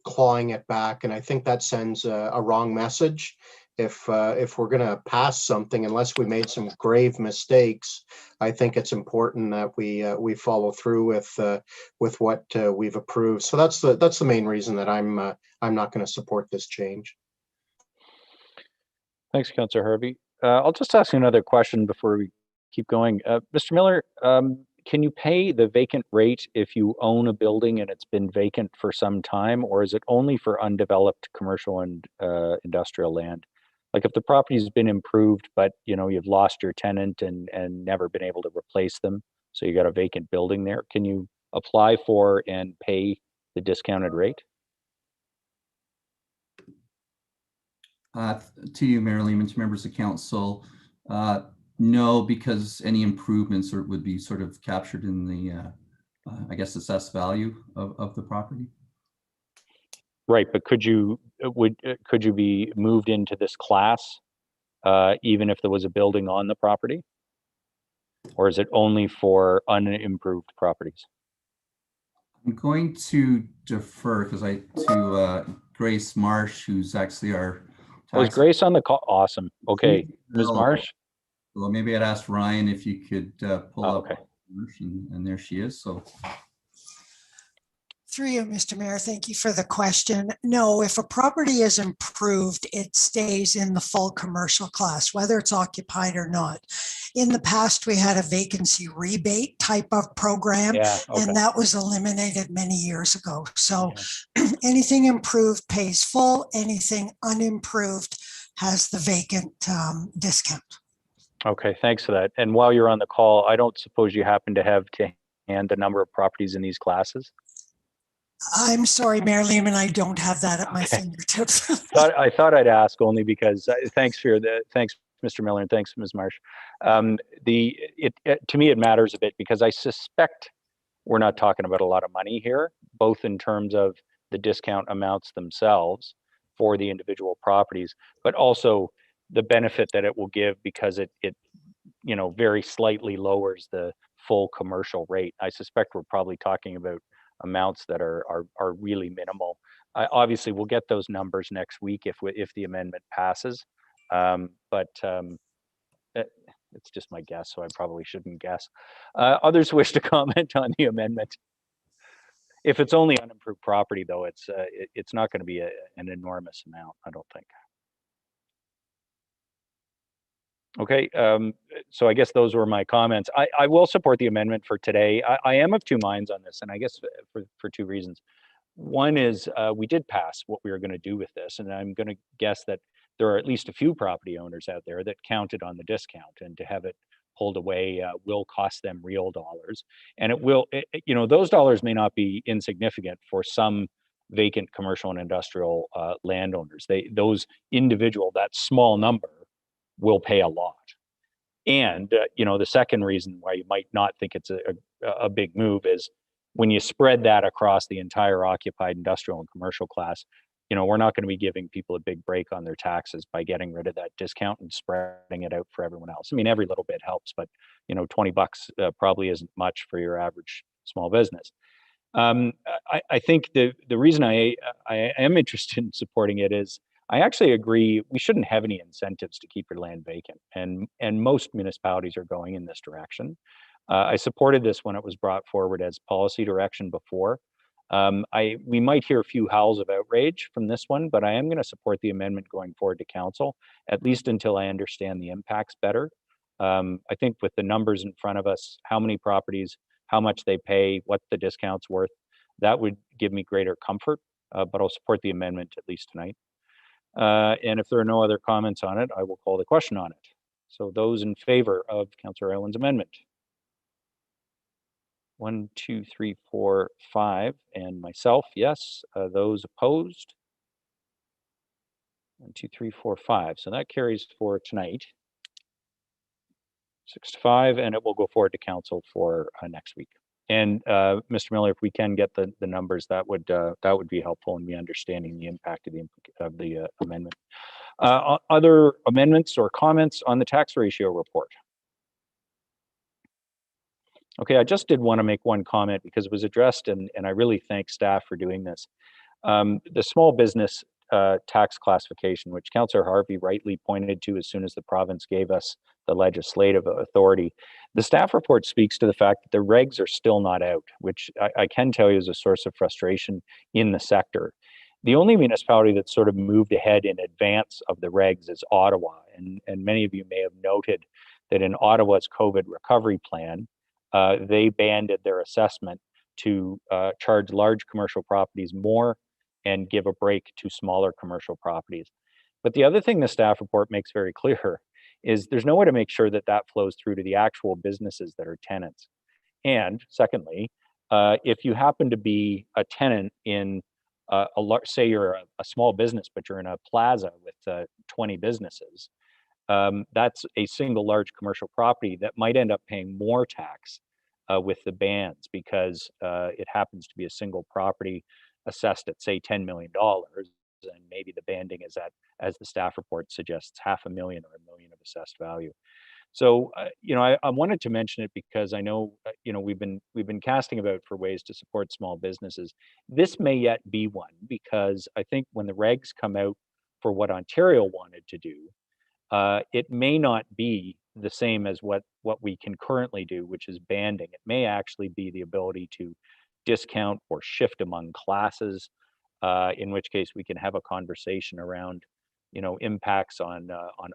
clawing it back, and I think that sends a wrong message. If we're going to pass something, unless we made some grave mistakes, I think it's important that we follow through with what we've approved. So that's the main reason that I'm not going to support this change. Thanks, Councillor Harvey. I'll just ask you another question before we keep going. Mr. Miller, can you pay the vacant rate if you own a building and it's been vacant for some time, or is it only for undeveloped commercial and industrial land? Like if the property's been improved, but you've lost your tenant and never been able to replace them, so you got a vacant building there, can you apply for and pay the discounted rate? To you, Mayor Lehman, to members of council, no, because any improvements would be sort of captured in the, I guess, assessed value of the property. Right, but could you be moved into this class even if there was a building on the property, or is it only for unimproved properties? I'm going to defer to Grace Marsh, who's actually our. Was Grace on the call? Awesome. Okay, Ms. Marsh. Well, maybe I'd ask Ryan if you could pull up. Okay. And there she is. So. Through you, Mr. Mayor, thank you for the question. No, if a property is improved, it stays in the full commercial class, whether it's occupied or not. In the past, we had a vacancy rebate type of program, and that was eliminated many years ago. So anything improved pays full, anything unimproved has the vacant discount. Okay, thanks for that. And while you're on the call, I don't suppose you happen to have to hand the number of properties in these classes? I'm sorry, Mayor Lehman, I don't have that at my fingertips. I thought I'd ask only because thanks, Mr. Miller, and thanks, Ms. Marsh. To me, it matters a bit because I suspect we're not talking about a lot of money here, both in terms of the discount amounts themselves for the individual properties, but also the benefit that it will give because it very slightly lowers the full commercial rate. I suspect we're probably talking about amounts that are really minimal. Obviously, we'll get those numbers next week if the amendment passes, but it's just my guess, so I probably shouldn't guess. Others wish to comment on the amendment? If it's only unimproved property, though, it's not going to be an enormous amount, I don't think. Okay, so I guess those were my comments. I will support the amendment for today. I am of two minds on this, and I guess for two reasons. One is we did pass what we were going to do with this, and I'm going to guess that there are at least a few property owners out there that counted on the discount, and to have it pulled away will cost them real dollars. And it will, those dollars may not be insignificant for some vacant commercial and industrial landowners. That small number will pay a lot. And the second reason why you might not think it's a big move is when you spread that across the entire occupied industrial and commercial class, we're not going to be giving people a big break on their taxes by getting rid of that discount and spreading it out for everyone else. I mean, every little bit helps, but $20 probably isn't much for your average small business. I think the reason I am interested in supporting it is I actually agree we shouldn't have any incentives to keep your land vacant, and most municipalities are going in this direction. I supported this when it was brought forward as policy direction before. We might hear a few howls of outrage from this one, but I am going to support the amendment going forward to council, at least until I understand the impacts better. I think with the numbers in front of us, how many properties, how much they pay, what the discount's worth, that would give me greater comfort, but I'll support the amendment at least tonight. And if there are no other comments on it, I will call the question on it. So those in favor of Councillor Ireland's amendment? 1, 2, 3, 4, 5, and myself, yes. Those opposed? 1, 2, 3, 4, 5. So that carries for tonight. 6-5, and it will go forward to council for next week. And Mr. Miller, if we can get the numbers, that would be helpful in me understanding the impact of the amendment. Other amendments or comments on the tax ratio report? Okay, I just did want to make one comment because it was addressed, and I really thank staff for doing this. The small business tax classification, which Councillor Harvey rightly pointed to as soon as the province gave us the legislative authority, the staff report speaks to the fact that the regs are still not out, which I can tell you is a source of frustration in the sector. The only municipality that sort of moved ahead in advance of the regs is Ottawa, and many of you may have noted that in Ottawa's COVID recovery plan, they banded their assessment to charge large commercial properties more and give a break to smaller commercial properties. But the other thing the staff report makes very clear is there's no way to make sure that that flows through to the actual businesses that are tenants. And secondly, if you happen to be a tenant in say you're a small business, but you're in a plaza with 20 businesses, that's a single large commercial property that might end up paying more tax with the bans because it happens to be a single property assessed at, say, $10 million, and maybe the banding is at, as the staff report suggests, $500,000 or $1 million of assessed value. So, I wanted to mention it because I know, we've been casting about for ways to support small businesses. This may yet be one, because I think when the regs come out for what Ontario wanted to do, it may not be the same as what we can currently do, which is banding. It may actually be the ability to discount or shift among classes, in which case we can have a conversation around impacts on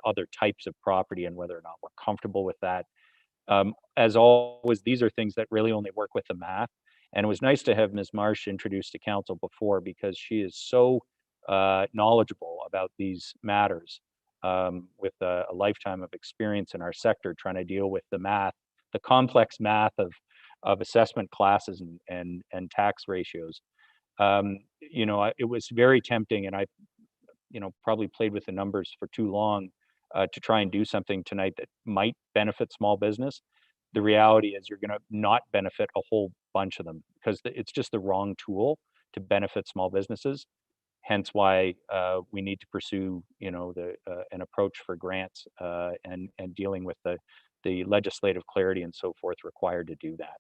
other types of property and whether or not we're comfortable with that. As always, these are things that really only work with the math. And it was nice to have Ms. Marsh introduced to council before, because she is so knowledgeable about these matters, with a lifetime of experience in our sector trying to deal with the math, the complex math of assessment classes and tax ratios. It was very tempting, and I probably played with the numbers for too long to try and do something tonight that might benefit small business. The reality is you're going to not benefit a whole bunch of them because it's just the wrong tool to benefit small businesses. Hence why we need to pursue, you know, an approach for grants and dealing with the legislative clarity and so forth required to do that.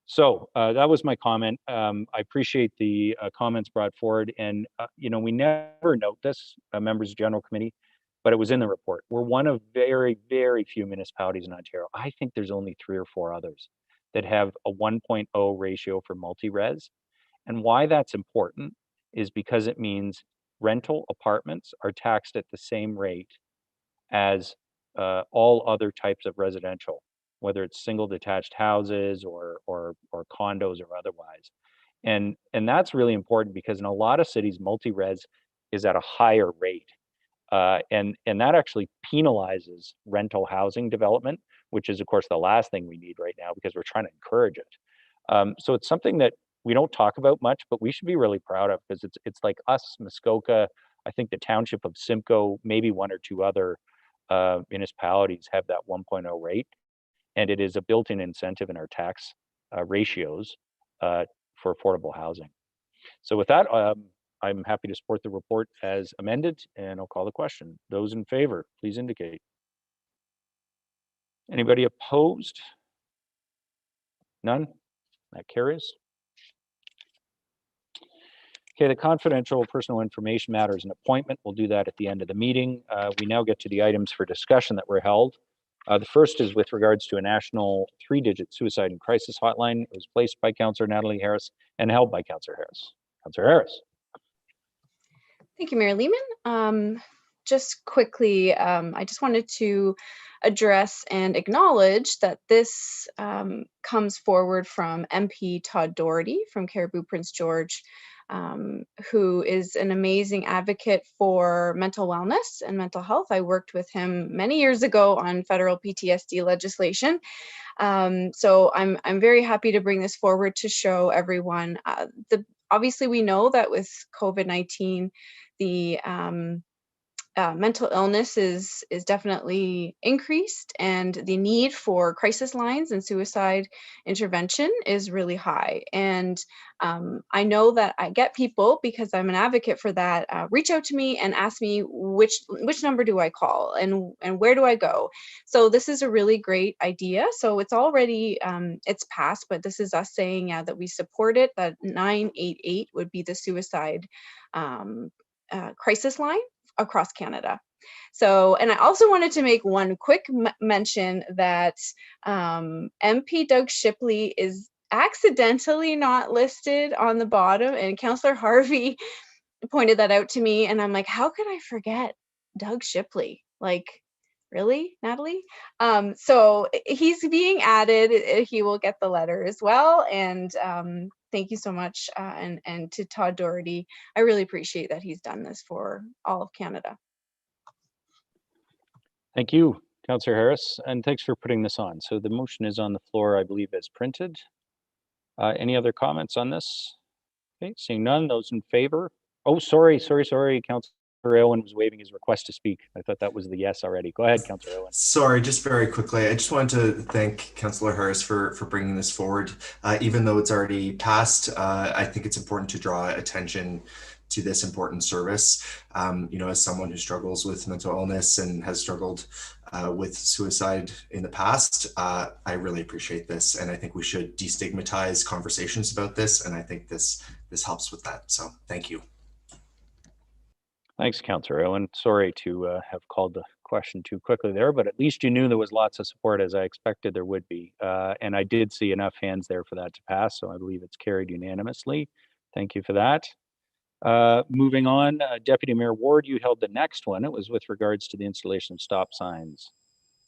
So that was my comment. I appreciate the comments brought forward, and you know, we never note this, members of General Committee, but it was in the report. We're one of very, very few municipalities in Ontario. I think there's only 3 or 4 others that have a 1.0 ratio for multi-res. And why that's important is because it means rental apartments are taxed at the same rate as all other types of residential, whether it's single detached houses or condos or otherwise. And that's really important because in a lot of cities, multi-res is at a higher rate. And that actually penalizes rental housing development, which is of course the last thing we need right now because we're trying to encourage it. So it's something that we don't talk about much, but we should be really proud of because it's like us, Muskoka, I think the township of Simcoe, maybe 1 or 2 other municipalities have that 1.0 rate. And it is a built-in incentive in our tax ratios for affordable housing. So with that, I'm happy to support the report as amended, and I'll call the question. Those in favor, please indicate. Anybody opposed? None? That carries. Okay, the confidential personal information matters and appointment. We'll do that at the end of the meeting. We now get to the items for discussion that were held. The first is with regards to a national 3-digit suicide and crisis hotline. It was placed by Councillor Natalie Harris and held by Councillor Harris. Councillor Harris. Thank you, Mayor Lehman. Just quickly, I just wanted to address and acknowledge that this comes forward from MP Todd Doherty from Caribou Prince George, who is an amazing advocate for mental wellness and mental health. I worked with him many years ago on federal PTSD legislation. So I'm very happy to bring this forward to show everyone. Obviously, we know that with COVID-19, the mental illness is definitely increased, and the need for crisis lines and suicide intervention is really high. And I know that I get people, because I'm an advocate for that, reach out to me and ask me which number do I call and where do I go. So this is a really great idea. So it's already it's passed, but this is us saying that we support it. That 988 would be the suicide crisis line across Canada. So, and I also wanted to make one quick mention that MP Doug Shipley is accidentally not listed on the bottom, and Councillor Harvey pointed that out to me, and I'm like, how could I forget Doug Shipley? Like, really, Natalie? So he's being added. He will get the letter as well, and thank you so much, and to Todd Doherty. I really appreciate that he's done this for all of Canada. Thank you, Councillor Harris, and thanks for putting this on. So the motion is on the floor, I believe, as printed. Any other comments on this? Okay, seeing none, those in favor? Oh, sorry, Councillor Owen was waiving his request to speak. I thought that was the yes already. Go ahead, Councillor Owen. Sorry, just very quickly, I just wanted to thank Councillor Harris for bringing this forward. Even though it's already passed, I think it's important to draw attention to this important service. You know, as someone who struggles with mental illness and has struggled with suicide in the past, I really appreciate this, and I think we should destigmatize conversations about this, and I think this helps with that. So thank you. Thanks, Councillor Owen. Sorry to have called the question too quickly there, but at least you knew there was lots of support, as I expected there would be. And I did see enough hands there for that to pass, so I believe it's carried unanimously. Thank you for that. Moving on, Deputy Mayor Ward, you held the next one. It was with regards to the installation of stop signs.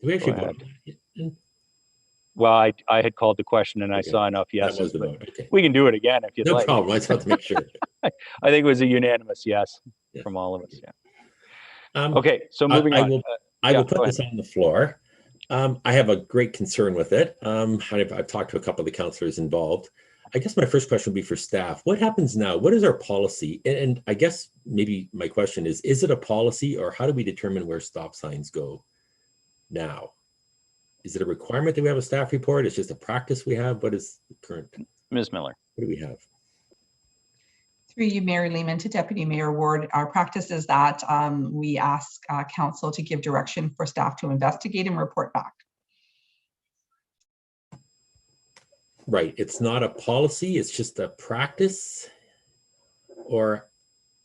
Do we actually vote? Well, I had called the question and I saw enough yeses, but we can do it again if you'd like. No problem. I just want to make sure. I think it was a unanimous yes from all of us. Yeah. Okay, so moving on. I will put this on the floor. I have a great concern with it. I've talked to a couple of the councillors involved. I guess my first question would be for staff. What happens now? What is our policy? And I guess maybe my question is it a policy, or how do we determine where stop signs go now? Is it a requirement that we have a staff report? It's just a practice we have? What is the current? Ms. Miller. What do we have? Through you, Mary Lehman, to Deputy Mayor Ward, our practice is that we ask council to give direction for staff to investigate and report back. Right, it's not a policy, it's just a practice, or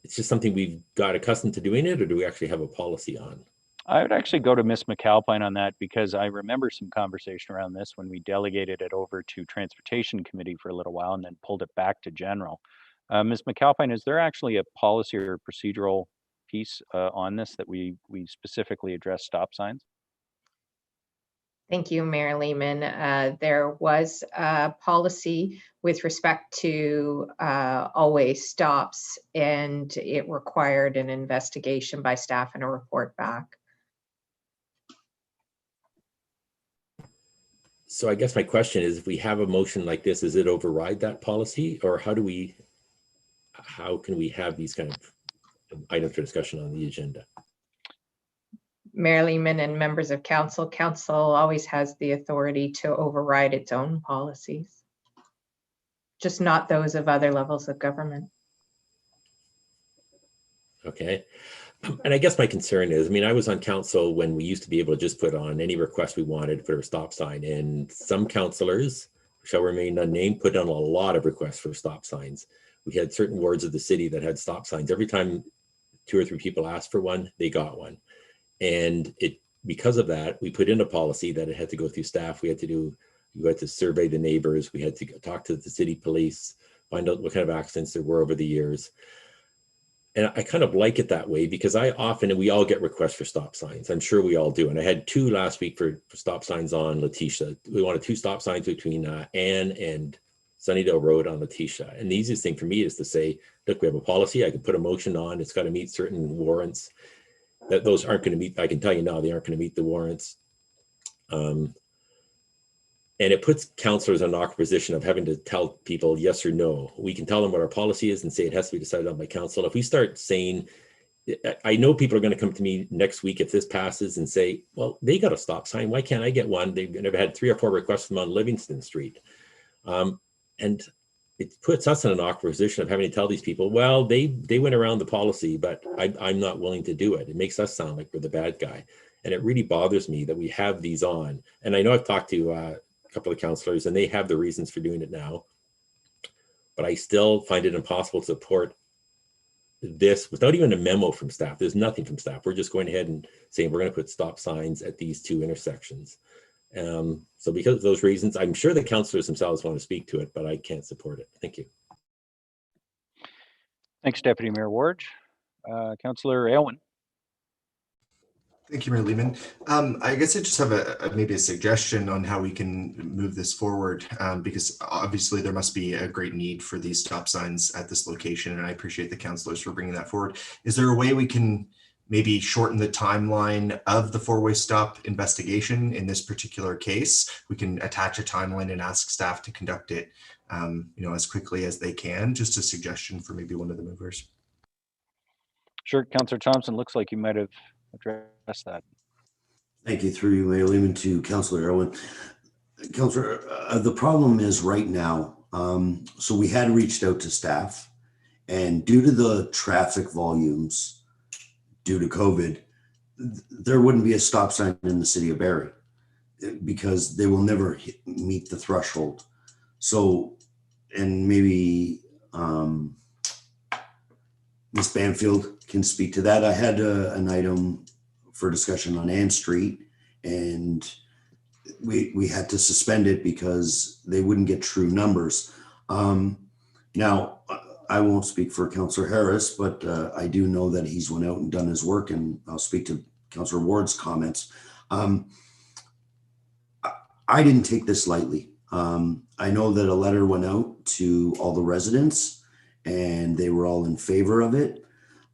it's just something we've got accustomed to doing it, or do we actually have a policy on? I would actually go to Ms. McAlpine on that, because I remember some conversation around this when we delegated it over to Transportation Committee for a little while and then pulled it back to General. Ms. McAlpine, is there actually a policy or procedural piece on this that we specifically address stop signs? Thank you, Mayor Lehman. There was a policy with respect to always stops, and it required an investigation by staff and a report back. So I guess my question is, if we have a motion like this, does it override that policy, or how can we have these kind of items for discussion on the agenda? Mayor Lehman and members of council, council always has the authority to override its own policies, just not those of other levels of government. Okay. And I guess my concern is, I mean, I was on council when we used to be able to just put on any request we wanted for a stop sign, and some councillors, shall remain unnamed, put on a lot of requests for stop signs. We had certain wards of the city that had stop signs. Every time 2 or 3 people asked for one, they got one. And because of that, we put in a policy that it had to go through staff. We had to survey the neighbors. We had to talk to the city police, find out what kind of accidents there were over the years. And I kind of like it that way, because we all get requests for stop signs. I'm sure we all do. And I had 2 last week for stop signs on Letitia. We wanted 2 stop signs between Ann and Sunnydale Road on Letitia. And the easiest thing for me is to say, look, we have a policy. I can put a motion on. It's got to meet certain warrants. That those aren't going to meet, I can tell you now, they aren't going to meet the warrants. And it puts councillors in an awkward position of having to tell people yes or no. We can tell them what our policy is and say it has to be decided on by council. If we start saying, I know people are going to come to me next week if this passes and say, well, they got a stop sign. Why can't I get one? They've never had 3 or 4 requests from on Livingston Street. And it puts us in an awkward position of having to tell these people, well, they went around the policy, but I'm not willing to do it. It makes us sound like we're the bad guy. And it really bothers me that we have these on. And I know I've talked to a couple of councillors and they have the reasons for doing it now, but I still find it impossible to support this without even a memo from staff. There's nothing from staff. We're just going ahead and saying we're going to put stop signs at these 2 intersections. So because of those reasons, I'm sure the councillors themselves want to speak to it, but I can't support it. Thank you. Thanks, Deputy Mayor Ward. Councillor Aylwin. Thank you, Mayor Lehman. I guess I just have maybe a suggestion on how we can move this forward, because obviously there must be a great need for these stop signs at this location, and I appreciate the councillors for bringing that forward. Is there a way we can maybe shorten the timeline of the 4-way stop investigation in this particular case? We can attach a timeline and ask staff to conduct it, as quickly as they can. Just a suggestion for maybe one of the movers. Sure, Councillor Thompson, looks like you might have addressed that. Thank you. Through you, Mayor Lehman, to Councillor Irwin. Councillor, the problem is right now, so we had reached out to staff, and due to the traffic volumes, due to COVID, there wouldn't be a stop sign in the city of Barrie because they will never meet the threshold. So, and maybe Ms. Banfield can speak to that. I had an item for discussion on Ann Street, and we had to suspend it because they wouldn't get true numbers. Now, I won't speak for Councillor Harris, but I do know that he's went out and done his work, and I'll speak to Councillor Ward's comments. I didn't take this lightly. I know that a letter went out to all the residents and they were all in favor of it.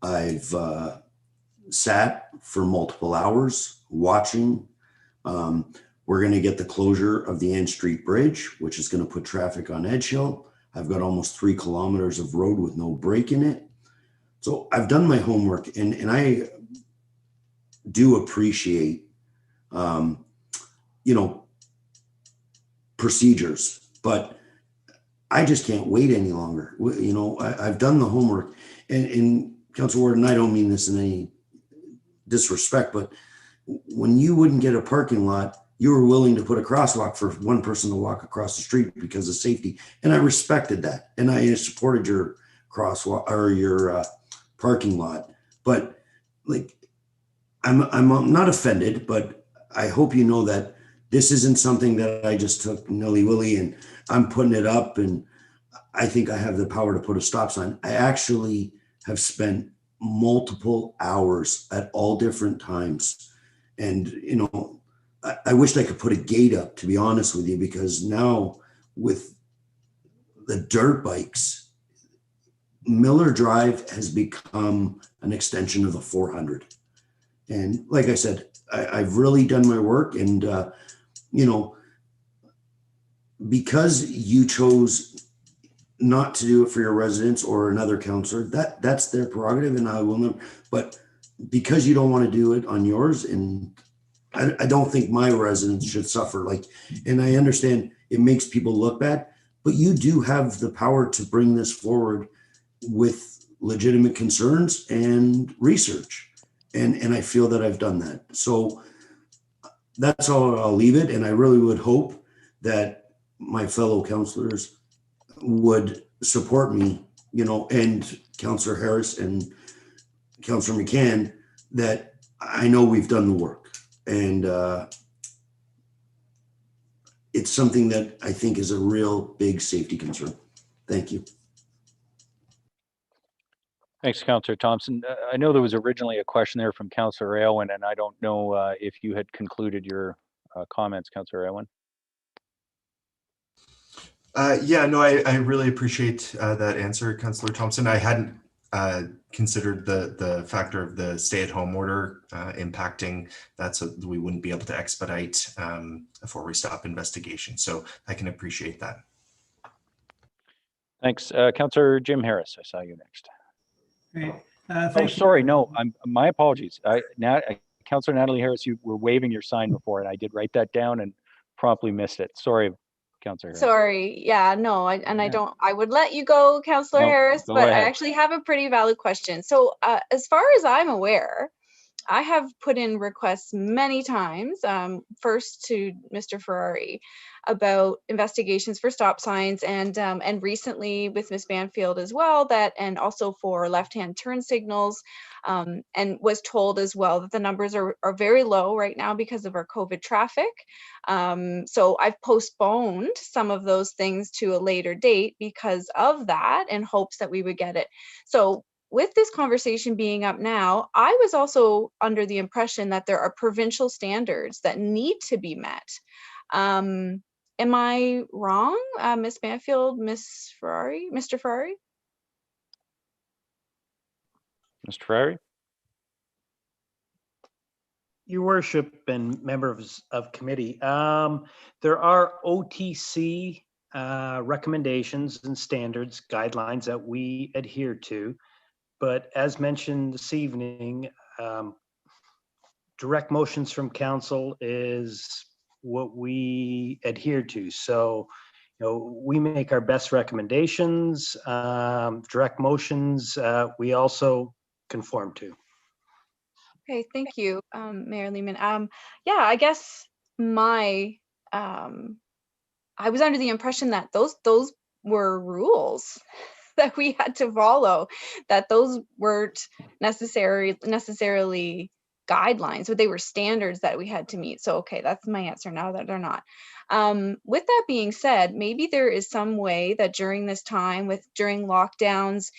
I've sat for multiple hours watching. We're going to get the closure of the Ann Street Bridge, which is going to put traffic on Edge Hill. I've got almost 3 kilometers of road with no break in it. So I've done my homework, and I do appreciate, procedures, but I just can't wait any longer. You know, I've done the homework, and Council Warden, I don't mean this in any disrespect, but when you wouldn't get a parking lot, you were willing to put a crosswalk for one person to walk across the street because of safety. And I respected that. And I supported your crosswalk or your parking lot. But like, I'm not offended, but I hope you know that this isn't something that I just took nilly-willy and I'm putting it up and I think I have the power to put a stop sign. I actually have spent multiple hours at all different times. And, you know, I wished I could put a gate up, to be honest with you, because now with the dirt bikes, Miller Drive has become an extension of the 400. And like I said, I've really done my work. And, you know, because you chose not to do it for your residents or another counselor, that's their prerogative, and I will never. But because you don't want to do it on yours, and I don't think my residents should suffer. Like, and I understand it makes people look bad, but you do have the power to bring this forward with legitimate concerns and research. And I feel that I've done that. So that's all I'll leave it. And I really would hope that my fellow councillors would support me, you know, and Councillor Harris and Councillor McCann, that I know we've done the work. And it's something that I think is a real big safety concern. Thank you. Thanks, Councillor Thompson. I know there was originally a question there from Councillor Aylwin, and I don't know if you had concluded your comments, Councillor Aylwin. Yeah, no, I really appreciate that answer, Councillor Thompson. I hadn't considered the factor of the stay-at-home order impacting that, so we wouldn't be able to expedite a four-way-stop investigation. So I can appreciate that. Thanks. Councillor Jim Harris, I saw you next. Great. Oh, sorry, no, my apologies. Councillor Natalie Harris, you were waving your sign before, and I did write that down and promptly missed it. Sorry, Councillor Harris. Sorry. Yeah, no, I would let you go, Councillor Harris, but I actually have a pretty valid question. So as far as I'm aware, I have put in requests many times, first to Mr. Ferrari about investigations for stop signs, and recently with Ms. Banfield as well, and also for left-hand turn signals, and was told as well that the numbers are very low right now because of our COVID traffic. So I've postponed some of those things to a later date because of that, in hopes that we would get it. So with this conversation being up now, I was also under the impression that there are provincial standards that need to be met. Am I wrong, Ms. Banfield, Ms. Ferrari, Mr. Ferrari? Mr. Ferrari? Your Worship and members of committee, there are OTC recommendations and standards, guidelines that we adhere to. But as mentioned this evening, direct motions from council is what we adhere to. So, you know, we make our best recommendations. Direct motions, we also conform to. Okay, thank you, Mayor Lehman. Yeah, I guess I was under the impression that those were rules that we had to follow, that those weren't necessarily guidelines, but they were standards that we had to meet. So, okay, that's my answer now, that they're not. With that being said, maybe there is some way that during this time, during lockdowns,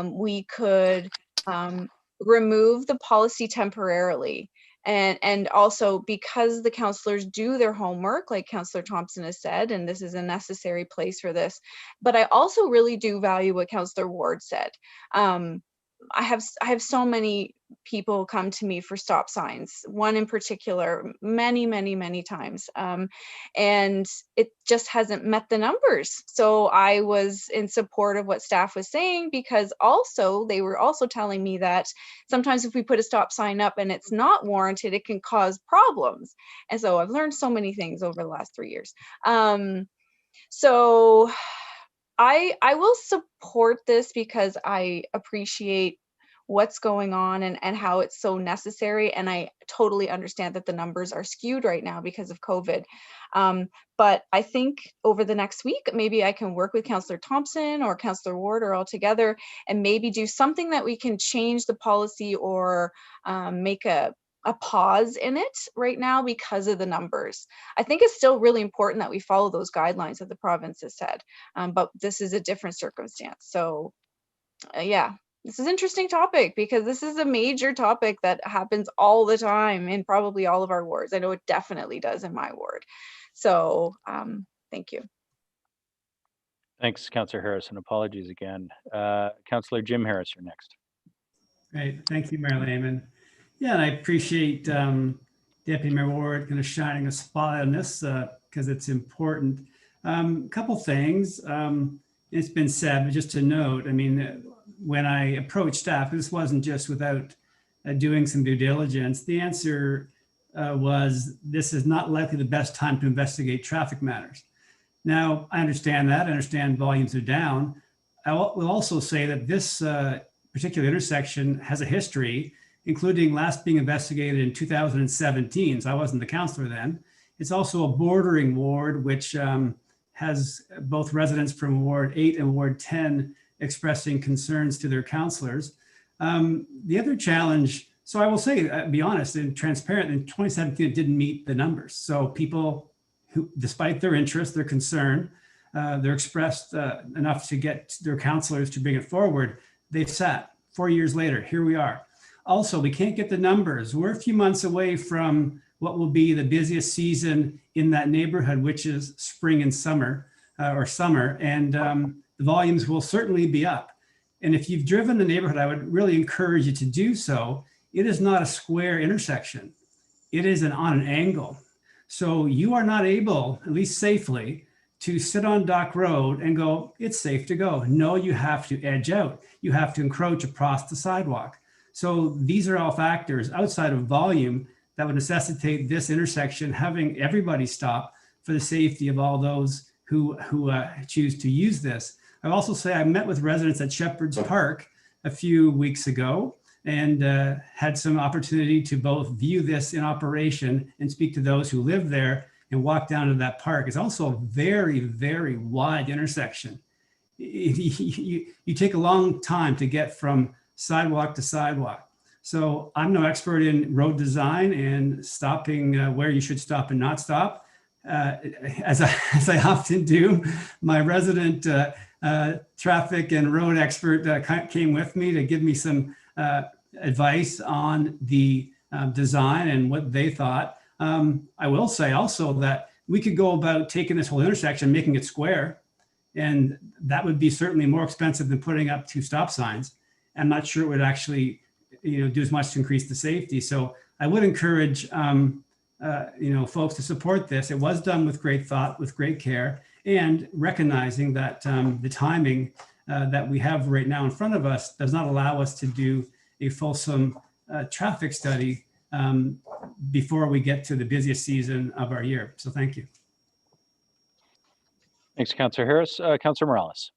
we could remove the policy temporarily. And also, because the councillors do their homework, like Councillor Thompson has said, and this is a necessary place for this, but I also really do value what Councillor Ward said. I have so many people come to me for stop signs, one in particular, many times, and it just hasn't met the numbers. So I was in support of what staff was saying, because also they were also telling me that sometimes if we put a stop sign up and it's not warranted, it can cause problems. And so I've learned so many things over the last 3 years. So I will support this because I appreciate what's going on and how it's so necessary. And I totally understand that the numbers are skewed right now because of COVID. But I think over the next week, maybe I can work with Councillor Thompson or Councillor Ward or all together and maybe do something that we can change the policy or make a pause in it right now because of the numbers. I think it's still really important that we follow those guidelines that the province has said, but this is a different circumstance. So yeah, this is an interesting topic because this is a major topic that happens all the time in probably all of our wards. I know it definitely does in my ward. So thank you. Thanks, Councillor Harrison. Apologies again. Councillor Jim Harris, you're next. Great. Thank you, Mayor Lehman. Yeah, and I appreciate Deputy Mayor Ward kind of shining a spotlight on this because it's important. Couple things. It's been said, but just to note, I mean, when I approached staff, this wasn't just without doing some due diligence. The answer was this is not likely the best time to investigate traffic matters. Now, I understand that. I understand volumes are down. I will also say that this particular intersection has a history, including last being investigated in 2017. So I wasn't the councillor then. It's also a bordering ward, which has both residents from Ward 8 and Ward 10 expressing concerns to their councillors. The other challenge, so I will say, be honest and transparent, in 2017, it didn't meet the numbers. So people who, despite their interest, their concern, they're expressed enough to get their councillors to bring it forward. They've sat. 4 years later, here we are. Also, we can't get the numbers. We're a few months away from what will be the busiest season in that neighborhood, which is spring and summer, or summer, and the volumes will certainly be up. And if you've driven the neighborhood, I would really encourage you to do so. It is not a square intersection. It is on an angle. So you are not able, at least safely, to sit on Dock Road and go, it's safe to go. No, you have to edge out. You have to encroach across the sidewalk. So these are all factors outside of volume that would necessitate this intersection having everybody stop for the safety of all those who choose to use this. I also say I met with residents at Shepherd's Park a few weeks ago and had some opportunity to both view this in operation and speak to those who live there and walk down to that park. It's also a very, very wide intersection. You take a long time to get from sidewalk to sidewalk. So I'm no expert in road design and stopping where you should stop and not stop. As I often do, my resident traffic and road expert came with me to give me some advice on the design and what they thought. I will say also that we could go about taking this whole intersection, making it square, and that would be certainly more expensive than putting up 2 stop signs. I'm not sure it would actually, do as much to increase the safety. So I would encourage, folks to support this. It was done with great thought, with great care, and recognizing that the timing that we have right now in front of us does not allow us to do a fulsome traffic study before we get to the busiest season of our year. So thank you. Thanks, Councillor Harris. Councillor Morales.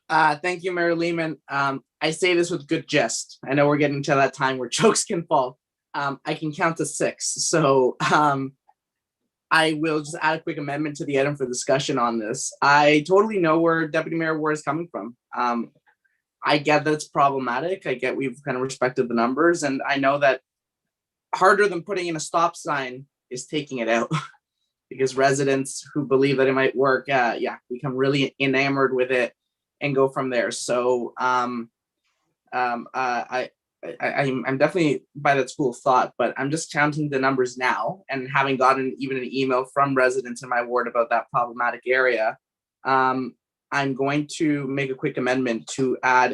Thank you, Mayor Lehman. I say this with good jest. I know we're getting to that time where jokes can fall. I can count to 6. So I will just add a quick amendment to the item for discussion on this. I totally know where Deputy Mayor Ward is coming from. I get that it's problematic. I get we've kind of respected the numbers, and I know that harder than putting in a stop sign is taking it out because residents who believe that it might work, become really enamored with it and go from there. So I'm definitely by that school of thought, but I'm just counting the numbers now and having gotten even an email from residents in my ward about that problematic area. I'm going to make a quick amendment to add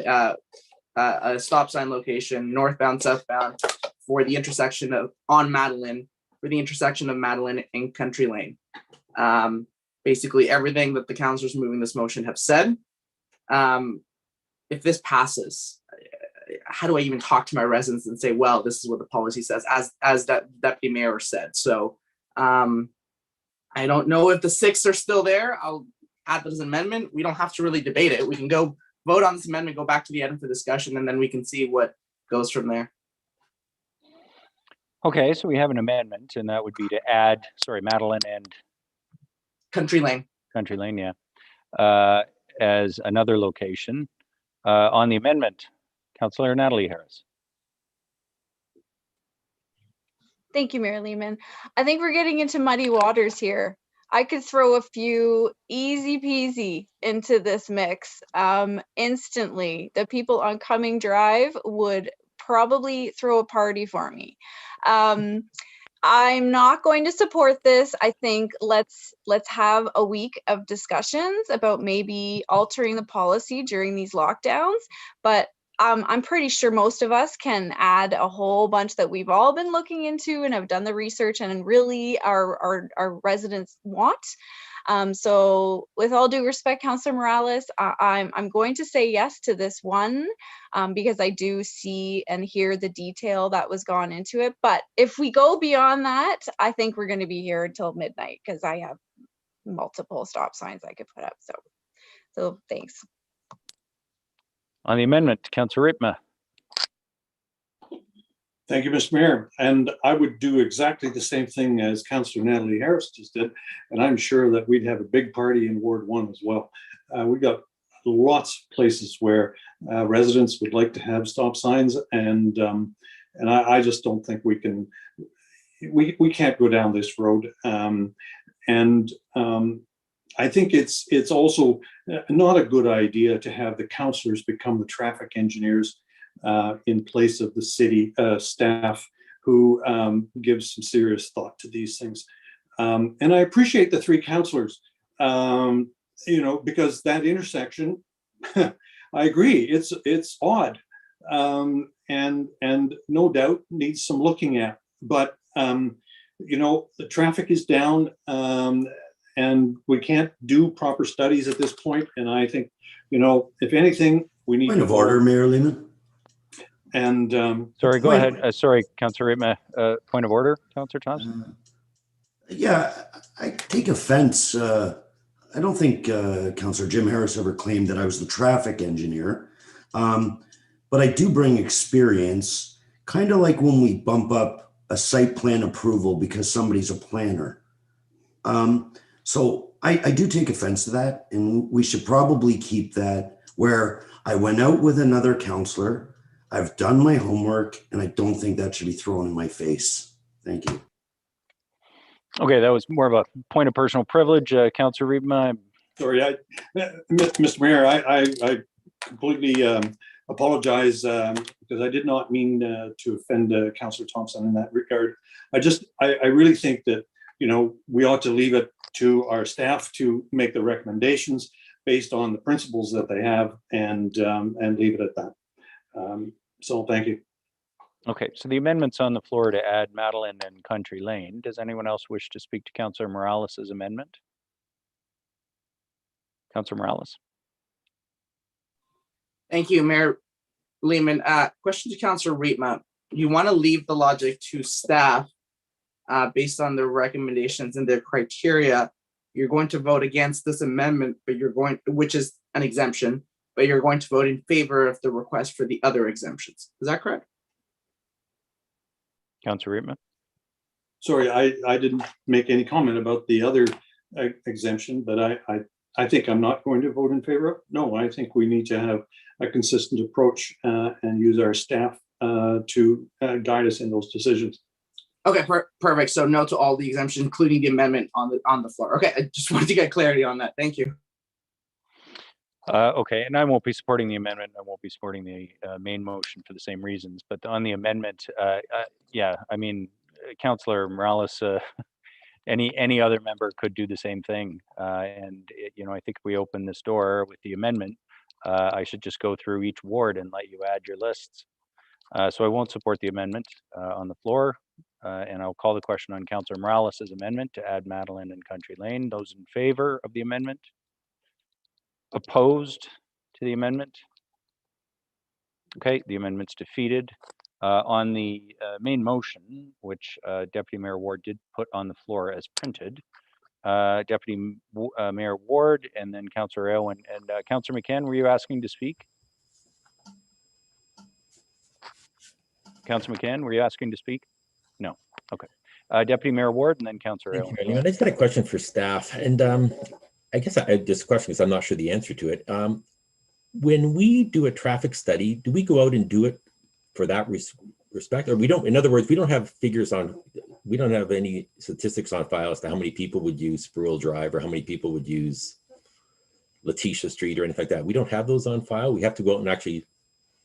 a stop sign location, northbound, southbound, for the intersection of Madeline and Country Lane. Basically everything that the councillors moving this motion have said. If this passes, how do I even talk to my residents and say, well, this is what the policy says, as that Deputy Mayor said. So I don't know if the 6 are still there. I'll add this amendment, we don't have to really debate it. We can go vote on this amendment, go back to the item for discussion, and then we can see what goes from there. Okay, so we have an amendment, and that would be to add, sorry, Madeline and Country Lane. Country Lane, yeah, as another location. On the amendment, Councillor Natalie Harris. Thank you, Mayor Lehman. I think we're getting into muddy waters here. I could throw a few easy peasy into this mix instantly. The people on Cumming Drive would probably throw a party for me. I'm not going to support this. I think let's have a week of discussions about maybe altering the policy during these lockdowns. But I'm pretty sure most of us can add a whole bunch that we've all been looking into and have done the research and really our residents want. So with all due respect, Councillor Morales, I'm going to say yes to this one because I do see and hear the detail that was gone into it. But if we go beyond that, I think we're going to be here until midnight because I have multiple stop signs I could put up. So thanks. On the amendment, Councillor Riepma. Thank you, Mr. Mayor. And I would do exactly the same thing as Councillor Natalie Harris just did. And I'm sure that we'd have a big party in Ward 1 as well. We got lots of places where residents would like to have stop signs, and I just don't think we can't go down this road. I think it's also not a good idea to have the councillors become the traffic engineers in place of the city staff who gives some serious thought to these things. And I appreciate the three councillors, because that intersection, I agree, it's odd, and no doubt needs some looking at. But the traffic is down, and we can't do proper studies at this point. And I think, if anything, we need Point of order, Mayor Lehman. And sorry, go ahead. Sorry, Councillor Riepma. Point of order, Councillor Thompson. Yeah, I take offense. I don't think Councillor Jim Harris ever claimed that I was the traffic engineer, but I do bring experience, kind of like when we bump up a site plan approval because somebody's a planner. So I do take offense to that, and we should probably keep that where I went out with another councillor. I've done my homework, and I don't think that should be thrown in my face. Thank you. Okay, that was more of a point of personal privilege, Councillor Riepma. Sorry, Mr. Mayor, I completely apologize because I did not mean to offend Councillor Thompson in that regard. I really think that we ought to leave it to our staff to make the recommendations based on the principles that they have, and leave it at that. So thank you. Okay, so the amendment's on the floor to add Madeline and Country Lane. Does anyone else wish to speak to Councillor Morales' amendment? Councillor Morales. Thank you, Mayor Lehman. Question to Councillor Riepma. You want to leave the logic to staff based on their recommendations and their criteria. You're going to vote against this amendment, which is an exemption, but you're going to vote in favor of the request for the other exemptions. Is that correct? Councillor Riepma. Sorry, I didn't make any comment about the other exemption, but I think I'm not going to vote in favor of it. No, I think we need to have a consistent approach and use our staff to guide us in those decisions. Okay, perfect. So no to all the exemptions, including the amendment on the floor. Okay, I just wanted to get clarity on that. Thank you. Okay, and I won't be supporting the amendment. I won't be supporting the main motion for the same reasons. But on the amendment, yeah, I mean, Councillor Morales, any other member could do the same thing. And I think if we open this door with the amendment, I should just go through each ward and let you add your lists. So I won't support the amendment on the floor. And I'll call the question on Councillor Morales' amendment to add Madeline and Country Lane. Those in favor of the amendment? Opposed to the amendment? Okay, the amendment's defeated. On the main motion, which Deputy Mayor Ward did put on the floor as printed, Deputy Mayor Ward, and then Councillor Aylwin. And Councillor McCann, were you asking to speak? Councillor McCann, were you asking to speak? No. Okay. Deputy Mayor Ward, and then Councillor Thank you, Aylwin. Mayor. I just had a question for staff, and I guess this question is I'm not sure the answer to it. When we do a traffic study, do we go out and do it for that respect, or we don't? In other words, we don't have figures on. We don't have any statistics on file as to how many people would use Sproule Drive or how many people would use Letitia Street or anything like that. We don't have those on file. We have to go out and actually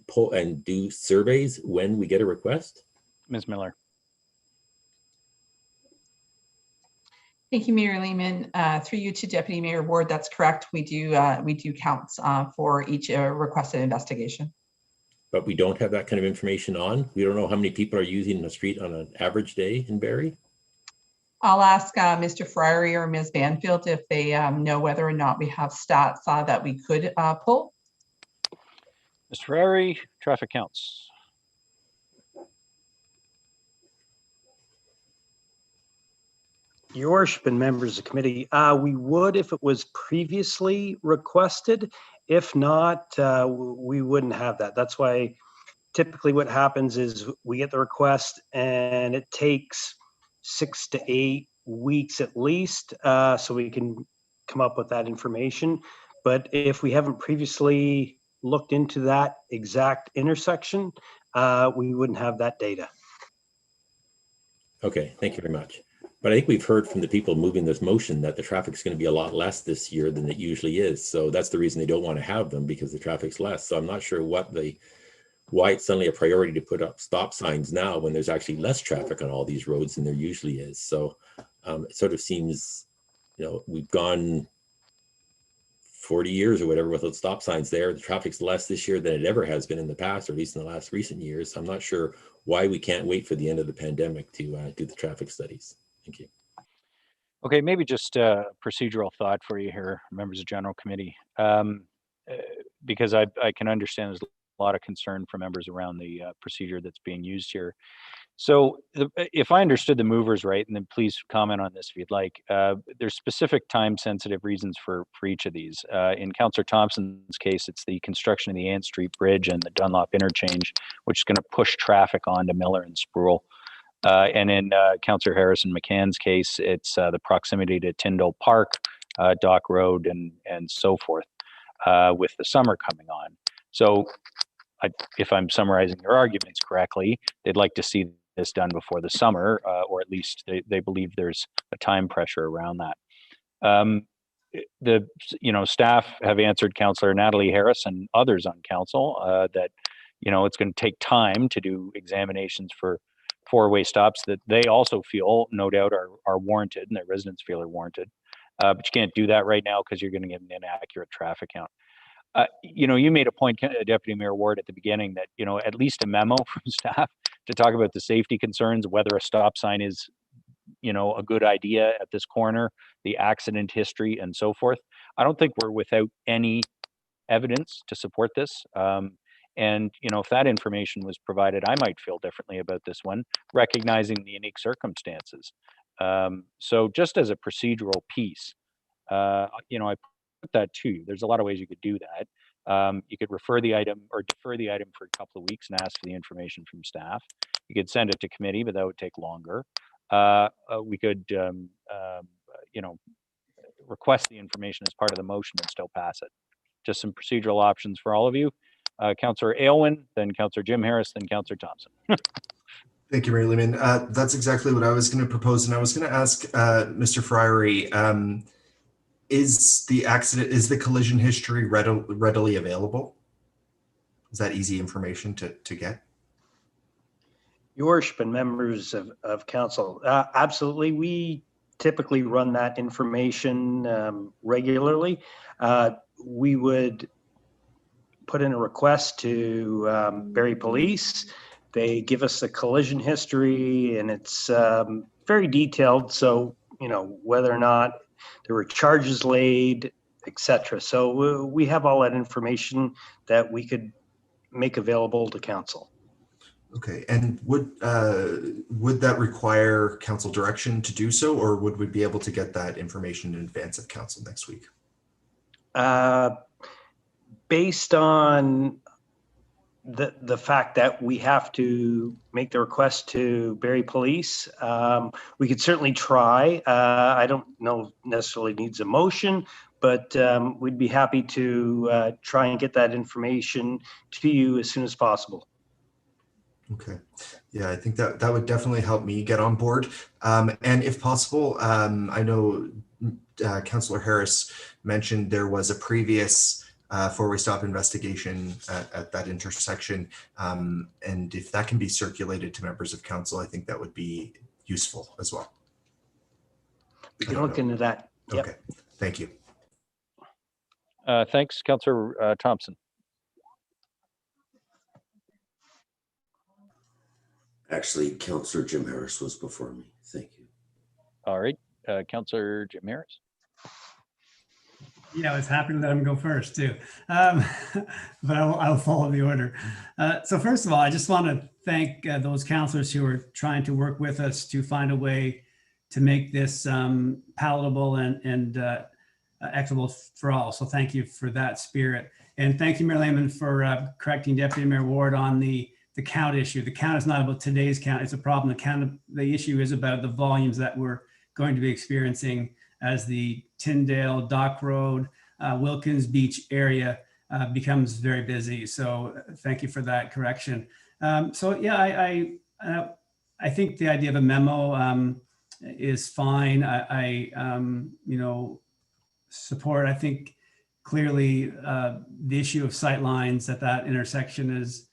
pull and do surveys when we get a request. Ms. Miller. Thank you, Mayor Lehman. Through you to Deputy Mayor Ward, that's correct. We do counts for each requested investigation. But we don't have that kind of information on. We don't know how many people are using the street on an average day in Barrie. I'll ask Mr. Friery or Ms. Banfield if they know whether or not we have stats that we could pull. Mr. Friery, traffic counts. Your Worship and members of the committee, we would if it was previously requested. If not, we wouldn't have that. That's why typically what happens is we get the request and it takes 6 to 8 weeks at least, so we can come up with that information. But if we haven't previously looked into that exact intersection, we wouldn't have that data. Okay, thank you very much. But I think we've heard from the people moving this motion that the traffic's going to be a lot less this year than it usually is. So that's the reason they don't want to have them, because the traffic's less. So I'm not sure why it's suddenly a priority to put up stop signs now when there's actually less traffic on all these roads than there usually is. So it sort of seems, we've gone 40 years or whatever without stop signs there. The traffic's less this year than it ever has been in the past, or at least in the last recent years. I'm not sure why we can't wait for the end of the pandemic to do the traffic studies. Thank you. Okay, maybe just a procedural thought for you here, members of General Committee, because I can understand there's a lot of concern for members around the procedure that's being used here. So if I understood the movers right, and then please comment on this if you'd like, there's specific time-sensitive reasons for each of these. In Councillor Thompson's case, it's the construction of the Ann Street Bridge and the Dunlop interchange, which is going to push traffic onto Miller and Sproule. And in Councillor Harrison McCann's case, it's the proximity to Tyndall Park, Dock Road, and so forth, with the summer coming on. So if I'm summarizing your arguments correctly, they'd like to see this done before the summer, or at least they believe there's a time pressure around that. Staff have answered Councillor Natalie Harris and others on council that it's going to take time to do examinations for four-way stops that they also feel, no doubt, are warranted, and that residents feel are warranted. But you can't do that right now because you're going to get an inaccurate traffic count. You made a point, Deputy Mayor Ward, at the beginning that, at least a memo from staff to talk about the safety concerns, whether a stop sign is, a good idea at this corner, the accident history, and so forth. I don't think we're without any evidence to support this. And, if that information was provided, I might feel differently about this one, recognizing the unique circumstances. So just as a procedural piece, I put that to you. There's a lot of ways you could do that. You could refer the item or defer the item for a couple of weeks and ask for the information from staff. You could send it to committee, but that would take longer. We could, request the information as part of the motion and still pass it. Just some procedural options for all of you. Councillor Aylwin, then Councillor Jim Harris, then Councillor Thompson. Thank you, Mayor Lehman. That's exactly what I was going to propose, and I was going to ask Mr. Friery, is the collision history readily available? Is that easy information to get? Your Worship and members of council, absolutely. We typically run that information regularly. We would put in a request to Barrie Police. They give us a collision history, and it's very detailed. So, whether or not there were charges laid, etc. So we have all that information that we could make available to council. Okay, and would that require council direction to do so, or would we be able to get that information in advance of council next week? Based on the fact that we have to make the request to Barrie Police, we could certainly try. I don't know necessarily needs a motion, but we'd be happy to try and get that information to you as soon as possible. Okay, yeah, I think that would definitely help me get on board. And if possible, I know Councillor Harris mentioned there was a previous four-way stop investigation at that intersection. And if that can be circulated to members of council, I think that would be useful as well. We can look into that. Yep. Okay, thank you. Thanks, Councillor Thompson. Actually, Councillor Jim Harris was before me. Thank you. All right, Councillor Jim Harris. Yeah, I was happy to let him go first too, but I'll follow the order. So first of all, I just want to thank those councillors who are trying to work with us to find a way to make this palatable and equitable for all. So thank you for that spirit. And thank you, Mayor Lehman, for correcting Deputy Mayor Ward on the count issue. The count is not about today's count. It's a problem. The issue is about the volumes that we're going to be experiencing as the Tyndale, Dock Road, Wilkins Beach area becomes very busy. So thank you for that correction. So yeah, I think the idea of a memo is fine. I support, I think clearly the issue of sight lines at that intersection is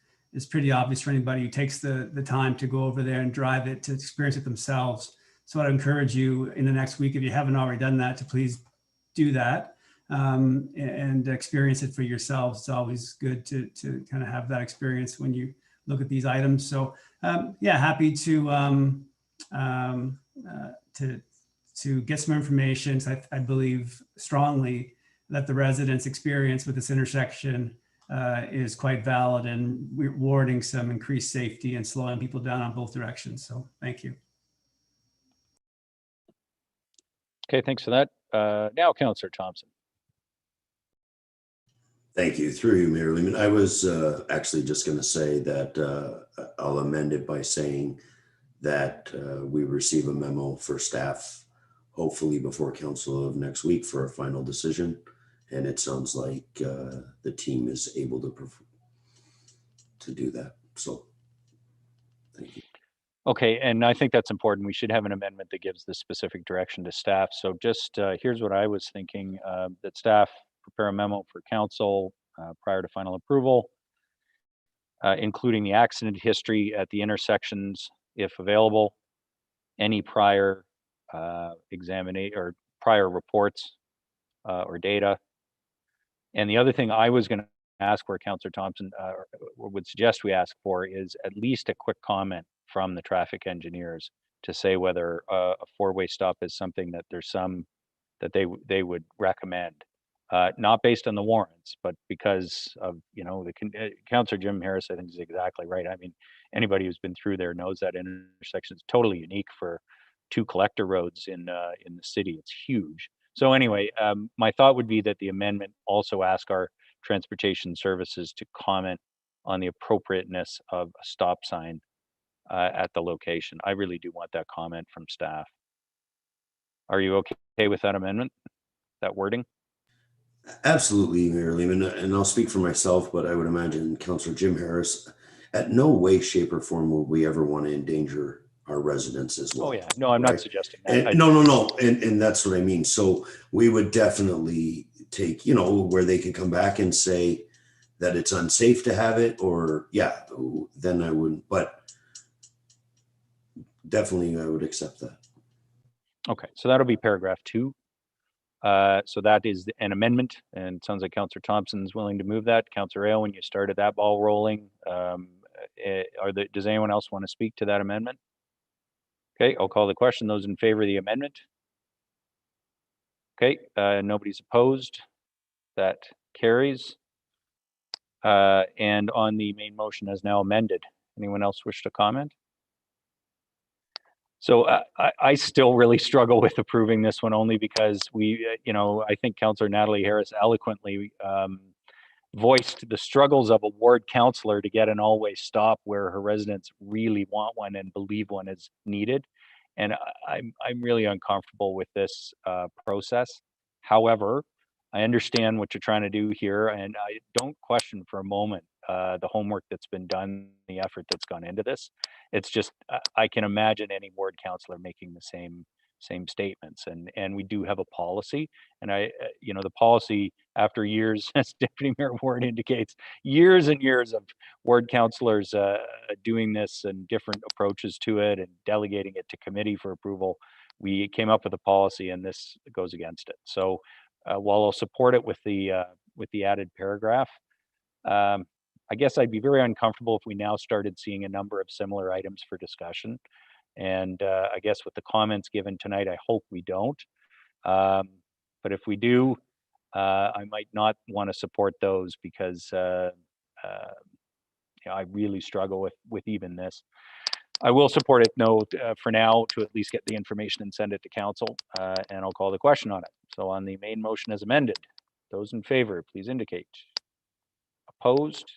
pretty obvious for anybody who takes the time to go over there and drive it, to experience it themselves. So I'd encourage you in the next week, if you haven't already done that, to please do that and experience it for yourselves. It's always good to kind of have that experience when you look at these items. So yeah, happy to get some information. So I believe strongly that the residents' experience with this intersection is quite valid and rewarding some increased safety and slowing people down on both directions. So thank you. Okay, thanks for that. Now, Councillor Thompson. Thank you. Through you, Mayor Lehman. I was actually just going to say that I'll amend it by saying that we receive a memo for staff, hopefully before council of next week for a final decision. And it sounds like the team is able to do that. So thank you. Okay, and I think that's important. We should have an amendment that gives the specific direction to staff. So just here's what I was thinking, that staff prepare a memo for council prior to final approval, including the accident history at the intersections, if available, any prior examination or prior reports or data. And the other thing I was going to ask for, Councillor Thompson would suggest we ask for, is at least a quick comment from the traffic engineers to say whether a four-way stop is something that there's some that they would recommend, not based on the warrants, but because of, you know, Councillor Jim Harris, I think, is exactly right. I mean, anybody who's been through there knows that intersection is totally unique for two collector roads in the city. It's huge. So anyway, my thought would be that the amendment also ask our transportation services to comment on the appropriateness of a stop sign at the location. I really do want that comment from staff. Are you okay with that amendment, that wording? Absolutely, Mayor Lehman, and I'll speak for myself, but I would imagine Councillor Jim Harris, at no way, shape, or form will we ever want to endanger our residents as well. Oh yeah, no, I'm not suggesting that. And, no, and that's what I mean. So we would definitely take, you know, where they could come back and say that it's unsafe to have it, or yeah, then I wouldn't, but definitely I would accept that. Okay, so that'll be paragraph 2. So that is an amendment, and it sounds like Councillor Thompson is willing to move that. Councillor Ale, when you started that ball rolling, does anyone else want to speak to that amendment? Okay, I'll call the question. Those in favor of the amendment? Okay, nobody's opposed. That carries. And on the main motion as now amended, Anyone else wish to comment? So I still really struggle with approving this one, only because I think Councillor Natalie Harris eloquently voiced the struggles of a ward councillor to get an always stop where her residents really want one and believe one is needed. And I'm really uncomfortable with this process. However, I understand what you're trying to do here, and I don't question for a moment the homework that's been done, the effort that's gone into this. It's just I can imagine any ward councillor making the same statements, and we do have a policy, and the policy, after years, as Deputy Mayor Ward indicates, years and years of ward councillors doing this and different approaches to it and delegating it to committee for approval, we came up with a policy, and this goes against it. So while I'll support it with the added paragraph, I guess I'd be very uncomfortable if we now started seeing a number of similar items for discussion. And I guess with the comments given tonight, I hope we don't. But if we do, I might not want to support those because I really struggle with even this. I will support it, for now, to at least get the information and send it to council, and I'll call the question on it. So on the main motion as amended, those in favor, please indicate. Opposed?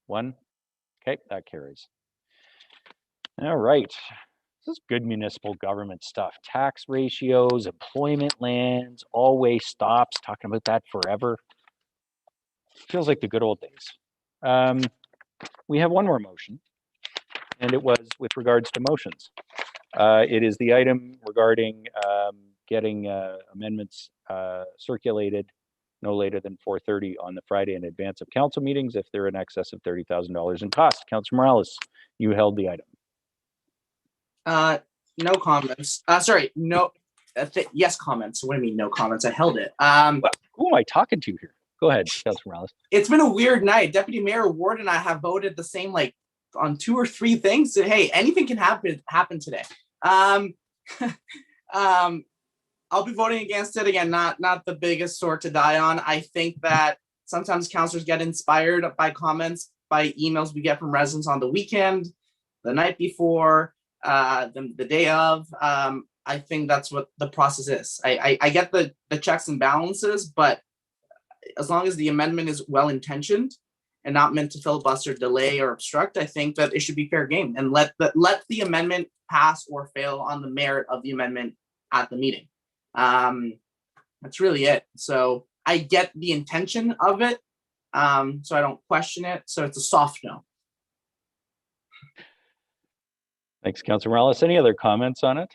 1. Okay, that carries. All right. This is good municipal government stuff. Tax ratios, employment lands, always stops, talking about that forever. Feels like the good old days. We have one more motion, and it was with regards to motions. It is the item regarding getting amendments circulated no later than 4:30 on the Friday in advance of council meetings if they're in excess of $30,000 in cost. Councillor Morales, you held the item. No comments. Sorry, no. Yes, comments. What do you mean, no comments? I held it. Who am I talking to here? Go ahead, Councillor Morales. It's been a weird night. Deputy Mayor Ward and I have voted the same, on 2 or 3 things. So, hey, anything can happen today. I'll be voting against it again. Not the biggest sword to die on. I think that sometimes councillors get inspired by comments, by emails we get from residents on the weekend, the night before, the day of. I think that's what the process is. I get the checks and balances, but as long as the amendment is well-intentioned and not meant to filibuster, delay, or obstruct, I think that it should be fair game, and let the amendment pass or fail on the merit of the amendment at the meeting. That's really it. So I get the intention of it, so I don't question it. So it's a soft no. Thanks, Councillor Morales. Any other comments on it?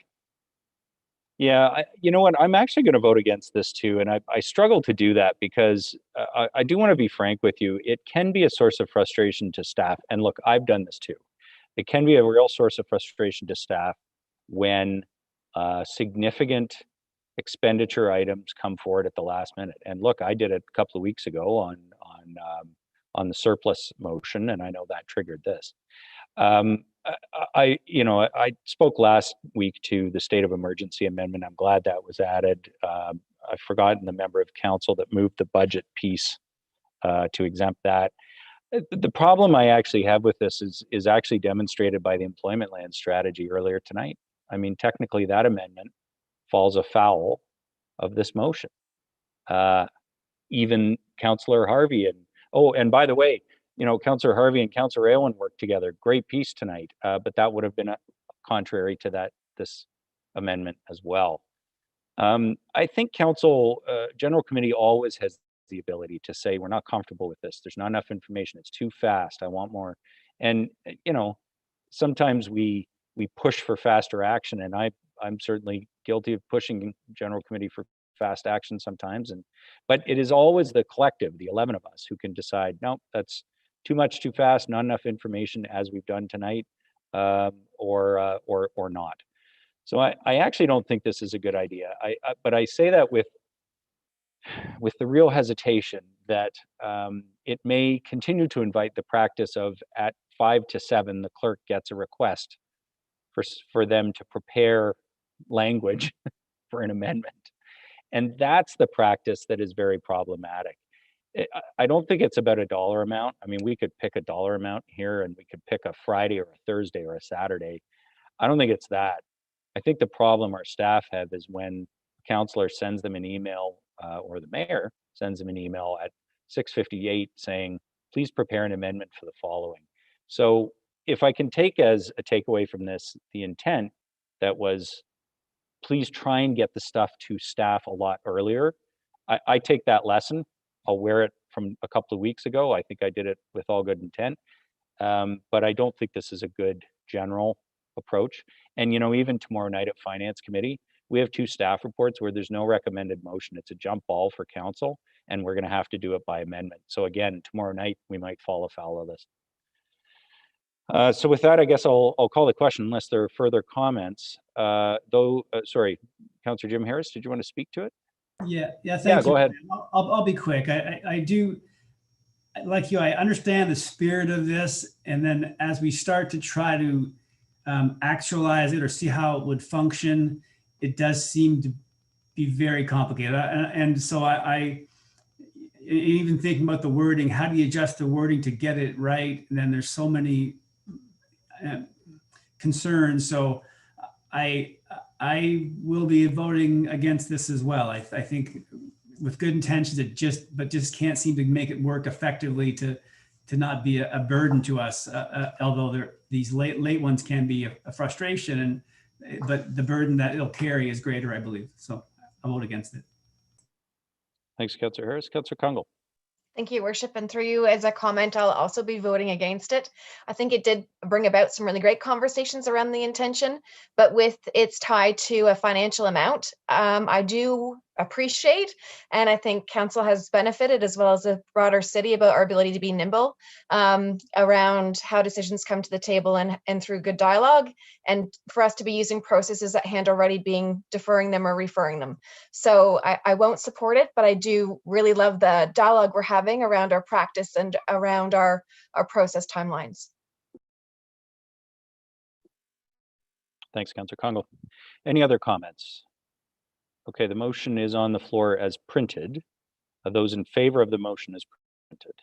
Yeah, you know what? I'm actually going to vote against this too, and I struggle to do that because I do want to be frank with you. It can be a source of frustration to staff, and look, I've done this too. It can be a real source of frustration to staff when significant expenditure items come forward at the last minute. And look, I did it a couple of weeks ago on the surplus motion, and I know that triggered this. I spoke last week to the state of emergency amendment. I'm glad that was added. I've forgotten the member of council that moved the budget piece to exempt that. The problem I actually have with this is actually demonstrated by the employment land strategy earlier tonight. I mean, technically that amendment falls afoul of this motion. Even Councillor Harvey and by the way, Councillor Harvey and Councillor Aylwin worked together. Great piece tonight, but that would have been contrary to this amendment as well. I think Council General Committee always has the ability to say, we're not comfortable with this. There's not enough information. It's too fast. I want more. And, sometimes we push for faster action, and I'm certainly guilty of pushing General Committee for fast action sometimes. But it is always the collective, the 11 of us, who can decide, no, that's too much, too fast, not enough information, as we've done tonight, or not. So I actually don't think this is a good idea. But I say that with the real hesitation that it may continue to invite the practice of at 5 to 7, the clerk gets a request for them to prepare language for an amendment. And that's the practice that is very problematic. I don't think it's about a dollar amount. I mean, we could pick a dollar amount here and we could pick a Friday or a Thursday or a Saturday. I don't think it's that. I think the problem our staff have is when a councillor sends them an email or the mayor sends them an email at 6:58 saying, please prepare an amendment for the following. So if I can take as a takeaway from this, the intent that was, please try and get the stuff to staff a lot earlier. I take that lesson. I'll wear it from a couple of weeks ago. I think I did it with all good intent. But I don't think this is a good general approach. And, you know, even tomorrow night at Finance Committee, we have 2 staff reports where there's no recommended motion. It's a jump ball for council, and we're going to have to do it by amendment. So again, tomorrow night, we might fall afoul of this. So with that, I guess I'll call the question unless there are further comments. Sorry, Councillor Jim Harris, did you want to speak to it? Yeah, thank you. you. Go ahead. I'll be quick. I do, like you, I understand the spirit of this. And then as we start to try to actualize it or see how it would function, it does seem to be very complicated. And so I even thinking about the wording, how do you adjust the wording to get it right? And then there's so many concerns. So I will be voting against this as well. I think with good intentions, it just can't seem to make it work effectively to not be a burden to us. Although these late ones can be a frustration, but the burden that it'll carry is greater, I believe. So I'll vote against it. Thanks, Councillor Harris. Councillor Congle. Thank you, Worship. And through you, as a comment, I'll also be voting against it. I think it did bring about some really great conversations around the intention, but with its tie to a financial amount, I do appreciate, and I think council has benefited as well as the broader city about our ability to be nimble around how decisions come to the table and through good dialogue, and for us to be using processes at hand already being deferring them or referring them. So I won't support it, but I do really love the dialogue we're having around our practice and around our process timelines. Thanks, Councillor Congle. Any other comments? Okay, the motion is on the floor as printed. Are those in favor of the motion as printed?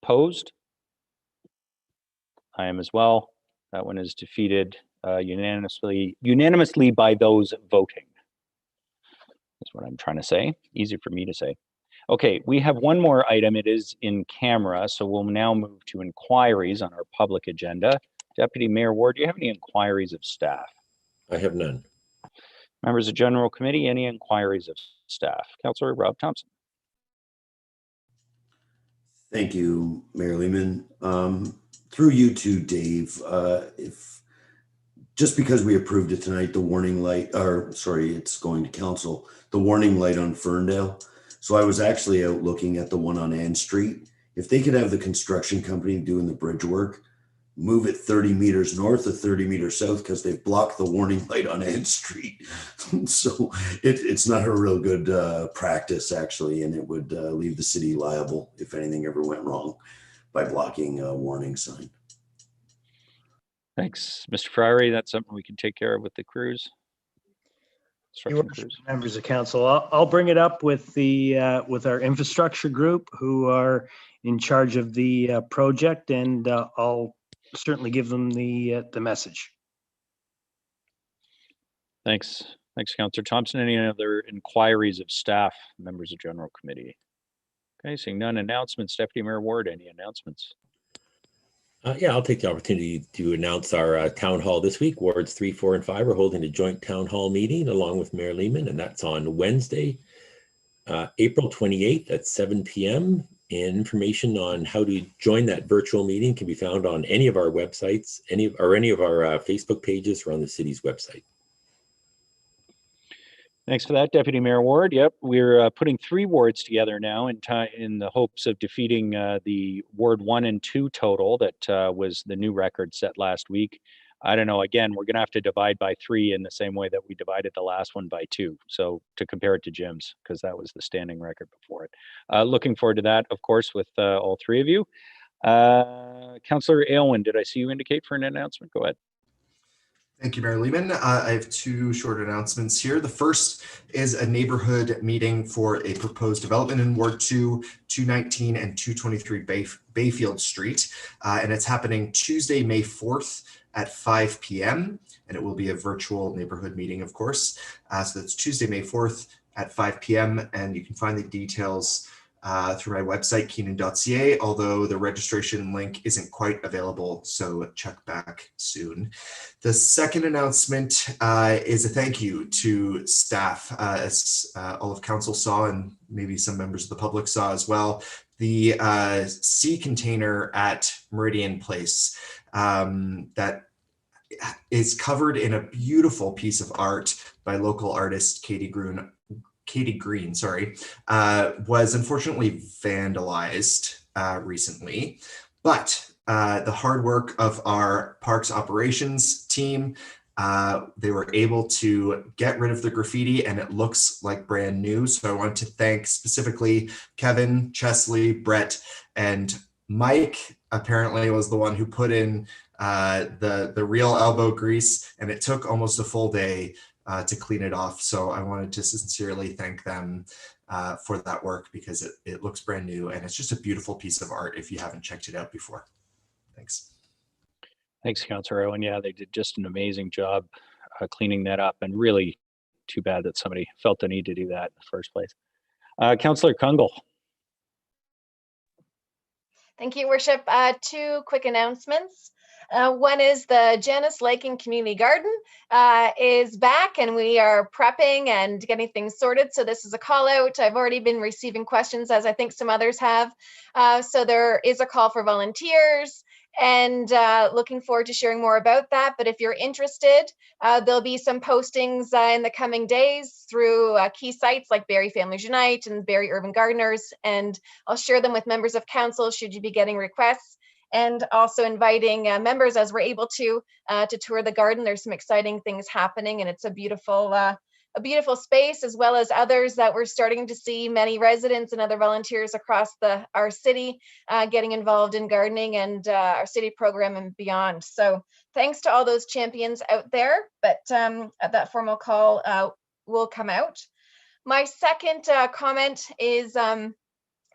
Opposed? I am as well. That one is defeated unanimously by those voting. That's what I'm trying to say. Easy for me to say. Okay, we have one more item. It is in camera, so we'll now move to inquiries on our public agenda. Deputy Mayor Ward, do you have any inquiries of staff? I have none. Members of General Committee, any inquiries of staff? Councillor Rob Thompson. Thank you, Mayor Lehman. Through you too, Dave, if just because we approved it tonight, the warning light, or sorry, it's going to council, the warning light on Ferndale. So I was actually out looking at the one on Ann Street. If they could have the construction company doing the bridge work, move it 30 meters north or 30 meters south, because they've blocked the warning light on Ann Street. So it's not a real good practice, actually, and it would leave the city liable if anything ever went wrong by blocking a warning sign. Thanks, Mr. Friary. That's something we can take care of with the crews. Members of council, I'll bring it up with the with our infrastructure group who are in charge of the project, and I'll certainly give them the message. Thanks, Councillor Thompson. Any other inquiries of staff, members of General Committee? Okay, seeing none. Announcements. Deputy Mayor Ward, any announcements? Yeah, I'll take the opportunity to announce our town hall this week. Wards 3, 4, and 5 are holding a joint town hall meeting along with Mayor Lehman, and that's on Wednesday, April 28th at 7 p.m. And information on how to join that virtual meeting can be found on any of our websites, any of our Facebook pages, or on the city's website. Thanks for that, Deputy Mayor Ward. Yep, we're putting 3 wards together now in the hopes of defeating the Ward 1 and 2 total that was the new record set last week. I don't know, again, we're going to have to divide by 3 in the same way that we divided the last one by 2. So to compare it to Jim's, because that was the standing record before it. Looking forward to that, of course, with all 3 of you. Councillor Aylwin, did I see you indicate for an announcement? Go ahead. Thank you, Mayor Lehman. I have two short announcements here. The first is a neighborhood meeting for a proposed development in Ward 2, 219 and 223 Bayfield Street. And it's happening Tuesday, May 4th at 5 p.m. And it will be a virtual neighborhood meeting, of course. So that's Tuesday, May 4th at 5 p.m. And you can find the details through my website, keenan.ca, although the registration link isn't quite available, so check back soon. The second announcement is a thank you to staff. As all of council saw, and maybe some members of the public saw as well, the sea container at Meridian Place that is covered in a beautiful piece of art by local artist Katie Green, was unfortunately vandalized recently, but the hard work of our parks operations team, they were able to get rid of the graffiti and it looks like brand new. So I want to thank specifically Kevin, Chesley, Brett, and Mike apparently was the one who put in the real elbow grease, and it took almost a full day to clean it off. So I wanted to sincerely thank them for that work, because it looks brand new and it's just a beautiful piece of art if you haven't checked it out before. Thanks. Thanks, Councillor Owen. Yeah, they did just an amazing job cleaning that up, and really too bad that somebody felt the need to do that in the first place. Councillor Kungl. Thank you, Worship. Two quick announcements. One is the Janice Lake and Community Garden is back, and we are prepping and getting things sorted. So this is a call out. I've already been receiving questions, as I think some others have. So there is a call for volunteers, and looking forward to sharing more about that. But if you're interested, there'll be some postings in the coming days through key sites like Barrie Families Unite and Barrie Urban Gardeners, and I'll share them with members of council should you be getting requests. And also inviting members as we're able to tour the garden. There's some exciting things happening, and it's a beautiful space, as well as others that we're starting to see many residents and other volunteers across our city getting involved in gardening and our city program and beyond. So thanks to all those champions out there, but that formal call will come out. My second comment is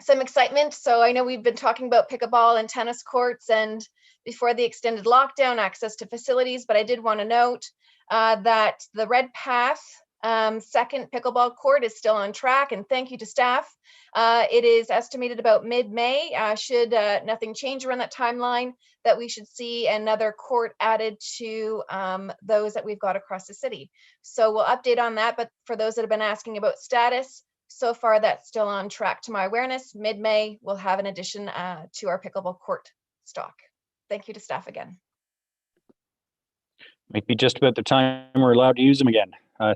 some excitement. So I know we've been talking about pickleball and tennis courts, and before the extended lockdown, access to facilities, but I did want to note that the Red Path second pickleball court is still on track, and thank you to staff. It is estimated about mid-May, should nothing change around that timeline, that we should see another court added to those that we've got across the city. So we'll update on that, but for those that have been asking about status, so far, that's still on track to my awareness. Mid-May, we'll have an addition to our pickleball court stock. Thank you to staff again. Might be just about the time we're allowed to use them again.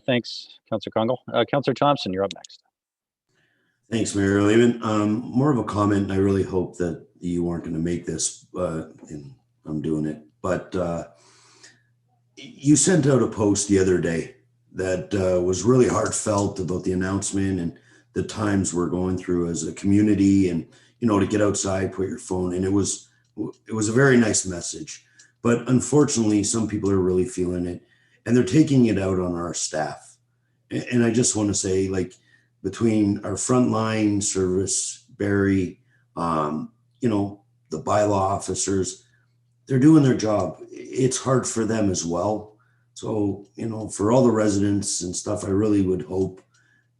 Thanks, Councillor Kungl. Councillor Thompson, you're up next. Thanks, Mayor Lehman. More of a comment. I really hope that you weren't going to make this, and I'm doing it. But you sent out a post the other day that was really heartfelt about the announcement and the times we're going through as a community, and to get outside, put your phone, and it was a very nice message. But unfortunately, some people are really feeling it, and they're taking it out on our staff. And I just want to say, like, between our frontline service, Barrie, the bylaw officers, they're doing their job. It's hard for them as well. So, for all the residents and stuff, I really would hope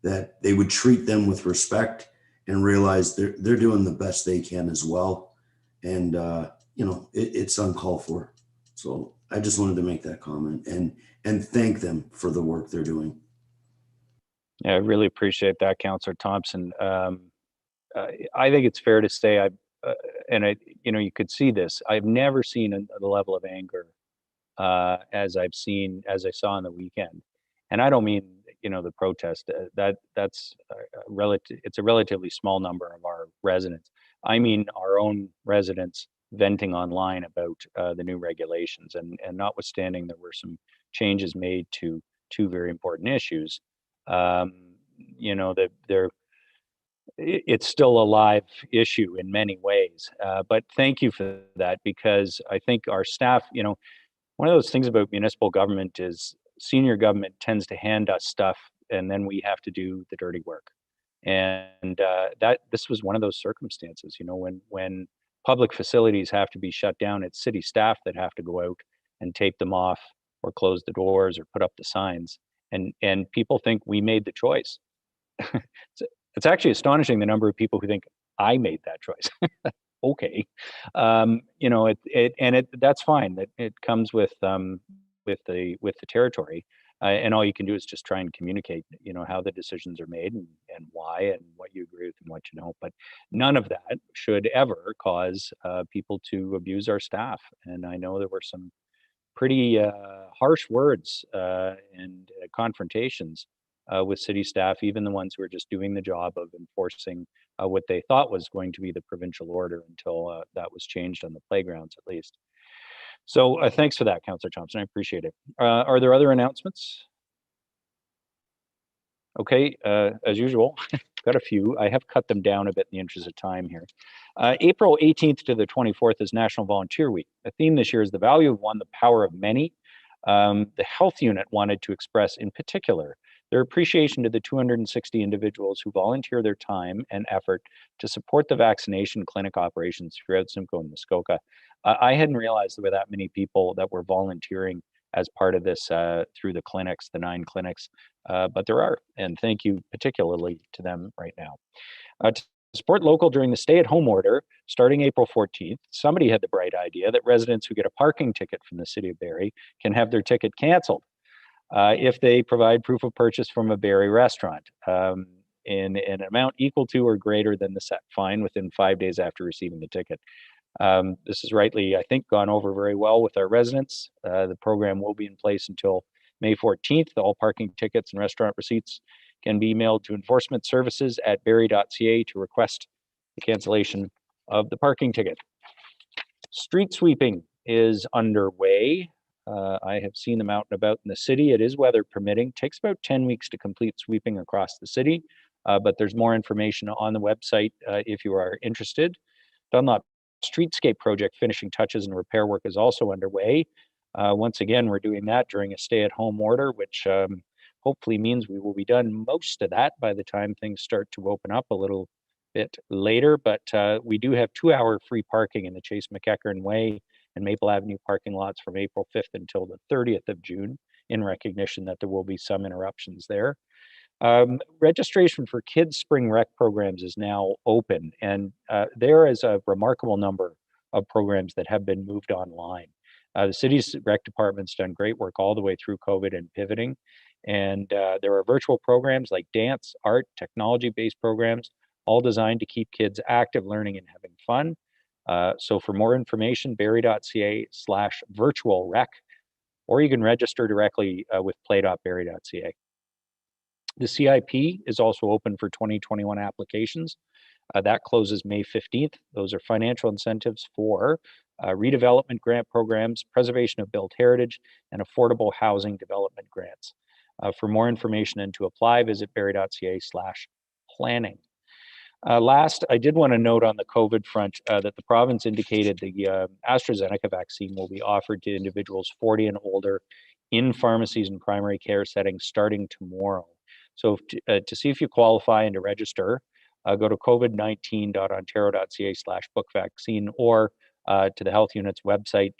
that they would treat them with respect and realize they're doing the best they can as well. And, it's uncalled for. So I just wanted to make that comment and thank them for the work they're doing. Yeah, I really appreciate that, Councillor Thompson. I think it's fair to say, you could see this. I've never seen the level of anger as I saw on the weekend, and I don't mean the protest. That's it's a relatively small number of our residents. I mean our own residents venting online about the new regulations, and notwithstanding there were some changes made to two very important issues. It's still a live issue in many ways. But thank you for that, because I think our staff, one of those things about municipal government is senior government tends to hand us stuff and then we have to do the dirty work. And this was one of those circumstances, you know, when public facilities have to be shut down, it's city staff that have to go out and tape them off or close the doors or put up the signs. And people think we made the choice. It's actually astonishing the number of people who think I made that choice. Okay, you know, that's fine. It comes with the territory, and all you can do is just try and communicate, you know, how the decisions are made and why and what you agree with and what you don't. But none of that should ever cause people to abuse our staff. And I know there were some pretty harsh words and confrontations with city staff, even the ones who were just doing the job of enforcing what they thought was going to be the provincial order until that was changed on the playgrounds, at least. So thanks for that, Councillor Thompson. I appreciate it. Are there other announcements? Okay, as usual, got a few. I have cut them down a bit in the interest of time here. April 18th to the 24th is National Volunteer Week. The theme this year is the value of one, the power of many. The health unit wanted to express in particular their appreciation to the 260 individuals who volunteer their time and effort to support the vaccination clinic operations throughout Simcoe and Muskoka. I hadn't realized there were that many people that were volunteering as part of this through the clinics, the 9 clinics, but there are, and thank you particularly to them right now. To support local during the stay-at-home order, starting April 14th, somebody had the bright idea that residents who get a parking ticket from the City of Barrie can have their ticket canceled if they provide proof of purchase from a Barrie restaurant in an amount equal to or greater than the set fine within 5 days after receiving the ticket. This is rightly, I think, gone over very well with our residents. The program will be in place until May 14th. All parking tickets and restaurant receipts can be emailed to enforcement services at barrie.ca to request the cancellation of the parking ticket. Street sweeping is underway. I have seen them out and about in the city. It is weather permitting. Takes about 10 weeks to complete sweeping across the city, but there's more information on the website if you are interested. Dunlop Streetscape project finishing touches and repair work is also underway. Once again, we're doing that during a stay-at-home order, which hopefully means we will be done most of that by the time things start to open up a little bit later. But we do have 2-hour free parking in the Chase McEachern Way and Maple Avenue parking lots from April 5th until the 30th of June, in recognition that there will be some interruptions there. Registration for kids' spring rec programs is now open, and there is a remarkable number of programs that have been moved online. The city's rec department's done great work all the way through COVID and pivoting, and there are virtual programs like dance, art, technology-based programs, all designed to keep kids active, learning, and having fun. So for more information, barrie.ca/virtual-rec, or you can register directly with play.barrie.ca. The CIP is also open for 2021 applications. That closes May 15th. Those are financial incentives for redevelopment grant programs, preservation of built heritage, and affordable housing development grants. For more information and to apply, visit barrie.ca/planning. Last, I did want to note on the COVID front that the province indicated the AstraZeneca vaccine will be offered to individuals 40 and older in pharmacies and primary care settings starting tomorrow. So to see if you qualify and to register, go to covid19.ontario.ca/bookvaccine or to the health unit's website.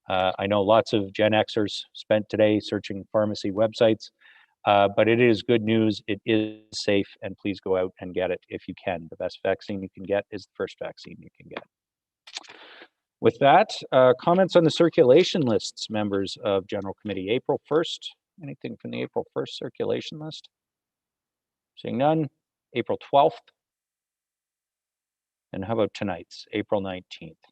I know lots of Gen Xers spent today searching pharmacy websites. But it is good news. It is safe, and please go out and get it if you can. The best vaccine you can get is the first vaccine you can get. With that, comments on the circulation lists, members of General Committee. April 1st, anything from the April 1st circulation list? Seeing none. April 12th. And how about tonight's, April 19th?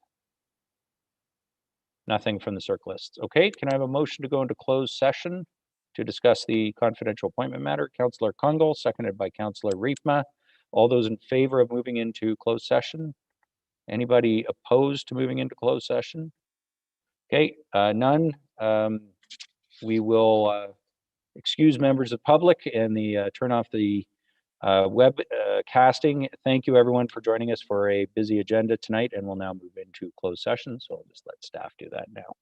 Nothing from the circ lists. Okay, can I have a motion to go into closed session to discuss the confidential appointment matter? Councillor Kungl, seconded by Councillor Riefma. All those in favor of moving into closed session? Anybody opposed to moving into closed session? Okay, none. We will excuse members of public and turn off the web casting. Thank you everyone for joining us for a busy agenda tonight, and we'll now move into closed session. So I'll just let staff do that now.